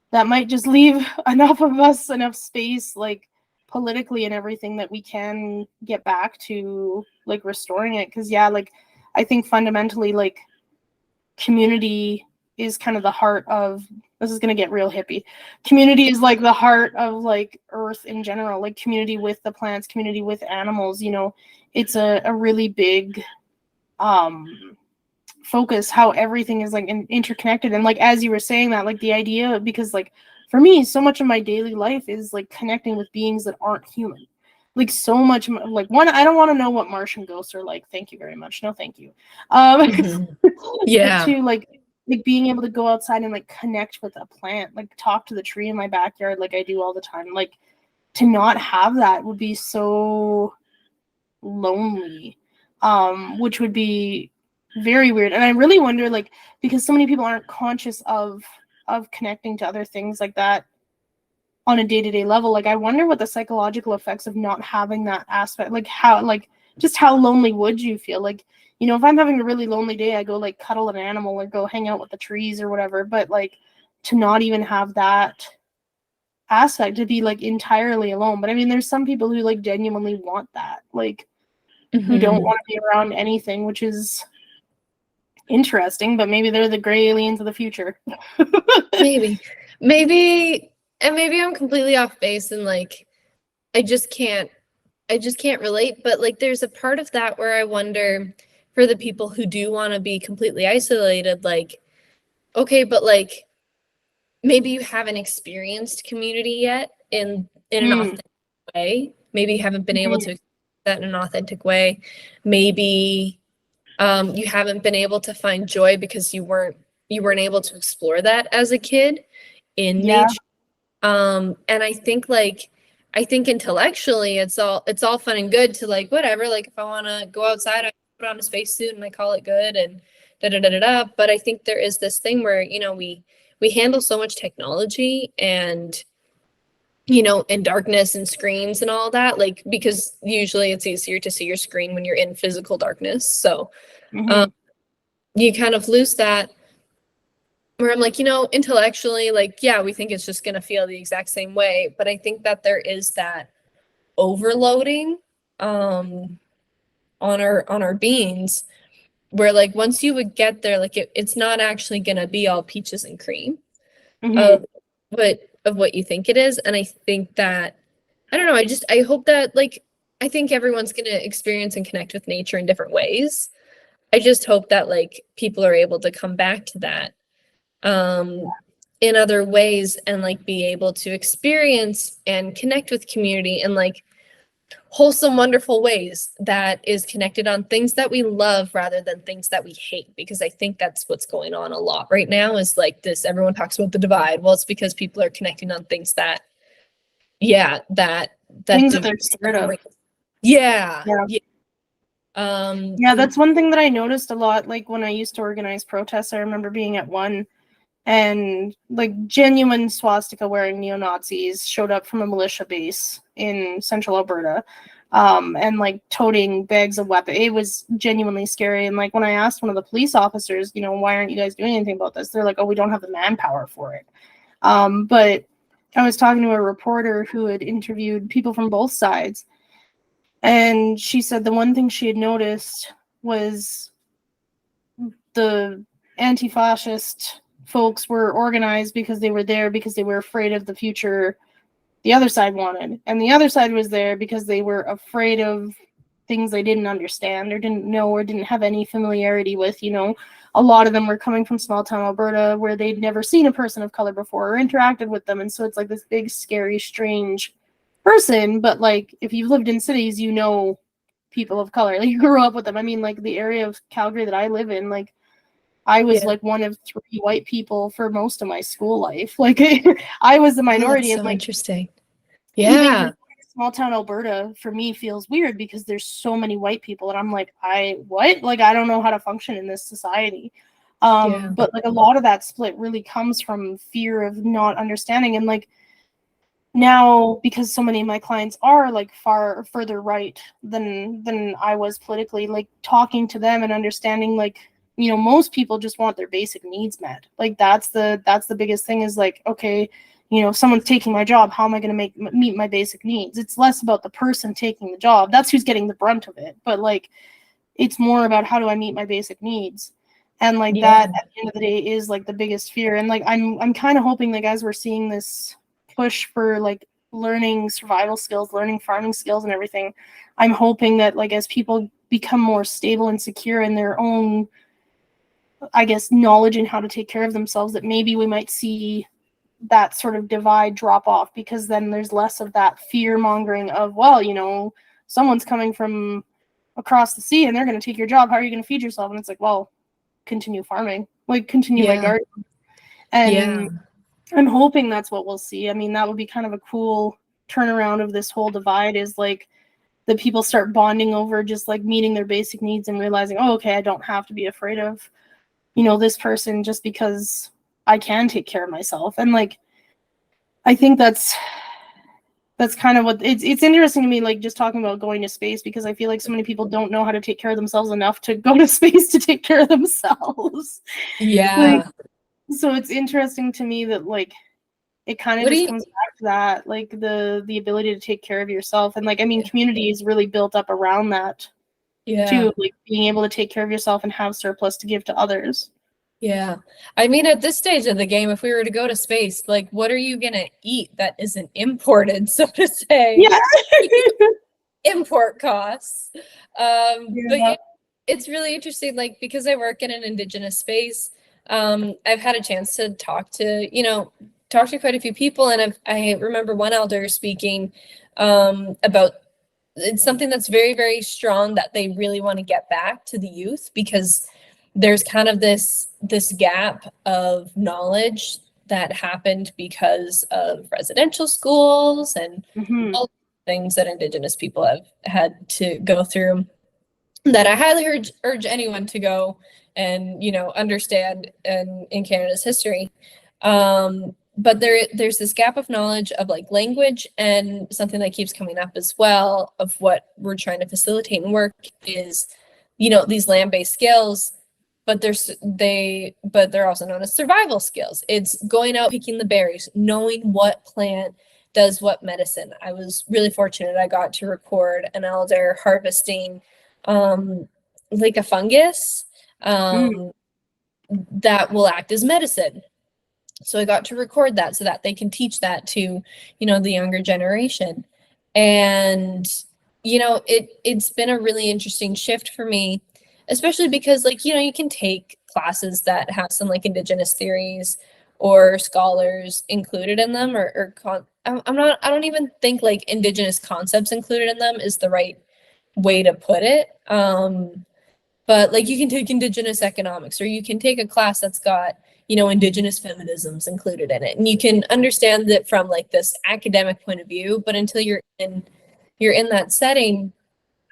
S2: that might just leave enough of us, enough space, like politically and everything, that we can get back to like restoring it. Because yeah, like I think fundamentally, like community is kind of the heart of, this is going to get real hippie, community is like the heart of like Earth in general, like community with the plants, community with animals. You know, it's a really big focus, how everything is like interconnected. And like as you were saying that, like the idea, because like for me, so much of my daily life is like connecting with beings that aren't human. Like so much, like one, I don't want to know what Martian ghosts are like. Thank you very much. No, thank you. Yeah. To like being able to go outside and like connect with a plant, like talk to the tree in my backyard, like I do all the time. Like to not have that would be so lonely, which would be very weird. And I really wonder, like, because so many people aren't conscious of connecting to other things like that on a day-to-day level, like I wonder what the psychological effects of not having that aspect, like how, like just how lonely would you feel? Like, you know, if I'm having a really lonely day, I go like cuddle an animal or go hang out with the trees or whatever. But like to not even have that aspect, to be like entirely alone. But I mean, there's some people who like genuinely want that, like who don't want to be around anything, which is interesting. But maybe they're the gray aliens of the future.
S3: maybe, and maybe I'm completely off base, and like I just can't relate. But like there's a part of that where I wonder for the people who do want to be completely isolated, like, okay, but like maybe you haven't experienced community yet in an
S2: Mm.
S3: authentic way. Maybe you haven't been able
S2: Mhm.
S3: to experience that in an authentic way. Maybe you haven't been able to find joy because you weren't able to explore that as a kid in
S2: Yeah.
S3: nature. And I think intellectually it's all fun and good to like whatever, like if I want to go outside, I put on a spacesuit and I call it good and da da da da da. But I think there is this thing where, we handle so much technology and and darkness and screens and all that, like because usually it's easier to see your screen when you're in physical darkness. So um,
S2: Mhm.
S3: you kind of lose that where I'm like, intellectually, like, yeah, we think it's just going to feel the exact same way. But I think that there is that overloading um, on our beings where like once you would get there, like it's not actually going to be all peaches and cream
S2: Mhm.
S3: of what you think it is. And I think that, I don't know, I hope that like, I think everyone's going to experience and connect with nature in different ways. I just hope that like people are able to come back to that um, in other ways and like be able to experience and connect with community in like wholesome, wonderful ways that is connected on things that we love rather than things that we hate. Because I think that's what's going on a lot right now is like this, everyone talks about the divide. Well, it's because people are connecting on things that, yeah, that
S2: Things that they're scared of.
S3: separate. Yeah.
S2: Yeah.
S3: Yeah.
S2: Yeah, that's one thing that I noticed a lot. Like when I used to organize protests, I remember being at one and like genuine swastika wearing neo-Nazis showed up from a militia base in central Alberta, and like toting bags of weapons. It was genuinely scary. And like when I asked one of the police officers, why aren't you guys doing anything about this? They're like, oh, we don't have the manpower for it. But I was talking to a reporter who had interviewed people from both sides, and she said the one thing she had noticed was the anti-fascist folks were organized because they were there because they were afraid of the future the other side wanted, and the other side was there because they were afraid of things they didn't understand or didn't know or didn't have any familiarity with. A lot of them were coming from small town Alberta where they'd never seen a person of color before or interacted with them, and so it's like this big scary strange person. But like if you've lived in cities, people of color, like you grew up with them. I mean, like the area of Calgary that I live in, like I was
S3: Yeah.
S2: like one of 3 white people for most of my school life. Like I was the
S3: Oh,
S2: minority,
S3: that's
S2: and
S3: so
S2: like
S3: interesting.
S2: even
S3: Yeah.
S2: small town Alberta for me feels weird because there's so many white people, and I'm like, what? Like I don't know how to function in this society.
S3: Yeah.
S2: But like a lot of that split really comes from fear of not understanding, and like now because so many of my clients are like far further right than I was politically, like talking to them and understanding like most people just want their basic needs met. Like that's the biggest thing is like, okay, if someone's taking my job, how am I going to meet my basic needs? It's less about the person taking the job. That's who's getting the brunt of it. But like it's more about how do I meet my basic needs. And like
S3: Yeah.
S2: that at the end of the day is like the biggest fear. And like I'm kind of hoping that as we're seeing this push for like learning survival skills, learning farming skills and everything, I'm hoping that like as people become more stable and secure in their own, I guess, knowledge and how to take care of themselves, that maybe we might see that sort of divide drop off, because then there's less of that fear mongering of, well, someone's coming from across the sea and they're going to take your job. How are you going to feed yourself? And it's like, well, continue farming, like continue my
S3: Yeah.
S2: garden.
S3: Yeah.
S2: And I'm hoping that's what we'll see. I mean, that would be kind of a cool turnaround of this whole divide, is like the people start bonding over just like meeting their basic needs and realizing, oh, okay, I don't have to be afraid of, this person just because I can take care of myself. And like, I think that's kind of what it's interesting to me, like just talking about going to space, because I feel like so many people don't know how to take care of themselves enough to go to space to take care of themselves. Like,
S3: Yeah.
S2: so it's interesting to me that like it kind of
S3: What do
S2: just
S3: you
S2: comes back to that, like the ability to take care of yourself. And like, I mean, community is really built up around that
S3: Yeah.
S2: too, like being able to take care of yourself and have surplus to give to others.
S3: Yeah. I mean, at this stage of the game, if we were to go to space, like, what are you gonna eat that isn't imported, so to say?
S2: Yeah.
S3: Import costs. But
S2: Yeah.
S3: yeah, it's really interesting, like, because I work in an indigenous space, I've had a chance to talk to quite a few people, and I remember one elder speaking about it's something that's very, very strong that they really want to get back to the youth because there's kind of this gap of knowledge that happened because of residential schools and
S2: Mhm.
S3: all things that indigenous people have had to go through that I highly urge anyone to go and understand in Canada's history. But there's this gap of knowledge of like language, and something that keeps coming up as well of what we're trying to facilitate and work is these land-based skills, but they're also known as survival skills. It's going out picking the berries, knowing what plant does what medicine. I was really fortunate. I got to record an elder harvesting like a fungus that will act as medicine. So I got to record that so that they can teach that to, the younger generation. And, it's been a really interesting shift for me, especially because like, you can take classes that have some like indigenous theories or scholars included in them I don't even think like indigenous concepts included in them is the right way to put it. But like you can take indigenous economics, or you can take a class that's got, indigenous feminisms included in it. And you can understand it from like this academic point of view, but until you're in that setting,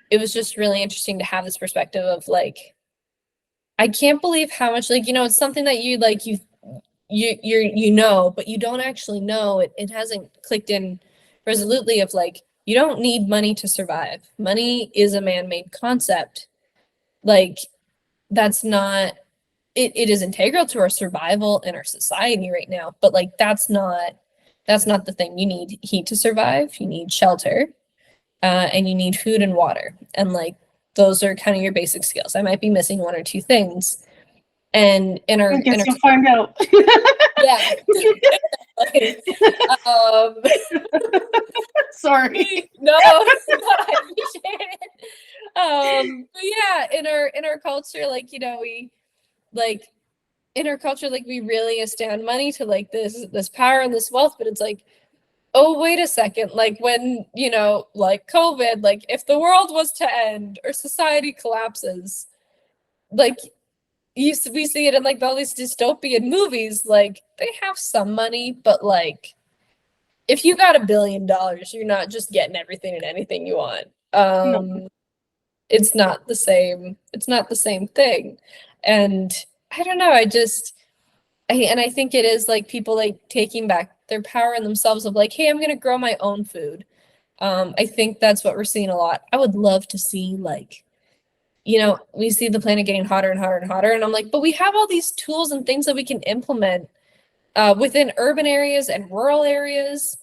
S3: it was just really interesting to have this perspective of like, I can't believe how much like, it's something that you like but you don't actually know. It hasn't clicked in resolutely of like, you don't need money to survive. Money is a man-made concept. Like that's not it is integral to our survival in our society right now, but like that's not the thing. You need heat to survive, you need shelter, and you need food and water, and like those are kind of your basic skills. I might be missing one or two things, and
S2: I guess you'll find out.
S3: yeah. Like,
S2: sorry.
S3: no, I appreciate it. But yeah, in our culture, like we like in our culture, like we really stand money to like this power and this wealth, but it's like, oh wait a second, like when like COVID, like if the world was to end or society collapses, like we see it in like all these dystopian movies, like they have some money, but like if you got $1 billion, you're not just getting everything and anything you want.
S2: No.
S3: It's not the same thing. And I don't know, I think it is like people like taking back their power in themselves of like, hey, I'm gonna grow my own food. I think that's what we're seeing a lot. I would love to see like, we see the planet getting hotter and hotter and hotter, and I'm like, but we have all these tools and things that we can implement within urban areas and rural areas,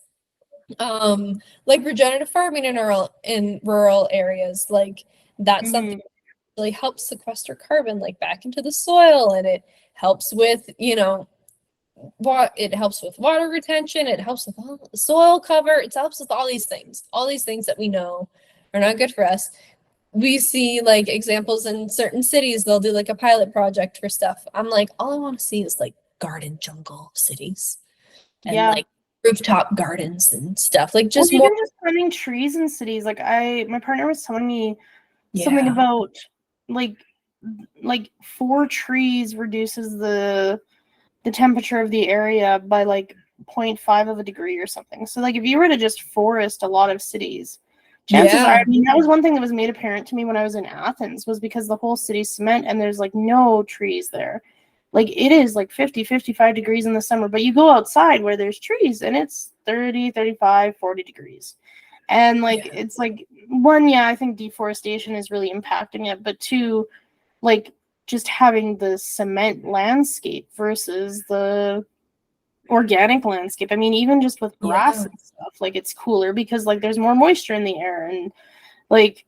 S3: like regenerative farming in rural areas. Like that's something that really helps sequester carbon like back into the soil, and it helps with it helps with water retention, it helps with soil cover, it helps with all these things that we know are not good for us. We see like examples in certain cities, they'll do like a pilot project for stuff. I'm like, all I want to see is like garden jungle cities and like rooftop gardens and stuff, like just more.
S2: Even just planting trees in cities. Like my partner was telling me something about like 4 trees reduces the temperature of the area by like 0.5 of a degree or something. So like if you were to just forest a lot of cities, chances are, I mean, that was one thing that was made apparent to me when I was in Athens, was because the whole city's cement and there's like no trees there. Like it is like 50, 55 degrees in the summer, but you go outside where there's trees and it's 30, 35, 40 degrees. And like, it's like, one, I think deforestation is really impacting it, but 2, like just having the cement landscape versus the organic landscape. I mean, even just with grass and stuff, like it's cooler because like there's more moisture in the air, and like,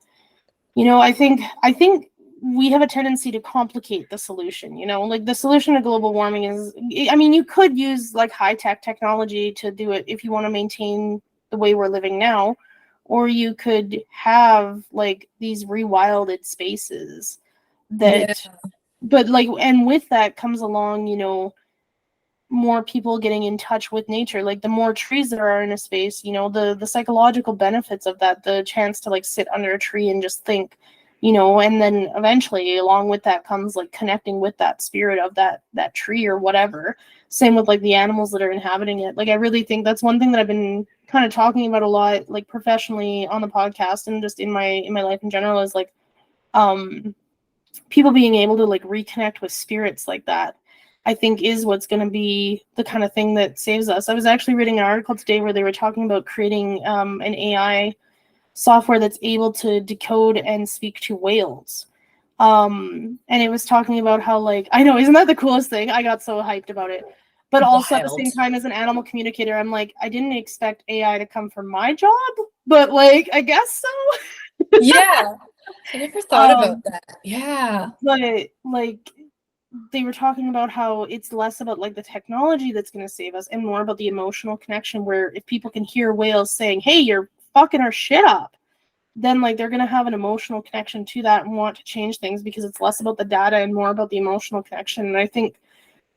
S2: I think we have a tendency to complicate the solution, like the solution to global warming is, I mean, you could use like high-tech technology to do it if you want to maintain the way we're living now, or you could have like these rewilded spaces that, but like, and with that comes along, more people getting in touch with nature. Like the more trees there are in a space, the psychological benefits of that, the chance to like sit under a tree and just think, and then eventually along with that comes like connecting with that spirit of that tree or whatever. Same with like the animals that are inhabiting it. Like I really think that's one thing that I've been kind of talking about a lot, like professionally on the podcast and just in my life in general, is like people being able to like reconnect with spirits like that, I think is what's going to be the kind of thing that saves us. I was actually reading an article today where they were talking about creating an AI software that's able to decode and speak to whales. And it was talking about how, like, I know, isn't that the coolest thing? I got so hyped about it. But also at the same time, as an animal communicator, I'm like, I didn't expect AI to come from my job, but like, I guess so.
S3: Yeah. I never thought about that. Yeah.
S2: But like, they were talking about how it's less about like the technology that's going to save us and more about the emotional connection, where if people can hear whales saying, hey, you're fucking our shit up, then like they're going to have an emotional connection to that and want to change things, because it's less about the data and more about the emotional connection. And I think,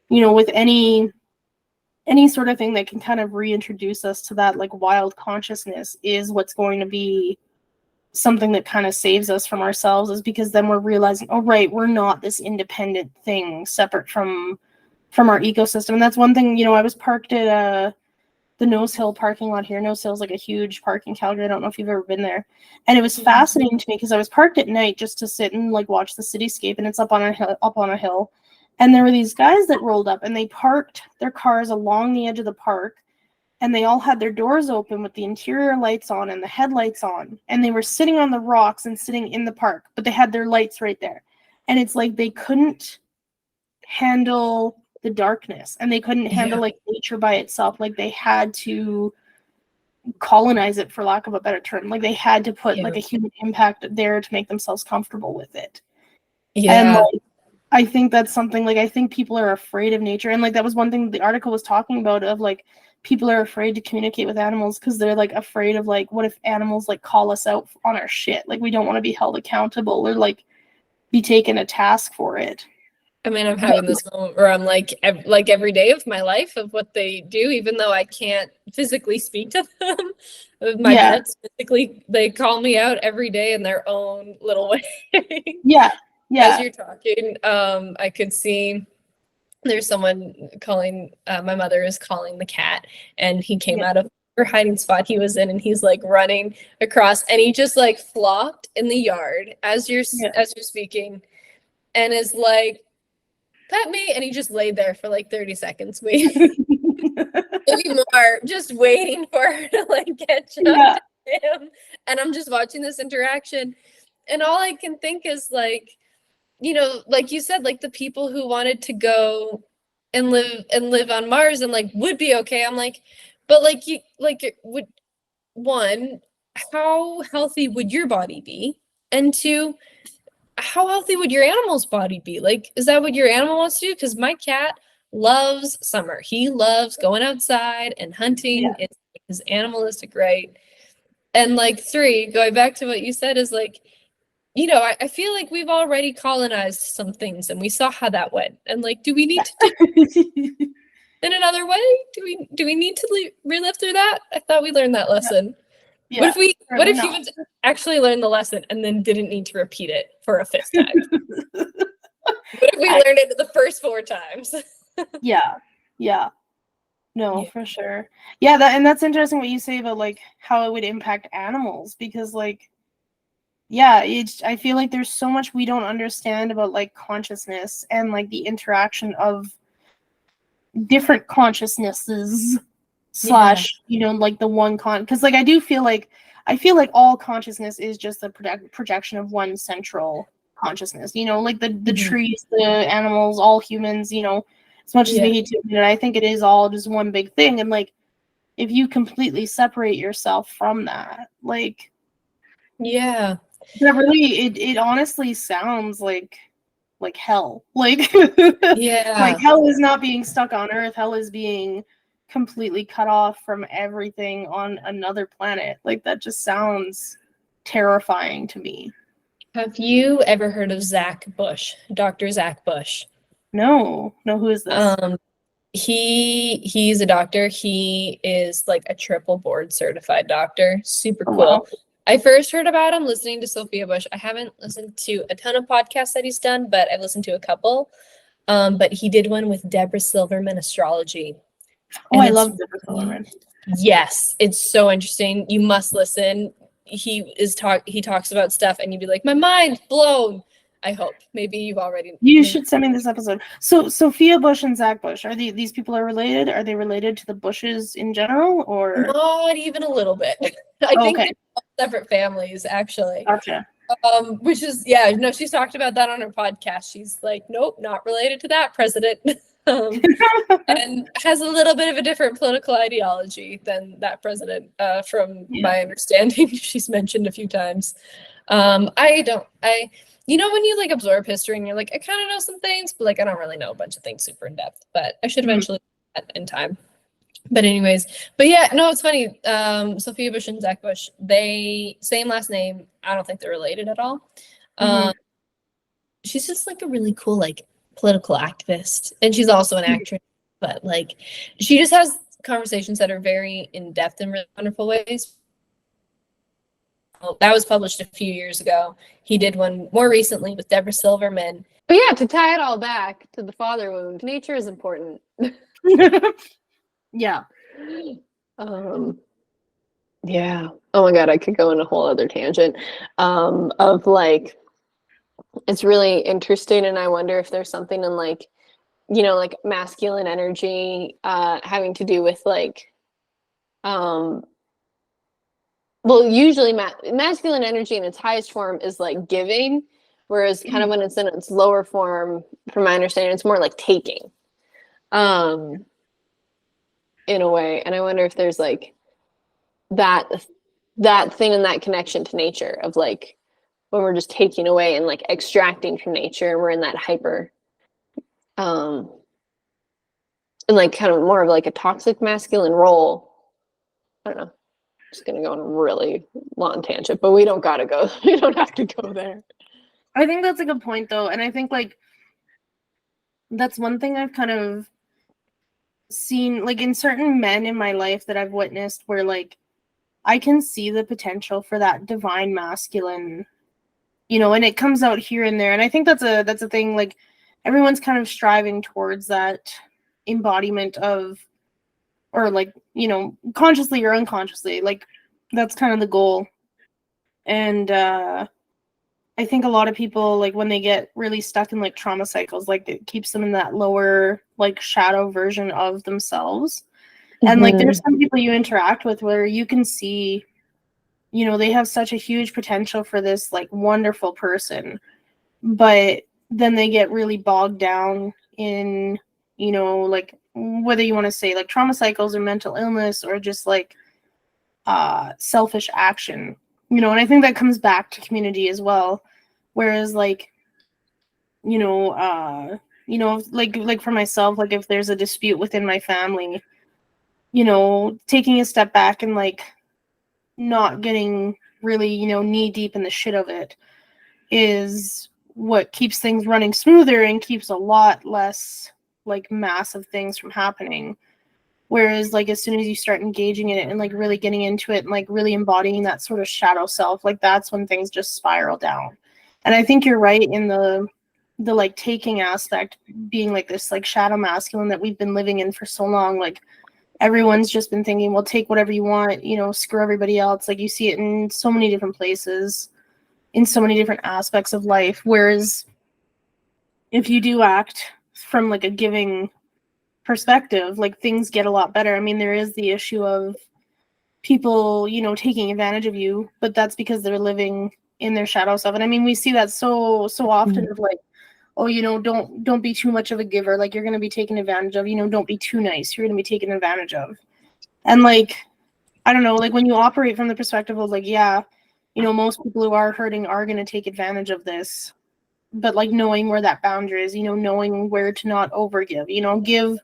S2: with any sort of thing that can kind of reintroduce us to that like wild consciousness is what's going to be something that kind of saves us from ourselves, is because then we're realizing, oh right, we're not this independent thing separate from our ecosystem. And that's one thing, I was parked at the Nose Hill parking lot here. Nose Hill is like a huge park in Calgary. I don't know if you've ever been there. And it was fascinating to me because I was parked at night just to sit and like watch the cityscape, and it's up on a hill. And there were these guys that rolled up and they parked their cars along the edge of the park, and they all had their doors open with the interior lights on and the headlights on, and they were sitting on the rocks and sitting in the park, but they had their lights right there. And it's like they couldn't handle the darkness, and they couldn't handle like nature by itself. Like they had to colonize it, for lack of a better term. Like they had to put like a human impact there to make themselves comfortable with it. And like, I think that's something, like, I think people are afraid of nature. And like that was one thing the article was talking about, of like people are afraid to communicate with animals because they're like afraid of like, what if animals like call us out on our shit? Like we don't want to be held accountable or like be taken a task for it.
S3: I mean, I'm having this moment where I'm like every day of my life of what they do, even though I can't physically speak to them. My pets physically, they call me out every day in their own little way.
S2: Yeah.
S3: As you're talking, I could see there's someone calling, my mother is calling the cat, and he came out of her hiding spot he was in, and he's like running across, and he just like flopped in the yard as you're speaking, and is like, pet me, and he just laid there for like 30 seconds waiting. Maybe more, just waiting for her to like catch up to him. And I'm just watching this interaction, and all I can think is like, like you said, like the people who wanted to go and live on Mars and like would be okay. I'm like, but like you would, one, how healthy would your body be? And two, how healthy would your animal's body be? Like, is that what your animal wants to do? Because my cat loves summer. He loves going outside and hunting. It's his animalistic right. And like three, going back to what you said, is like, I feel like we've already colonized some things and we saw how that went. And like, do we need to do in another way? Do we need to relive through that? I thought we learned that lesson. Yeah, what if humans actually learned the lesson and then didn't need to repeat it for a fifth time? What if we learned it the first 4 times?
S2: No, for sure. Yeah, that's interesting what you say about like how it would impact animals, because like, I feel like there's so much we don't understand about like consciousness and like the interaction of different consciousnesses slash, like the one because like I feel like all consciousness is just the projection of one central consciousness, like the trees, the animals, all humans, as much as we hate to admit it, I think it is all just one big thing. And like, if you completely separate yourself from that, like, That really, it honestly sounds like hell. Like,
S3: Yeah.
S2: like hell is not being stuck on Earth. Hell is being completely cut off from everything on another planet. Like, that just sounds terrifying to me.
S3: Have you ever heard of Zach Bush, Dr. Zach Bush?
S2: No, who is this?
S3: He's a doctor. He is like a triple board certified doctor. Super
S2: Oh,
S3: cool.
S2: wow.
S3: I first heard about him listening to Sophia Bush. I haven't listened to a ton of podcasts that he's done, but I've listened to a couple. But he did one with Deborah Silverman Astrology.
S2: Oh, I love Deborah Silverman.
S3: Yes, it's so interesting. You must listen. He talks about stuff and you'd be like, my mind's blown. I hope. Maybe you've already.
S2: You should send me this episode. So Sophia Bush and Zach Bush, are these people are related? Are they related to the Bushes in general, or
S3: not even a little bit? I think they're separate families, actually.
S2: Gotcha.
S3: Which is she's talked about that on her podcast. She's like, nope, not related to that president. And has a little bit of a different political ideology than that president, from my understanding. She's mentioned a few times. When you like absorb history and you're like, I kind of know some things, but like I don't really know a bunch of things super in depth, but I should eventually do that in time. But anyways, it's funny. Sophia Bush and Zach Bush, they same last name. I don't think they're related at all. She's just like a really cool like political activist, and she's also an actress, but like she just has conversations that are very in depth in really wonderful ways. That was published a few years ago. He did one more recently with Deborah Silverman.
S4: But yeah, to tie it all back to the father wound, nature is important.
S2: Yeah.
S4: Yeah. Oh my God, I could go on a whole other tangent of like, it's really interesting, and I wonder if there's something in like, like masculine energy having to do with like, usually masculine energy in its highest form is like giving, whereas kind of when it's in its lower form, from my understanding, it's more like taking, in a way. And I wonder if there's like that thing and that connection to nature of like when we're just taking away and like extracting from nature, we're in that hyper, and like kind of more of like a toxic masculine role. I don't know. Just gonna go on a really long tangent, but we don't gotta go. We don't have to go there.
S2: I think that's a good point, though, and I think like that's one thing I've kind of seen, like in certain men in my life that I've witnessed, where like I can see the potential for that divine masculine, and it comes out here and there, and I think that's a thing. Like everyone's kind of striving towards that embodiment of, or like, consciously or unconsciously, like that's kind of the goal. And I think a lot of people, like when they get really stuck in like trauma cycles, like it keeps them in that lower like shadow version of themselves. And like there's some people you interact with where you can see, they have such a huge potential for this like wonderful person, but then they get really bogged down in, like whether you want to say like trauma cycles or mental illness or just like selfish action, and I think that comes back to community as well. Whereas like, like for myself, like if there's a dispute within my family, taking a step back and like not getting really, knee deep in the shit of it is what keeps things running smoother and keeps a lot less like massive things from happening. Whereas like as soon as you start engaging in it and like really getting into it and like really embodying that sort of shadow self, like that's when things just spiral down. And I think you're right in the like taking aspect being like this like shadow masculine that we've been living in for so long. Like everyone's just been thinking, well, take whatever you want, screw everybody else. Like you see it in so many different places, in so many different aspects of life. Whereas if you do act from like a giving perspective, like things get a lot better. I mean, there is the issue of people, taking advantage of you, but that's because they're living in their shadow self. And I mean, we see that so often of like, oh, don't be too much of a giver. Like you're going to be taken advantage of, don't be too nice. You're going to be taken advantage of. And like, I don't know, like when you operate from the perspective of like, yeah, you know, most people who are hurting are going to take advantage of this. But like knowing where that boundary is, you know, knowing where to not overgive, you know, give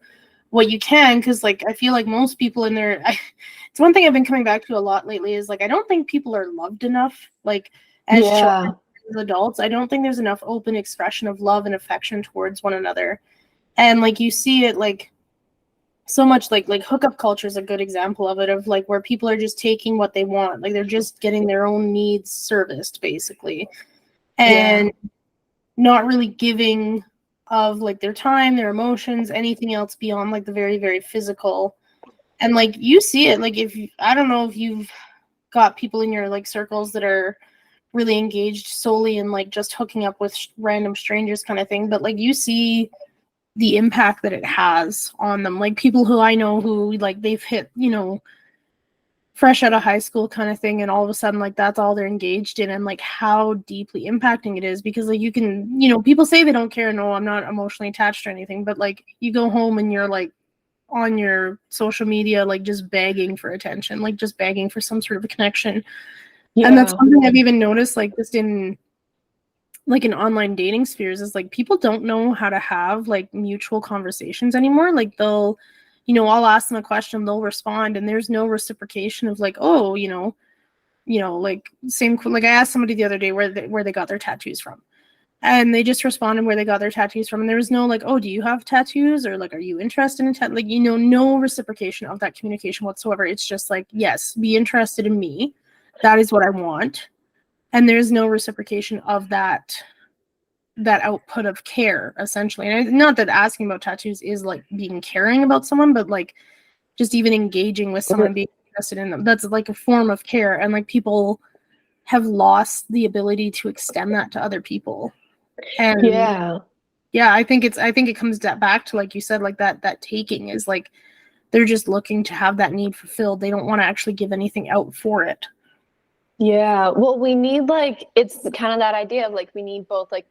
S2: what you can, because like I feel like most people in their it's one thing I've been coming back to a lot lately is like I don't think people are loved enough, like as children, as adults. I don't think there's enough open expression of love and affection towards one another. And like you see it like so much, like hookup culture is a good example of it, of like where people are just taking what they want, like they're just getting their own needs serviced basically, and not really giving of like their time, their emotions, anything else beyond like the very, very physical. And like you see it, like if I don't know if you've got people in your like circles that are really engaged solely in like just hooking up with random strangers kind of thing, but like you see the impact that it has on them. Like people who I know who like they've hit, you know, fresh out of high school kind of thing, and all of a sudden like that's all they're engaged in, and like how deeply impacting it is, because like you can, you know, people say they don't care, no, I'm not emotionally attached or anything, but like you go home and you're like on your social media like just begging for attention, like just begging for some sort of a connection. And that's something I've even noticed like just in like in online dating spheres, is like people don't know how to have like mutual conversations anymore. Like they'll, you know, I'll ask them a question, they'll respond, and there's no reciprocation of like, oh, you know, like same, like I asked somebody the other day where they got their tattoos from, and they just responded where they got their tattoos from, and there was no like, oh, do you have tattoos, or like, are you interested in like, you know, no reciprocation of that communication whatsoever. It's just like, yes, be interested in me, that is what I want, and there's no reciprocation of that output of care essentially. And not that asking about tattoos is like being caring about someone, but like just even engaging with someone, being interested in them, that's like a form of care. And like people have lost the ability to extend that to other people. And yeah, I think it comes back to, like you said, like that taking is like they're just looking to have that need fulfilled. They don't want to actually give anything out for it.
S4: Yeah, well, we need like, it's kind of that idea of like we need both like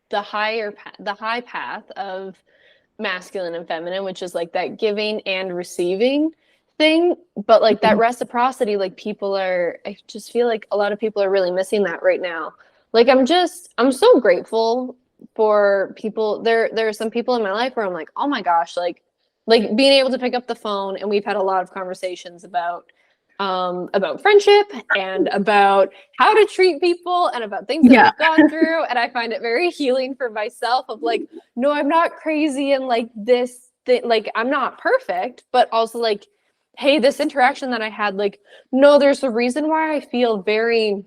S4: the high path of masculine and feminine, which is like that giving and receiving thing, but like that reciprocity, like I just feel like a lot of people are really missing that right now. Like I'm so grateful for people. There are some people in my life where I'm like, oh my gosh, like being able to pick up the phone, and we've had a lot of conversations about friendship and about how to treat people and about things that we've gone through. And I find it very healing for myself of like, no, I'm not crazy, and like this thing, like I'm not perfect, but also like, hey, this interaction that I had, like, no, there's a reason why I feel very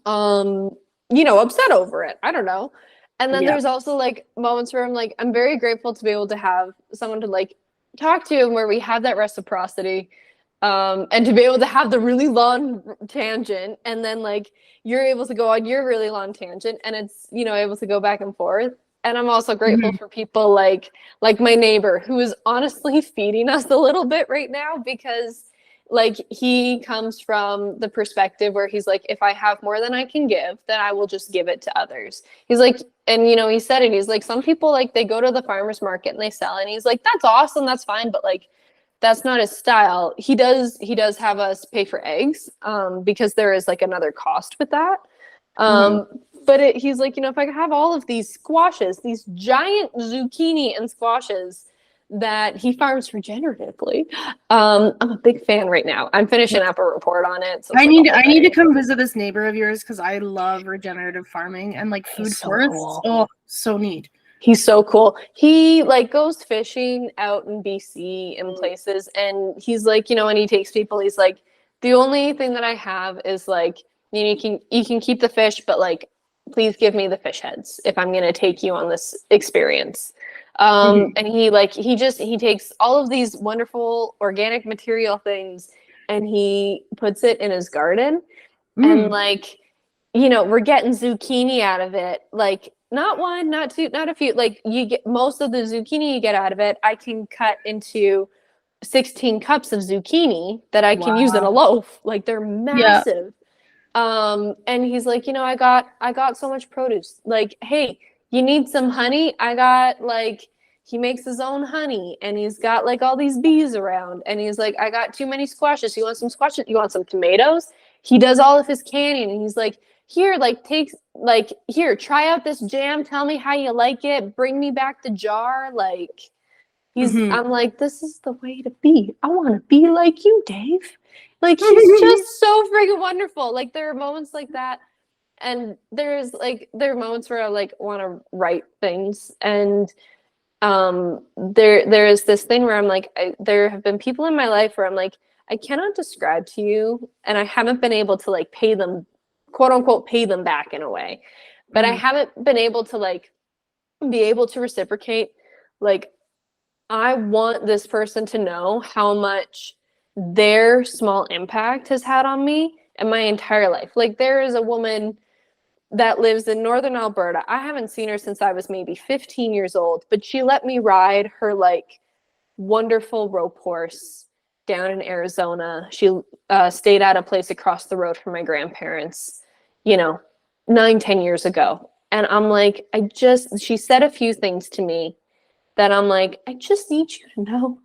S4: upset over it. I don't know. And then there's also like moments where I'm like, I'm very grateful to be able to have someone to like talk to, and where we have that reciprocity. And to be able to have the really long tangent, and then like you're able to go on your really long tangent, and it's, able to go back and forth. And I'm also grateful for people like my neighbor, who is honestly feeding us a little bit right now, because like he comes from the perspective where he's like, if I have more than I can give, then I will just give it to others. He's like, and he said it, he's like, some people like they go to the farmer's market and they sell, and he's like, that's awesome, that's fine, but like that's not his style. He does have us pay for eggs, because there is like another cost with that. But he's like, if I could have all of these squashes, these giant zucchini and squashes that he farms regeneratively. I'm a big fan right now. I'm finishing up a report on it. So
S2: I need to come visit this neighbor of yours, because I love regenerative farming and like food forests. Cool. Oh, so neat.
S4: He's so cool. He like goes fishing out in BC in places, and he's like, when he takes people, he's like, the only thing that I have is like, you can keep the fish, but like, please give me the fish heads if I'm going to take you on this experience. And he takes all of these wonderful organic material things, and he puts it in his garden. And like, we're getting zucchini out of it. Like, not one, not two, not a few. Like, you get most of the zucchini you get out of it, I can cut into 16 cups of zucchini that I can use in a loaf. Like, they're massive. And he's like, I got so much produce. Like, hey, you need some honey? I got like he makes his own honey, and he's got like all these bees around, and he's like, I got too many squashes. You want some squashes? You want some tomatoes? He does all of his canning, and he's like, here, like, here, try out this jam. Tell me how you like it. Bring me back the jar. Like, I'm like, this is the way to be. I want to be like you, Dave. Like, he's just so freaking wonderful. Like, there are moments like that. And there are moments where I like want to write things. And there is this thing where I'm like, there have been people in my life where I'm like, I cannot describe to you, and I haven't been able to like pay them, quote unquote, pay them back in a way. But I haven't been able to like be able to reciprocate. Like, I want this person to know how much their small impact has had on me and my entire life. Like, there is a woman that lives in northern Alberta. I haven't seen her since I was maybe 15 years old, but she let me ride her like wonderful rope horse down in Arizona. She stayed at a place across the road from my grandparents, 9-10 years ago. And I'm like, she said a few things to me that I'm like, I just need you to know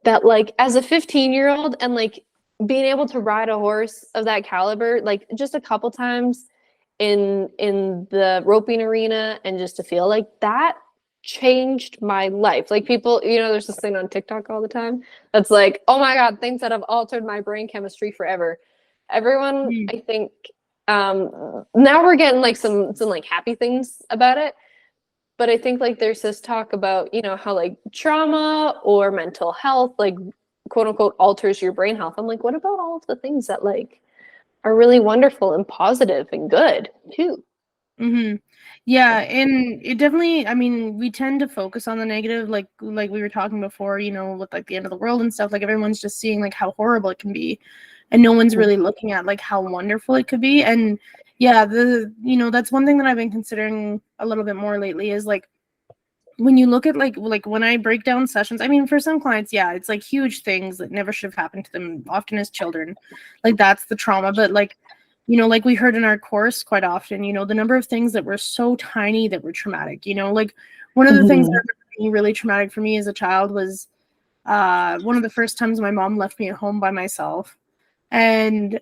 S4: that, like, as a 15-year-old and like being able to ride a horse of that caliber, like just a couple times in the roping arena, and just to feel like that changed my life. Like, people, there's this thing on TikTok all the time that's like, oh my God, things that have altered my brain chemistry forever. Everyone, I think, now we're getting like some like happy things about it. But I think like there's this talk about, how like trauma or mental health, like, quote unquote, alters your brain health. I'm like, what about all of the things that like are really wonderful and positive and good too?
S2: Yeah, and it definitely, I mean, we tend to focus on the negative, like we were talking before, with like the end of the world and stuff. Like, everyone's just seeing like how horrible it can be, and no one's really looking at like how wonderful it could be. And yeah, that's one thing that I've been considering a little bit more lately is like, when you look at like when I break down sessions, I mean, for some clients, yeah, it's like huge things that never should have happened to them, often as children. Like, that's the trauma. But like, like we heard in our course quite often, the number of things that were so tiny that were traumatic, like one of the things that were really traumatic for me as a child was one of the first times my mom left me at home by myself. And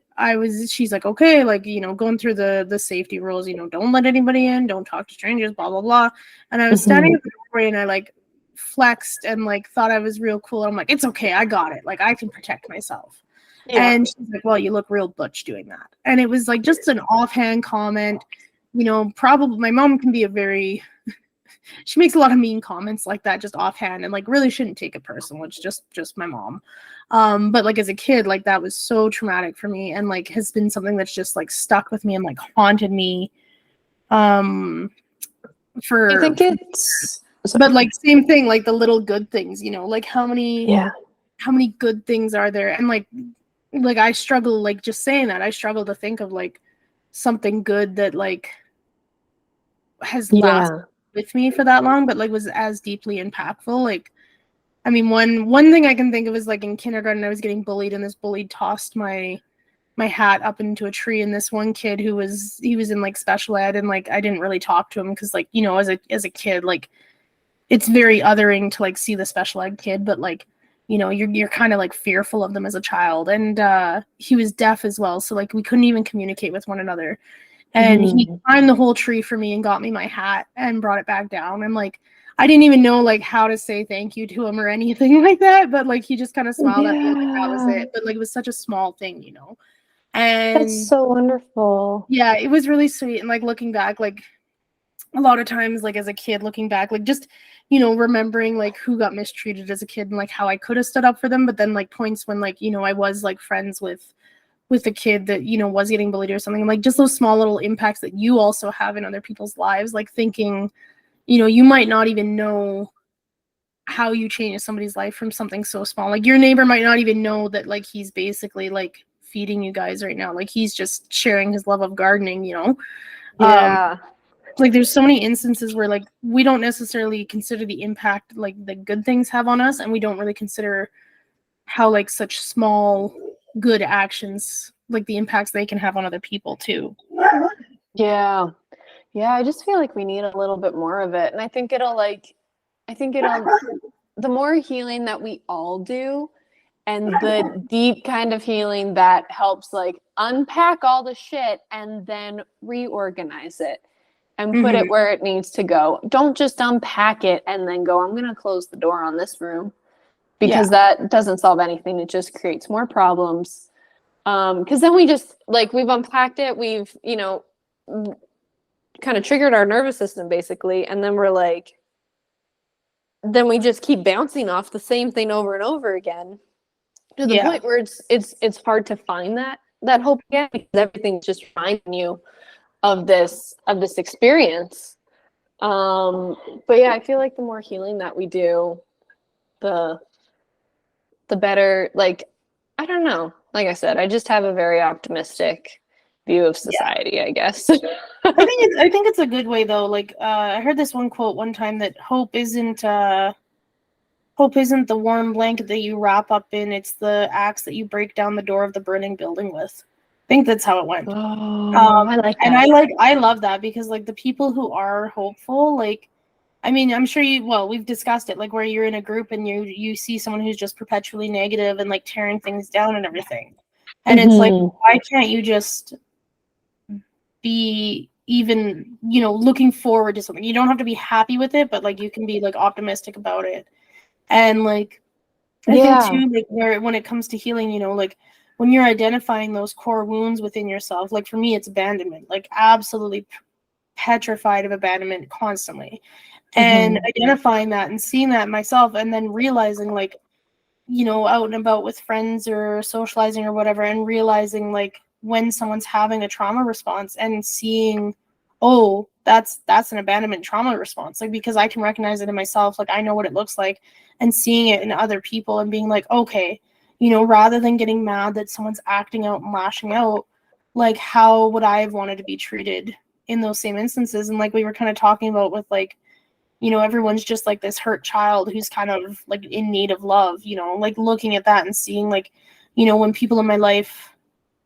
S2: she's like, okay, like, going through the safety rules, don't let anybody in, don't talk to strangers, blah, blah, blah. And I was standing at the doorway, and I like flexed and like thought I was real cool. I'm like, it's okay, I got it. Like, I can protect myself. Yeah. And she's like, well, you look real butch doing that. And it was like just an offhand comment, probably my mom can be she makes a lot of mean comments like that, just offhand, and like really shouldn't take it personal. It's just my mom. But like as a kid, like that was so traumatic for me, and like has been something that's just like stuck with me and like haunted me. For
S4: I think it's,
S2: but like same thing, like the little good things, like how many good things are there? And like I struggle, like just saying that, I struggle to think of like something good that like has lasted with me for that long, but like was as deeply impactful. Like, I mean, one thing I can think of is like in kindergarten, I was getting bullied, and this bully tossed my hat up into a tree, and this one kid he was in like special ed, and like I didn't really talk to him because like, as a kid, like it's very othering to like see the special ed kid, but like, you're kind of like fearful of them as a child. And he was deaf as well, so like we couldn't even communicate with one another. And he climbed the whole tree for me and got me my hat and brought it back down. And like, I didn't even know like how to say thank you to him or anything like that. But like, he just kind of smiled at me, and like that was it. But like, it was such a small thing, And
S4: that's so wonderful.
S2: Yeah, it was really sweet. And like looking back, like a lot of times, like as a kid, looking back, like just, remembering like who got mistreated as a kid and like how I could have stood up for them. But then like points when like, I was like friends with a kid that, was getting bullied or something, like just those small little impacts that you also have in other people's lives, like thinking, you might not even know how you change somebody's life from something so small. Like your neighbor might not even know that like he's basically like feeding you guys right now. Like he's just sharing his love of gardening, like there's so many instances where like we don't necessarily consider the impact like the good things have on us, and we don't really consider how like such small good actions, like the impacts they can have on other people too.
S4: Yeah, I just feel like we need a little bit more of it, and I think it'll like I think the more healing that we all do, and the deep kind of healing that helps like unpack all the shit and then reorganize it and put it where it needs to go. Don't just unpack it and then go, I'm going to close the door on this room, because that doesn't solve anything. It just creates more problems. Because then we just, like, we've unpacked it. We've, you know, kind of triggered our nervous system basically. And then we're like, then we just keep bouncing off the same thing over and over again, to the point where it's hard to find that hope again, because everything's just reminding you of this experience. But yeah, I feel like the more healing that we do, the better. Like, I don't know. Like I said, I just have a very optimistic view of society, I guess.
S2: I think it's a good way though. Like I heard this one quote one time that hope isn't the warm blanket that you wrap up in, it's the axe that you break down the door of the burning building with. I think that's how it went.
S4: I like that.
S2: And I love that, because like the people who are hopeful, like, I mean, I'm sure we've discussed it, like where you're in a group and you see someone who's just perpetually negative and like tearing things down and everything. And it's like, why can't you just be even, you know, looking forward to something? You don't have to be happy with it, but like you can be like optimistic about it. And like, I think too, like when it comes to healing, you know, like when you're identifying those core wounds within yourself, like for me, it's abandonment, like absolutely petrified of abandonment constantly. And identifying that and seeing that myself, and then realizing, like, you know, out and about with friends or socializing or whatever, and realizing like when someone's having a trauma response and seeing, oh, that's an abandonment trauma response, like, because I can recognize it in myself, like I know what it looks like, and seeing it in other people and being like, okay, you know, rather than getting mad that someone's acting out and lashing out, like how would I have wanted to be treated in those same instances? And like we were kind of talking about with like, you know, everyone's just like this hurt child who's kind of like in need of love, you know, like looking at that and seeing like, you know, when people in my life,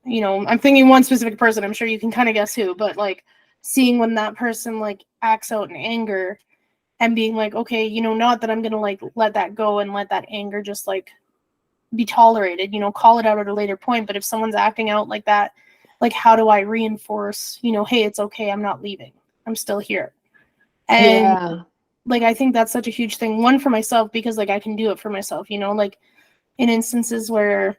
S2: you know, I'm thinking one specific person, I'm sure you can kind of guess who, but like seeing when that person like acts out in anger and being like, okay, you know, not that I'm going to like let that go and let that anger just like be tolerated, you know, call it out at a later point. But if someone's acting out like that, like how do I reinforce, you know, hey, it's okay, I'm not leaving, I'm still here. And like, I think that's such a huge thing. One, for myself, because like I can do it for myself, you know, like in instances where,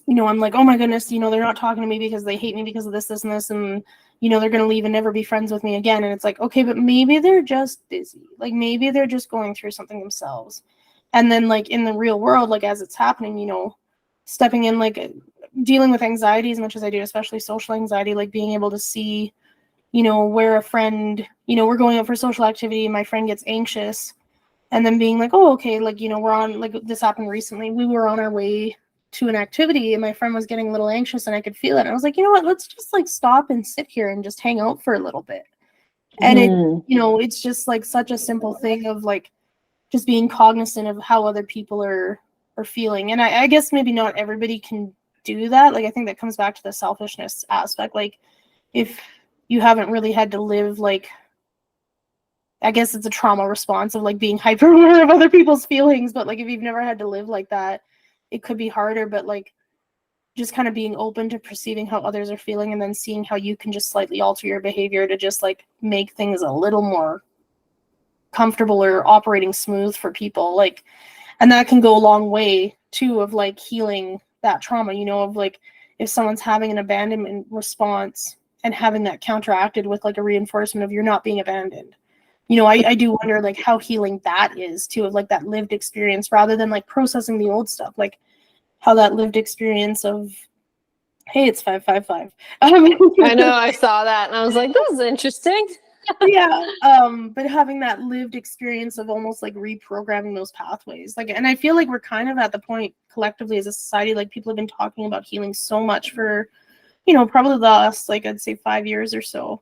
S2: you know, I'm like, oh my goodness, you know, they're not talking to me because they hate me because of this, this, and this, and, you know, they're going to leave and never be friends with me again. And it's like, okay, but maybe they're just busy. Like maybe they're just going through something themselves. And then like in the real world, like as it's happening, you know, stepping in, like dealing with anxiety as much as I do, especially social anxiety, like being able to see, you know, where a friend, you know, we're going out for social activity and my friend gets anxious, and then being like, oh, okay, like, you know, we're on, like this happened recently. We were on our way to an activity and my friend was getting a little anxious and I could feel it. And I was like, you know what, let's just like stop and sit here and just hang out for a little bit. And it, you know, it's just like such a simple thing of like just being cognizant of how other people are feeling. And I guess maybe not everybody can do that. Like I think that comes back to the selfishness aspect. Like if you haven't really had to live, like, I guess it's a trauma response of like being hyper aware of other people's feelings, but like if you've never had to live like that, it could be harder. But like just kind of being open to perceiving how others are feeling and then seeing how you can just slightly alter your behavior to just like make things a little more comfortable or operating smooth for people, like, and that can go a long way too of like healing that trauma, you know, of like if someone's having an abandonment response and having that counteracted with like a reinforcement of you're not being abandoned. You know, I do wonder like how healing that is too, of like that lived experience rather than like processing the old stuff, like how that lived experience of, hey, it's 555.
S4: I know, I saw that and I was like, this is interesting.
S2: Yeah, but having that lived experience of almost like reprogramming those pathways, like, and I feel like we're kind of at the point collectively as a society, like people have been talking about healing so much for, you know, probably the last, like I'd say 5 years or so.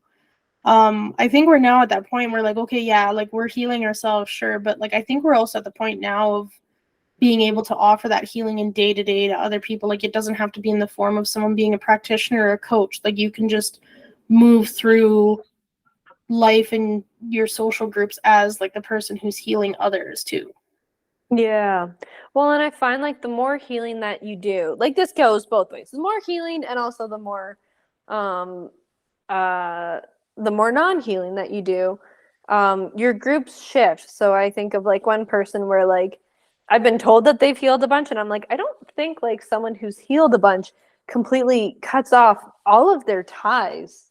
S2: I think we're now at that point where like, okay, yeah, like we're healing ourselves, sure, but like I think we're also at the point now of being able to offer that healing in day to day to other people. Like it doesn't have to be in the form of someone being a practitioner or a coach. Like you can just move through life and your social groups as like the person who's healing others too.
S4: Yeah. Well, and I find like the more healing that you do, like this goes both ways. The more healing and also um the more non-healing that you do, your groups shift. So I think of like one person where like I've been told that they've healed a bunch, and I'm like, I don't think like someone who's healed a bunch completely cuts off all of their ties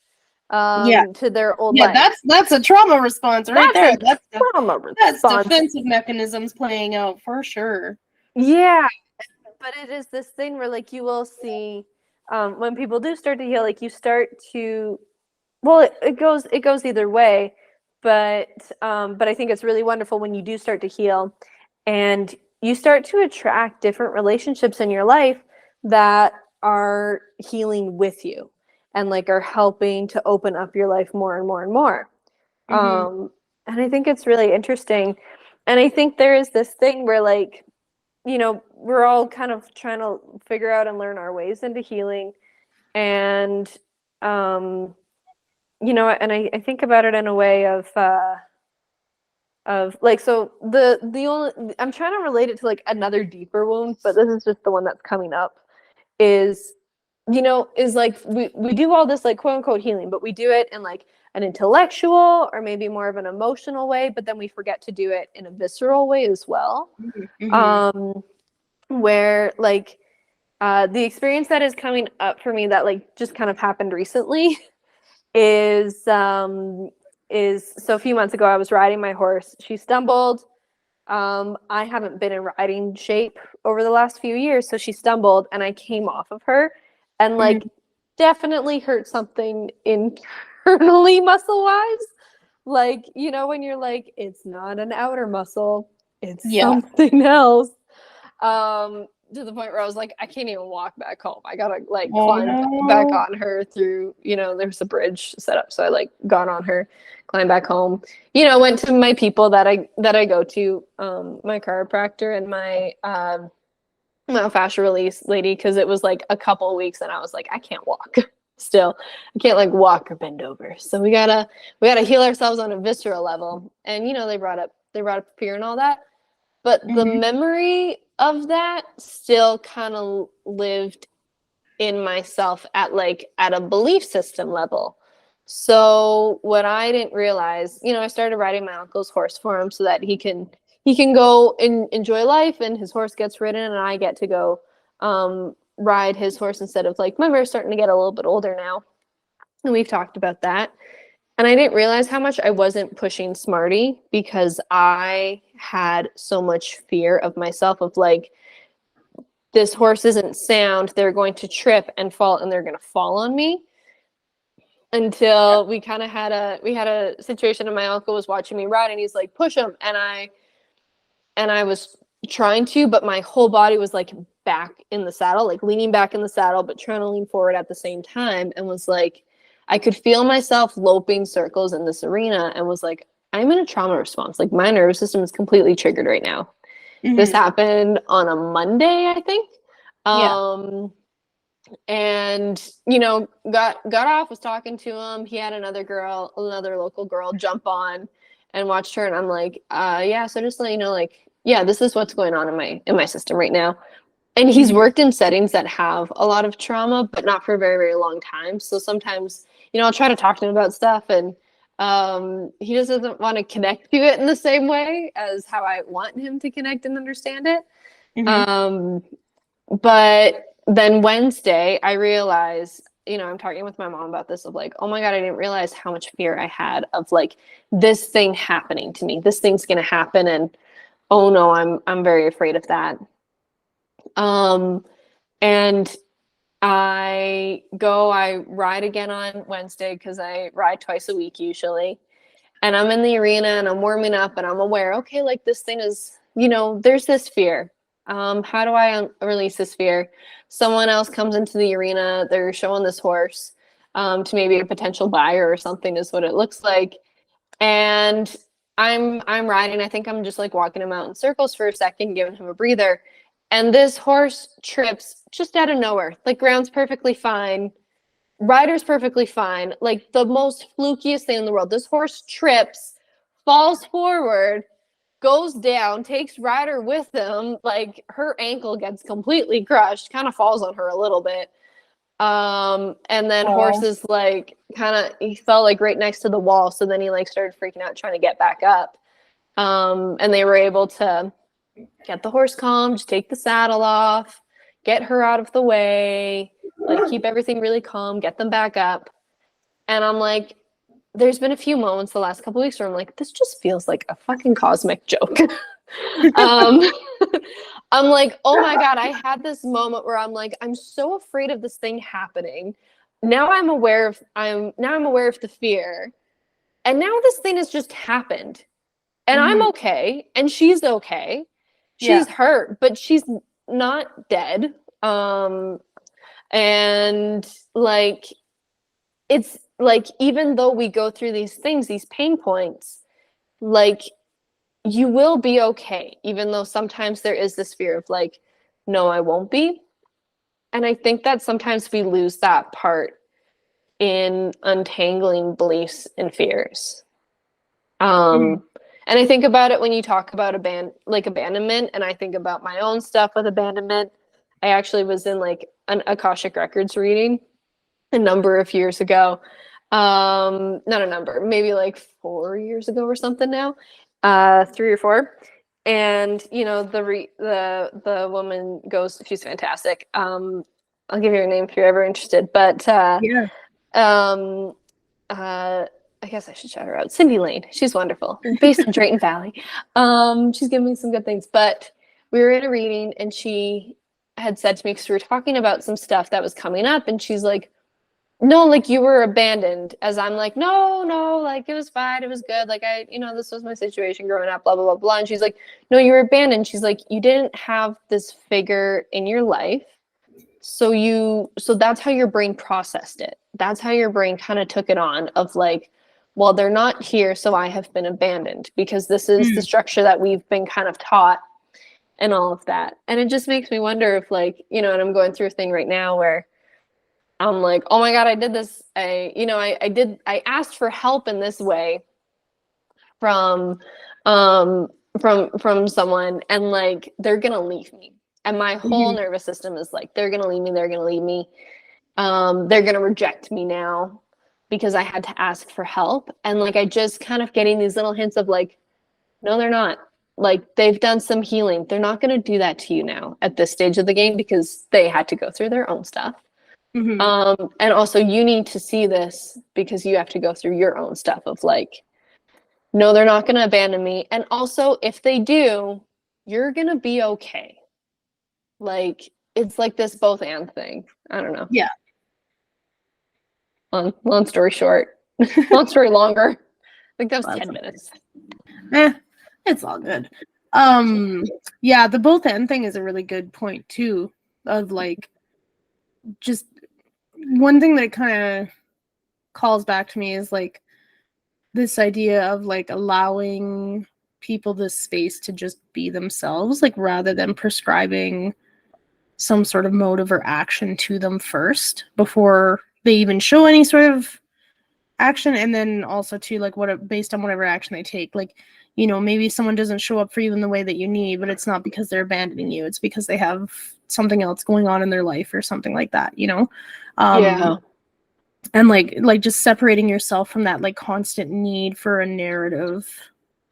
S2: Yeah.
S4: to their old
S2: Yeah,
S4: life.
S2: that's a trauma response right there.
S4: That's a trauma
S2: That's
S4: response.
S2: defensive mechanisms playing out for sure.
S4: Yeah, but it is this thing where like you will see when people do start to heal, like you start to, well, it goes either way, but I think it's really wonderful when you do start to heal and you start to attract different relationships in your life that are healing with you and like are helping to open up your life more and more and more. And I think it's really interesting. And I think there is this thing where like, we're all kind of trying to figure out and learn our ways into healing. And, and I think about it in a way of like, so the only, I'm trying to relate it to like another deeper wound, but this is just the one that's coming up is, is like, we do all this like quote unquote healing, but we do it in like an intellectual or maybe more of an emotional way, but then we forget to do it in a visceral way as well. Where like the experience that is coming up for me that like just kind of happened recently is so a few months ago I was riding my horse. She stumbled. I haven't been in riding shape over the last few years, so she stumbled and I came off of her and like definitely hurt something internally muscle wise. Like, when you're like, it's not an outer muscle, it's something else. To the point where I was like, I can't even walk back home. I gotta like climb back on her through, there's a bridge set up. So I like got on her, climbed back home, went to my people that I go to, my chiropractor and my fascia release lady. Cause it was like a couple of weeks and I was like, I can't walk still. I can't like walk or bend over. So we gotta heal ourselves on a visceral level. And, they brought up fear and all that. But the memory of that still kind of lived in myself at a belief system level. So what I didn't realize, I started riding my uncle's horse for him so that he can go and enjoy life and his horse gets ridden and I get to go ride his horse instead of like, my mare's starting to get a little bit older now. And we've talked about that. And I didn't realize how much I wasn't pushing Smarty because I had so much fear of myself of like, this horse isn't sound. They're going to trip and fall and they're going to fall on me. Until we kind of had a situation and my uncle was watching me ride and he's like, push him. And I was trying to, but my whole body was like back in the saddle, like leaning back in the saddle, but trying to lean forward at the same time. And was like, I could feel myself loping circles in this arena and was like, I'm in a trauma response. Like my nervous system is completely triggered right now. This happened on a Monday, I think. And, got off, was talking to him. He had another local girl jump on and watched her. And I'm like, so just to let you know, like, this is what's going on in my system right now. And he's worked in settings that have a lot of trauma, but not for a very, very long time. So sometimes, I'll try to talk to him about stuff and he just doesn't want to connect to it in the same way as how I want him to connect and understand it. But then Wednesday, I realized, I'm talking with my mom about this of like, oh my God, I didn't realize how much fear I had of like this thing happening to me. This thing's going to happen. And oh no, I'm very afraid of that. And I ride again on Wednesday because I ride twice a week usually. And I'm in the arena and I'm warming up and I'm aware, okay, like this thing is, there's this fear. How do I release this fear? Someone else comes into the arena, they're showing this horse to maybe a potential buyer or something is what it looks like. And I'm riding. I think I'm just like walking him out in circles for a second, giving him a breather. And this horse trips just out of nowhere. Like ground's perfectly fine. Rider's perfectly fine. Like the most flukiest thing in the world. This horse trips, falls forward, goes down, takes Ryder with him. Like, her ankle gets completely crushed, kind of falls on her a little bit. And then Horse is like, he fell like right next to the wall. So then he like started freaking out, trying to get back up. And they were able to get the horse calm, just take the saddle off, get her out of the way, like keep everything really calm, get them back up. And I'm like, there's been a few moments the last couple weeks where I'm like, this just feels like a fucking cosmic joke. I'm like, oh my God, I had this moment where I'm like, I'm so afraid of this thing happening. Now I'm aware of the fear. And now this thing has just happened. And I'm okay. And she's okay. She's hurt, but she's not dead. And like, it's like, even though we go through these things, these pain points, like, you will be okay, even though sometimes there is this fear of like, no, I won't be. And I think that sometimes we lose that part in untangling beliefs and fears. And I think about it when you talk about abandonment, and I think about my own stuff with abandonment. I actually was in like an Akashic Records reading a number of years ago. Not a number, maybe like 4 years ago or something now. 3 or 4, and you know, the woman goes, she's fantastic. I'll give you her name if you're ever interested, but I guess I should shout her out. Cindy Lane, she's wonderful, based in Drayton Valley. She's given me some good things, but we were in a reading and she had said to me, because we were talking about some stuff that was coming up, and she's like, no, like, you were abandoned. As I'm like, no, like, it was fine, it was good, like, this was my situation growing up, blah blah blah blah. And she's like, no, you were abandoned. She's like, you didn't have this figure in your life, so that's how your brain processed it. That's how your brain kind of took it on, of like, well, they're not here, so I have been abandoned, because this is the structure that we've been kind of taught and all of that. And it just makes me wonder if, like, and I'm going through a thing right now where I'm like, oh my God, I did this. I asked for help in this way from someone, and like, they're gonna leave me. And my whole nervous system is like, they're gonna leave me. They're gonna reject me now because I had to ask for help. And like, I just kind of getting these little hints of like, no, they're not. Like, they've done some healing. They're not gonna do that to you now at this stage of the game, because they had to go through their own stuff. And also, you need to see this because you have to go through your own stuff of like, no, they're not going to abandon me. And also, if they do, you're going to be okay. Like, it's like this both and thing. I don't know.
S2: Yeah.
S4: Long story short. Long story longer. I think that was 10 minutes.
S2: It's all good. Yeah, the both and thing is a really good point too, of like, just one thing that it kind of calls back to me is like this idea of like allowing people this space to just be themselves, like, rather than prescribing some sort of motive or action to them first before they even show any sort of action. And then also too, like, based on whatever action they take, like, maybe someone doesn't show up for you in the way that you need, but it's not because they're abandoning you, it's because they have something else going on in their life or something like that, and like just separating yourself from that like constant need for a narrative,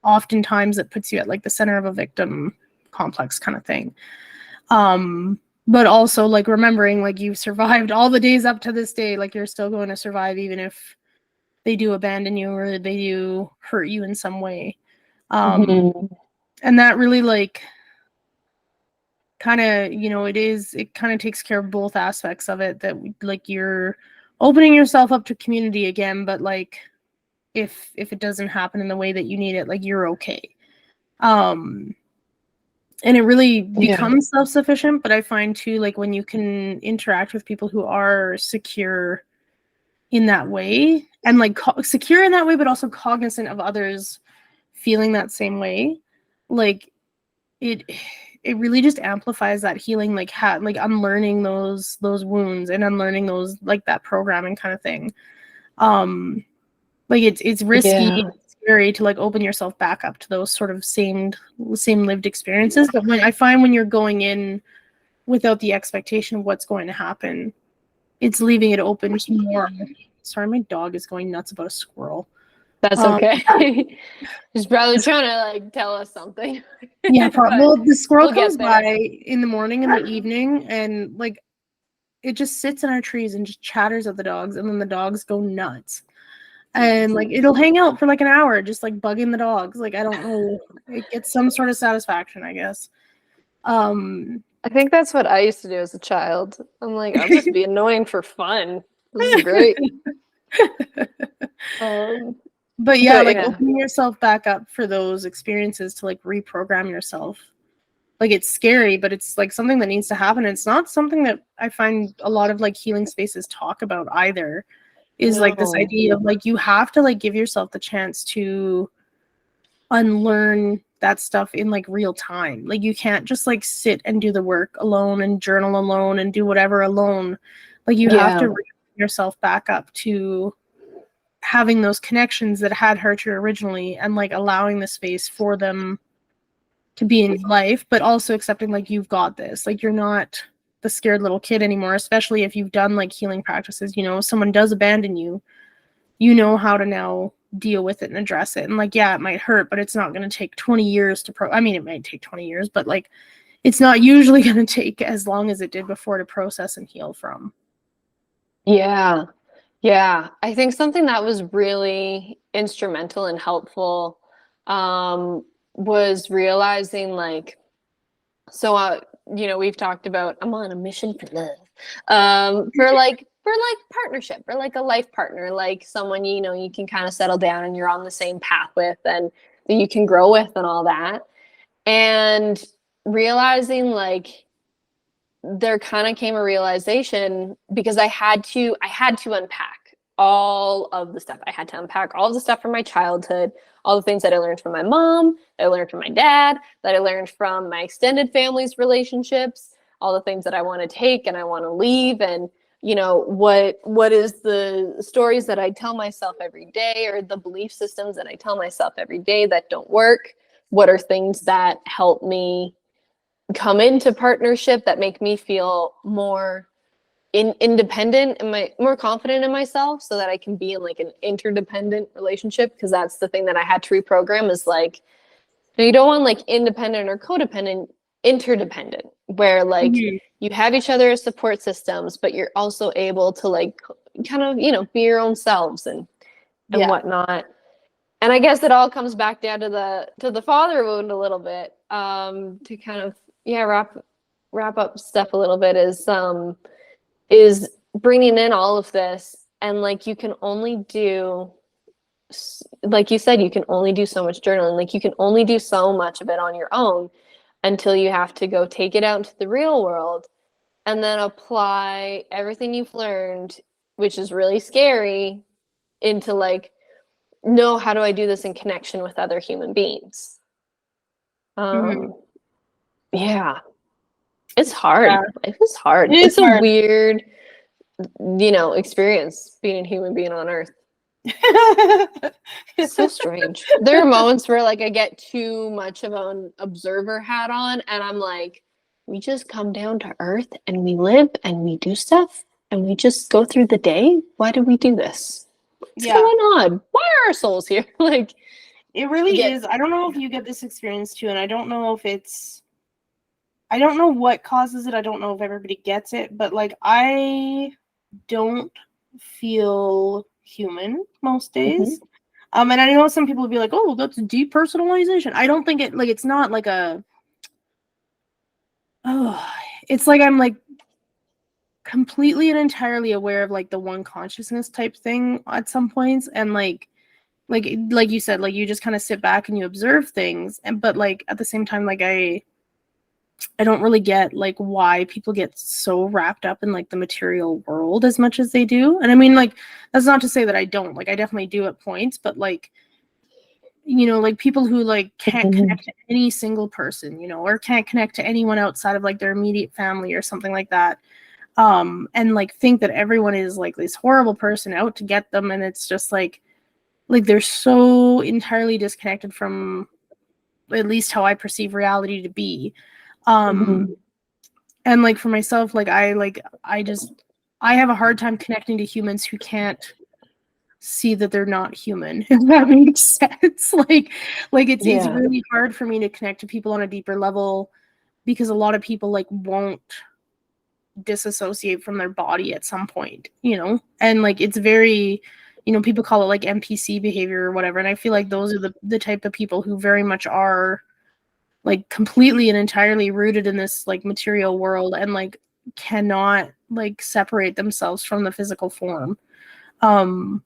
S2: oftentimes it puts you at like the center of a victim complex kind of thing. But also like remembering like you've survived all the days up to this day, like you're still going to survive even if they do abandon you or they do hurt you in some way. And that really like kind of, it kind of takes care of both aspects of it, that like you're opening yourself up to community again, but like if it doesn't happen in the way that you need it, like you're okay. And it really becomes self-sufficient, but I find too, like when you can interact with people who are secure in that way, and like secure in that way, but also cognizant of others feeling that same way, like it really just amplifies that healing, like unlearning those wounds and unlearning those, like that programming kind of thing. Like it's risky, it's scary to like open yourself back up to those sort of same lived experiences. But when I find when you're going in without the expectation of what's going to happen, it's leaving it open to more. Sorry, my dog is going nuts about a squirrel.
S4: That's okay. He's probably trying to like tell us something.
S2: Yeah, well, the squirrel
S4: we'll get
S2: comes
S4: there.
S2: by in the morning and the evening, and like it just sits in our trees and just chatters at the dogs, and then the dogs go nuts. And like it'll hang out for like an hour, just like bugging the dogs. Like I don't know, it gets some sort of satisfaction, I guess.
S4: I think that's what I used to do as a child. I'm like, I'll just be annoying for fun. This is great.
S2: But yeah,
S4: But
S2: like
S4: yeah.
S2: opening yourself back up for those experiences to like reprogram yourself. Like it's scary, but it's like something that needs to happen. It's not something that I find a lot of like healing spaces talk about either. Is like this
S4: No.
S2: idea of like you have to like give yourself the chance to unlearn that stuff in like real time. Like you can't just like sit and do the work alone and journal alone and do whatever alone. Like you have to bring yourself back up to having those connections that had hurt you originally and like allowing the space for them to be in life, but also accepting like you've got this. Like you're not the scared little kid anymore, especially if you've done like healing practices. You know, someone does abandon you, you know how to now deal with it and address it. And like, yeah, it might hurt, but it's not going to take 20 years to I mean, it might take 20 years, but like it's not usually going to take as long as it did before to process and heal from.
S4: Yeah. Yeah. I think something that was really instrumental and helpful was realizing like, so you know, we've talked about I'm on a mission for love. For like partnership, or like a life partner, like someone you know you can kind of settle down and you're on the same path with and that you can grow with and all that. And realizing like there kind of came a realization because I had to unpack all of the stuff. I had to unpack all of the stuff from my childhood, all the things that I learned from my mom, that I learned from my dad, that I learned from my extended family's relationships, all the things that I want to take and I want to leave. And, you know, what is the stories that I tell myself every day, or the belief systems that I tell myself every day that don't work? What are things that help me come into partnership that make me feel more independent and more confident in myself, so that I can be in like an interdependent relationship? Because that's the thing that I had to reprogram, is like, you don't want like independent or codependent, interdependent, where like you have each other as support systems, but you're also able to like kind of, you know, be your own selves and whatnot. And I guess it all comes back down to the father wound a little bit, to kind of wrap up stuff a little bit, is bringing in all of this. And like, you can only do, like you said, you can only do so much journaling. Like you can only do so much of it on your own until you have to go take it out into the real world and then apply everything you've learned, which is really scary, into like, no, how do I do this in connection with other human beings? Yeah. It's hard.
S2: Yeah.
S4: Life is hard.
S2: It's
S4: a
S2: hard.
S4: weird, you know, experience being a human being on Earth. It's so strange. There are moments where like I get too much of an observer hat on and I'm like, we just come down to Earth and we live and we do stuff and we just go through the day. Why do we do this? What's going on? Why are our souls here? Like,
S2: it really is. I don't know if you get this experience too, and I don't know what causes it. I don't know if everybody gets it, but like I don't feel human most days. And I know some people will be like, oh, that's depersonalization. I don't think it, like, it's not like it's like I'm like completely and entirely aware of like the one consciousness type thing at some points, and like you said, like you just kind of sit back and you observe things, and but like at the same time, like I don't really get like why people get so wrapped up in like the material world as much as they do. And I mean, like, that's not to say that I don't, like I definitely do at points, but like, you know, like people who like can't connect to any single person, you know, or can't connect to anyone outside of like their immediate family or something like that, and like think that everyone is like this horrible person out to get them. And it's just like, like they're so entirely disconnected from at least how I perceive reality to be. And like for myself, like I have a hard time connecting to humans who can't see that they're not human, if that makes sense. Like it's really hard for me to connect to people on a deeper level because a lot of people like won't disassociate from their body at some point, you know? And like it's very, you know, people call it like NPC behavior or whatever. And I feel like those are the type of people who very much are like completely and entirely rooted in this like material world and like cannot like separate themselves from the physical form. And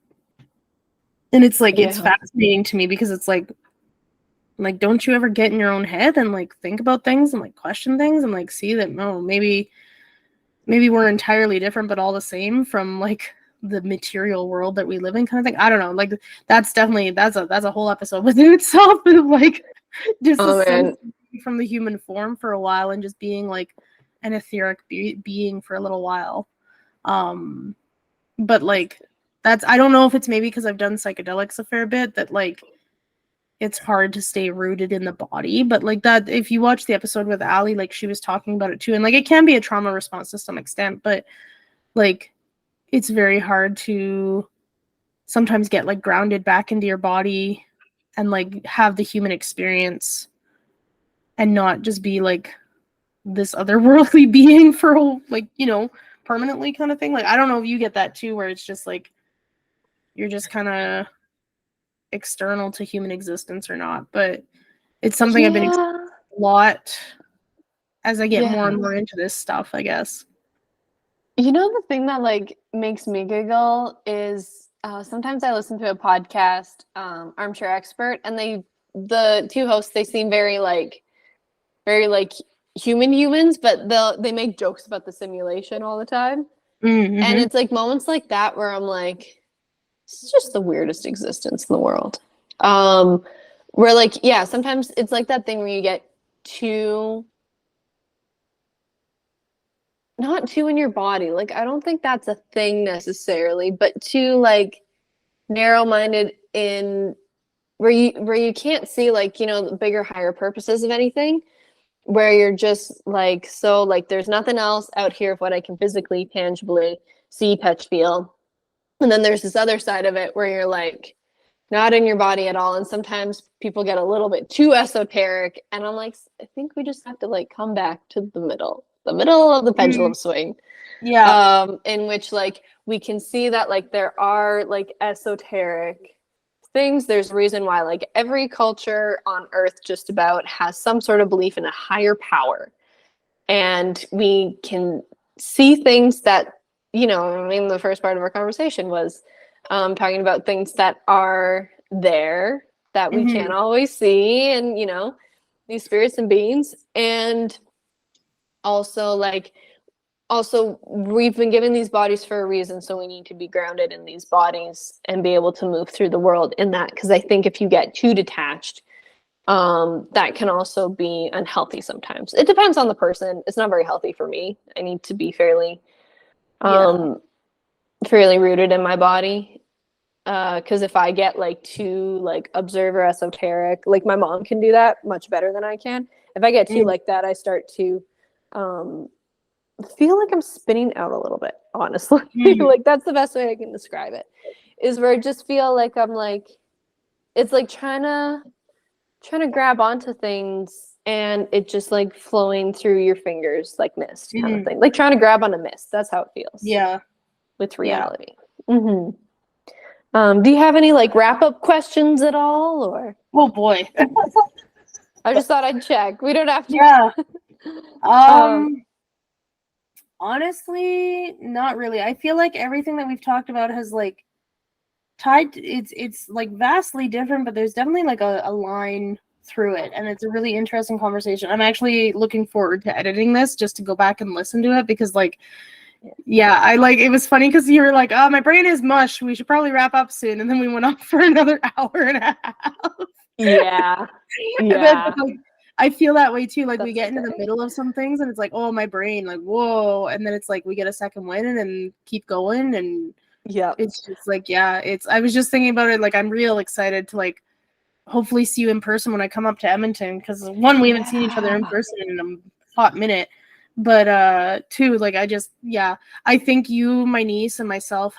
S2: it's like it's fascinating to me because it's like don't you ever get in your own head and like think about things and like question things and like see that no, maybe we're entirely different but all the same from like the material world that we live in, kind of thing. I don't know, like that's a whole episode within itself of like disassociating from the human form for a while and just being like an etheric being for a little while. But like that's, I don't know if it's maybe because I've done psychedelics a fair bit that like it's hard to stay rooted in the body. But like that, if you watch the episode with Ali, like she was talking about it too, and like it can be a trauma response to some extent, but like it's very hard to sometimes get like grounded back into your body and like have the human experience and not just be like this otherworldly being for like, you know, permanently kind of thing. Like I don't know if you get that too, where it's just like you're just kind of external to human existence or not, but it's something I've been exploring a lot as I get more and more into this stuff, I guess.
S4: You know, the thing that like makes me giggle is sometimes I listen to a podcast, Armchair Expert, and the two hosts, they seem very like humans, but they make jokes about the simulation all the time.
S2: Mm-hmm.
S4: And it's like moments like that where I'm like, this is just the weirdest existence in the world. Where like, yeah, sometimes it's like that thing where you get not too in your body. Like, I don't think that's a thing necessarily, but too like narrow-minded in where you can't see like, you know, the bigger, higher purposes of anything, where you're just like, so like there's nothing else out here of what I can physically, tangibly see, touch, feel. And then there's this other side of it where you're like not in your body at all. And sometimes people get a little bit too esoteric. And I'm like, I think we just have to like come back to the middle of the pendulum swing.
S2: Yeah.
S4: In which like we can see that like there are like esoteric things. There's a reason why like every culture on earth just about has some sort of belief in a higher power. And we can see things that, you know, I mean, the first part of our conversation was talking about things that are there that we can't always see, and, you know, these spirits and beings. And also we've been given these bodies for a reason, so we need to be grounded in these bodies and be able to move through the world in that, because I think if you get too detached, that can also be unhealthy sometimes. It depends on the person. It's not very healthy for me. I need to be fairly rooted in my body, because if I get like too like observer esoteric, like my mom can do that much better than I can. If I get too like that, I start to feel like I'm spinning out a little bit, honestly. Like that's the best way I can describe it, is where I just feel like I'm like, it's like trying to grab onto things and it just like flowing through your fingers like mist kind of thing, like trying to grab on a mist. That's how it feels. With reality. Do you have any like wrap-up questions at all, or?
S2: Oh boy.
S4: I just thought I'd check. We don't have to.
S2: Honestly, not really. I feel like everything that we've talked about has like tied to, it's like vastly different, but there's definitely like a line through it, and it's a really interesting conversation. I'm actually looking forward to editing this just to go back and listen to it, because like I like, it was funny because you were like, oh, my brain is mush, we should probably wrap up soon, and then we went on for another hour and a half.
S4: And then,
S2: like, I feel that way too. Like we get into the middle of some things and it's like, oh, my brain, like, whoa. And then it's like we get a second wind and keep going and
S4: Yeah.
S2: It's just like, yeah, I was just thinking about it. Like, I'm real excited to like hopefully see you in person when I come up to Edmonton. Because one, we haven't seen each other in person in a hot minute. But two, like I think you, my niece, and myself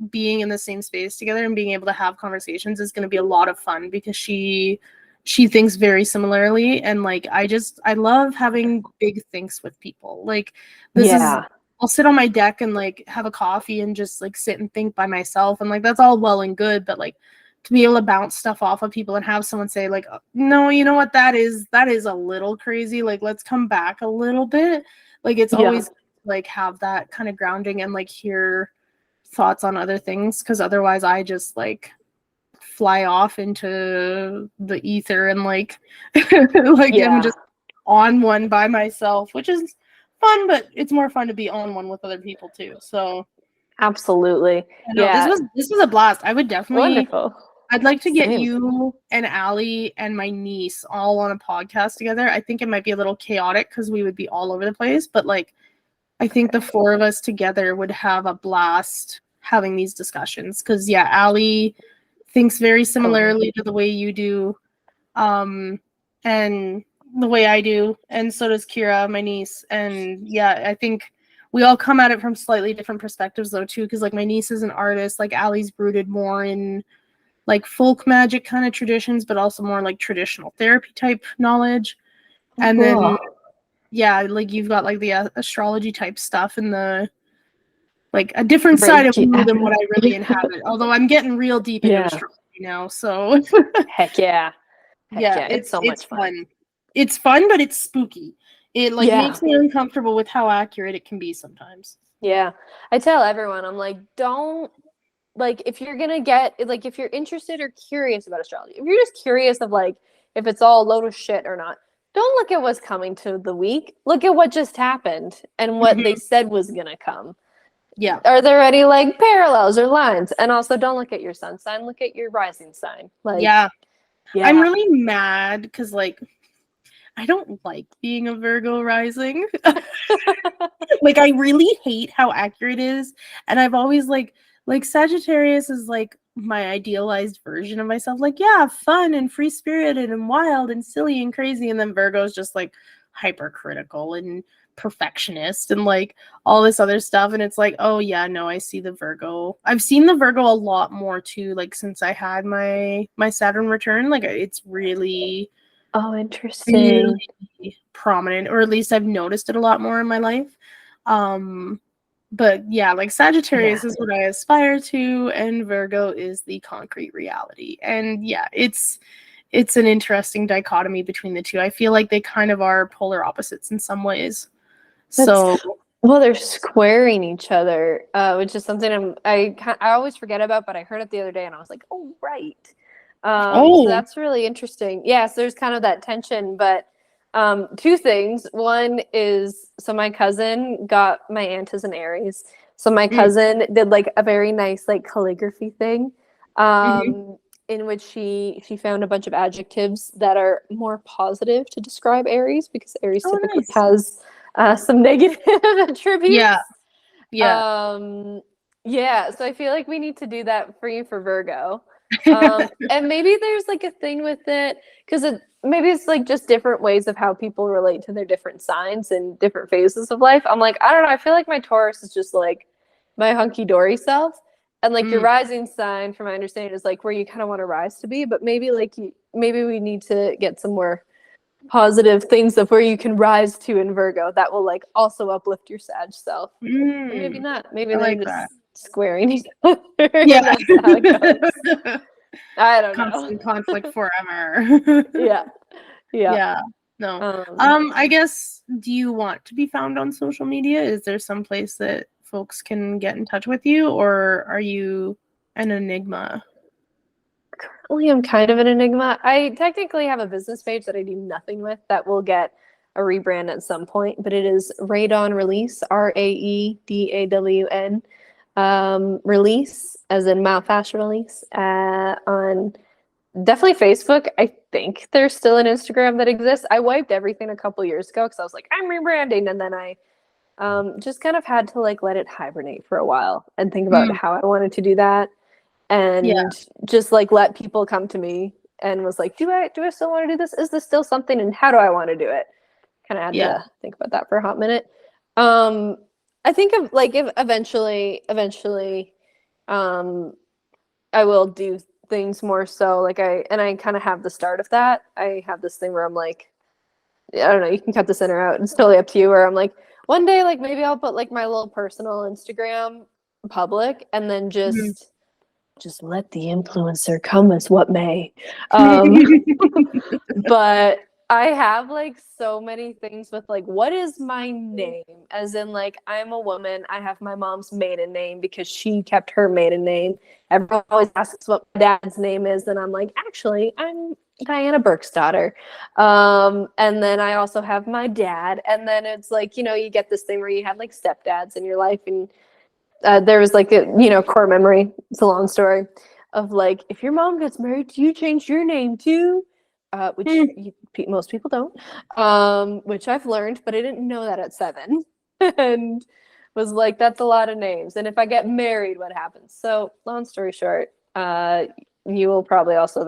S2: being in the same space together and being able to have conversations is going to be a lot of fun because she thinks very similarly, and like I love having big thinks with people. Like I'll sit on my deck and like have a coffee and just like sit and think by myself, and like that's all well and good, but like to be able to bounce stuff off of people and have someone say like, no, you know what, that is a little crazy, like let's come back a little bit. Like it's always like have that kind of grounding and like hear thoughts on other things, because otherwise I just like fly off into the ether and like like I'm just on one by myself, which is fun, but it's more fun to be on one with other people too. So
S4: absolutely.
S2: This was a blast. I would definitely
S4: Wonderful.
S2: I'd like to get
S4: Same.
S2: you and Allie and my niece all on a podcast together. I think it might be a little chaotic because we would be all over the place, but like I think the four of us together would have a blast having these discussions. Because Allie thinks very similarly to the way you do, and the way I do, and so does Kira, my niece. And I think we all come at it from slightly different perspectives though too, because like my niece is an artist, like Allie's rooted more in like folk magic kind of traditions, but also more like traditional therapy type knowledge. And then like you've got like the astrology type stuff and the like a different side of you than what I really inhabit. Although I'm getting real deep into astrology now, so
S4: Heck yeah.
S2: It's
S4: so much fun.
S2: It's fun, but it's spooky. It like makes me uncomfortable with how accurate it can be sometimes.
S4: Yeah, I tell everyone, I'm like, don't like if you're gonna get like if you're interested or curious about astrology, if you're just curious of like if it's all a load of shit or not, don't look at what's coming to the week. Look at what just happened and what they said was gonna come.
S2: Yeah.
S4: Are there any like parallels or lines? And also don't look at your sun sign, look at your rising sign. Like
S2: I'm really mad because like I don't like being a Virgo rising. Like I really hate how accurate it is. And I've always like Sagittarius is like my idealized version of myself. Like, yeah, fun and free spirited and wild and silly and crazy. And then Virgo is just like hypercritical and perfectionist and like all this other stuff. And it's like, oh yeah, no, I see the Virgo. I've seen the Virgo a lot more too, like since I had my Saturn return. Like it's really
S4: interesting.
S2: Really prominent, or at least I've noticed it a lot more in my life. But like Sagittarius is what I aspire to, and Virgo is the concrete reality. And it's an interesting dichotomy between the two. I feel like they kind of are polar opposites in some ways.
S4: Well, they're squaring each other, which is something I always forget about, but I heard it the other day and I was like, oh, right. So that's really interesting. So there's kind of that tension, but two things. One is, so my cousin got, my aunt is an Aries. So my cousin did like a very nice like calligraphy thing, in which she found a bunch of adjectives that are more positive to describe Aries, because Aries typically has some negative attributes. So I feel like we need to do that for you for Virgo. And maybe there's like a thing with it, because maybe it's like just different ways of how people relate to their different signs and different phases of life. I'm like, I don't know, I feel like my Taurus is just like my hunky-dory self, and like your rising sign, from my understanding, is like where you kind of want to rise to be, but maybe like maybe we need to get some more positive things of where you can rise to in Virgo that will like also uplift your Sag self. Or maybe not. Maybe they're just squaring each other. That's how it goes. I don't know.
S2: Constant conflict forever. No. I guess, do you want to be found on social media? Is there some place that folks can get in touch with you, or are you an enigma?
S4: Currently, I'm kind of an enigma. I technically have a business page that I do nothing with that will get a rebrand at some point, but it is Radon Release, RAEDAWN. Release, as in mouth fashion release, on definitely Facebook. I think there's still an Instagram that exists. I wiped everything a couple years ago because I was like, I'm rebranding, and then I Just kind of had to like let it hibernate for a while and think about how I wanted to do that, and just like let people come to me and was like, do I still want to do this? Is this still something, and how do I want to do it? Kind of had to think about that for a hot minute. I think of like if eventually, I will do things more so like I kind of have the start of that. I have this thing where I'm like, I don't know, you can cut the center out. It's totally up to you. Where I'm like, one day, like maybe I'll put like my little personal Instagram public, and then just let the influencer come as what may. But I have like so many things with like, what is my name? As in like, I'm a woman. I have my mom's maiden name because she kept her maiden name. Everyone always asks what my dad's name is, and I'm like, actually, I'm Diana Burke's daughter. And then I also have my dad. And then it's like, you know, you get this thing where you have like stepdads in your life, and there was like a, you know, core memory. It's a long story of like, if your mom gets married, do you change your name too? Which most people don't, which I've learned, but I didn't know that at 7 and was like, that's a lot of names. And if I get married, what happens? So long story short, you will probably also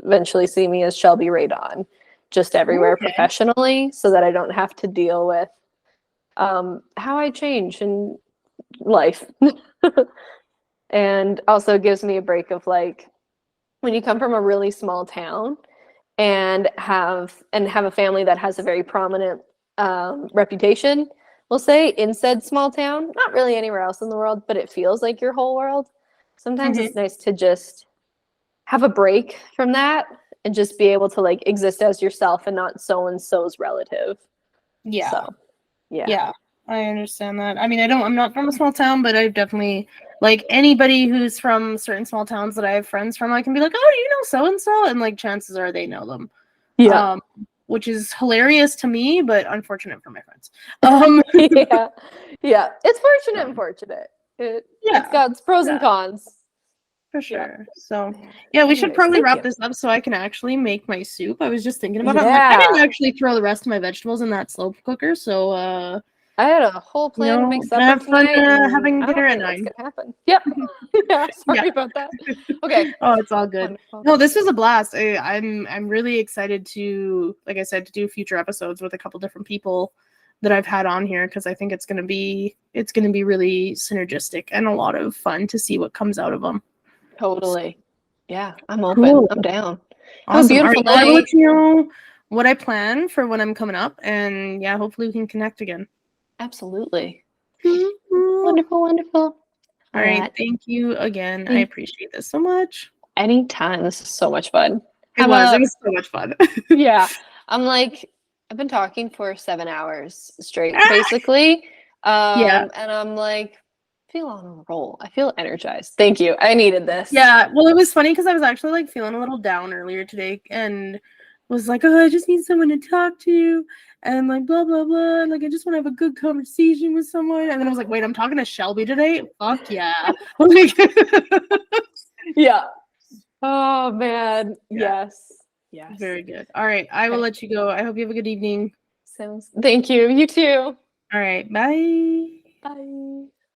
S4: eventually see me as Shelby Radon, just everywhere professionally, so that I don't have to deal with how I change in life. And also gives me a break of like, when you come from a really small town and have a family that has a very prominent reputation, we'll say, in said small town, not really anywhere else in the world, but it feels like your whole world. Sometimes it's nice to just have a break from that and just be able to like exist as yourself and not so-and-so's relative. So,
S2: yeah, I understand that. I mean, I'm not from a small town, but I've definitely, like, anybody who's from certain small towns that I have friends from, I can be like, oh, do you know so-and-so? And like, chances are they know them. Which is hilarious to me, but unfortunate for my friends.
S4: Yeah. It's fortunate and fortunate. It's got its pros and cons.
S2: For sure. So, yeah, we should probably wrap this up so I can actually make my soup. I was just thinking about it. I'm like, I didn't actually throw the rest of my vegetables in that slow cooker, so
S4: I had a whole plan to make supper
S2: have fun
S4: tonight.
S2: having dinner at 9.
S4: What's gonna happen? Yep. Sorry about that. Okay.
S2: Oh, it's all good.
S4: Wonderful.
S2: No, this was a blast. I'm really excited to, like I said, to do future episodes with a couple different people that I've had on here, because I think it's gonna be really synergistic and a lot of fun to see what comes out of them.
S4: Totally. Yeah, I'm open.
S2: Cool.
S4: I'm down.
S2: Awesome.
S4: Beautiful
S2: I'll
S4: night.
S2: let you know what I plan for when I'm coming up, and yeah, hopefully we can connect again.
S4: Absolutely.
S2: Mm-hmm.
S4: Wonderful.
S2: All right. Thank you again. I appreciate this so much.
S4: Anytime. This is so much fun.
S2: It was so much fun.
S4: Yeah. I'm like, I've been talking for 7 hours straight, basically. And I'm like, I feel on a roll. I feel energized. Thank you. I needed this.
S2: Yeah. Well, it was funny because I was actually like feeling a little down earlier today and was like, oh, I just need someone to talk to. And like, blah, blah, blah. Like, I just want to have a good conversation with someone. And then I was like, wait, I'm talking to Shelby today? Fuck yeah.
S4: Yeah. Oh, man. Yeah. Yes.
S2: Very good. All right. I will let you go. I hope you have a good evening.
S4: Thank you. You too.
S2: All right. Bye.
S4: Bye.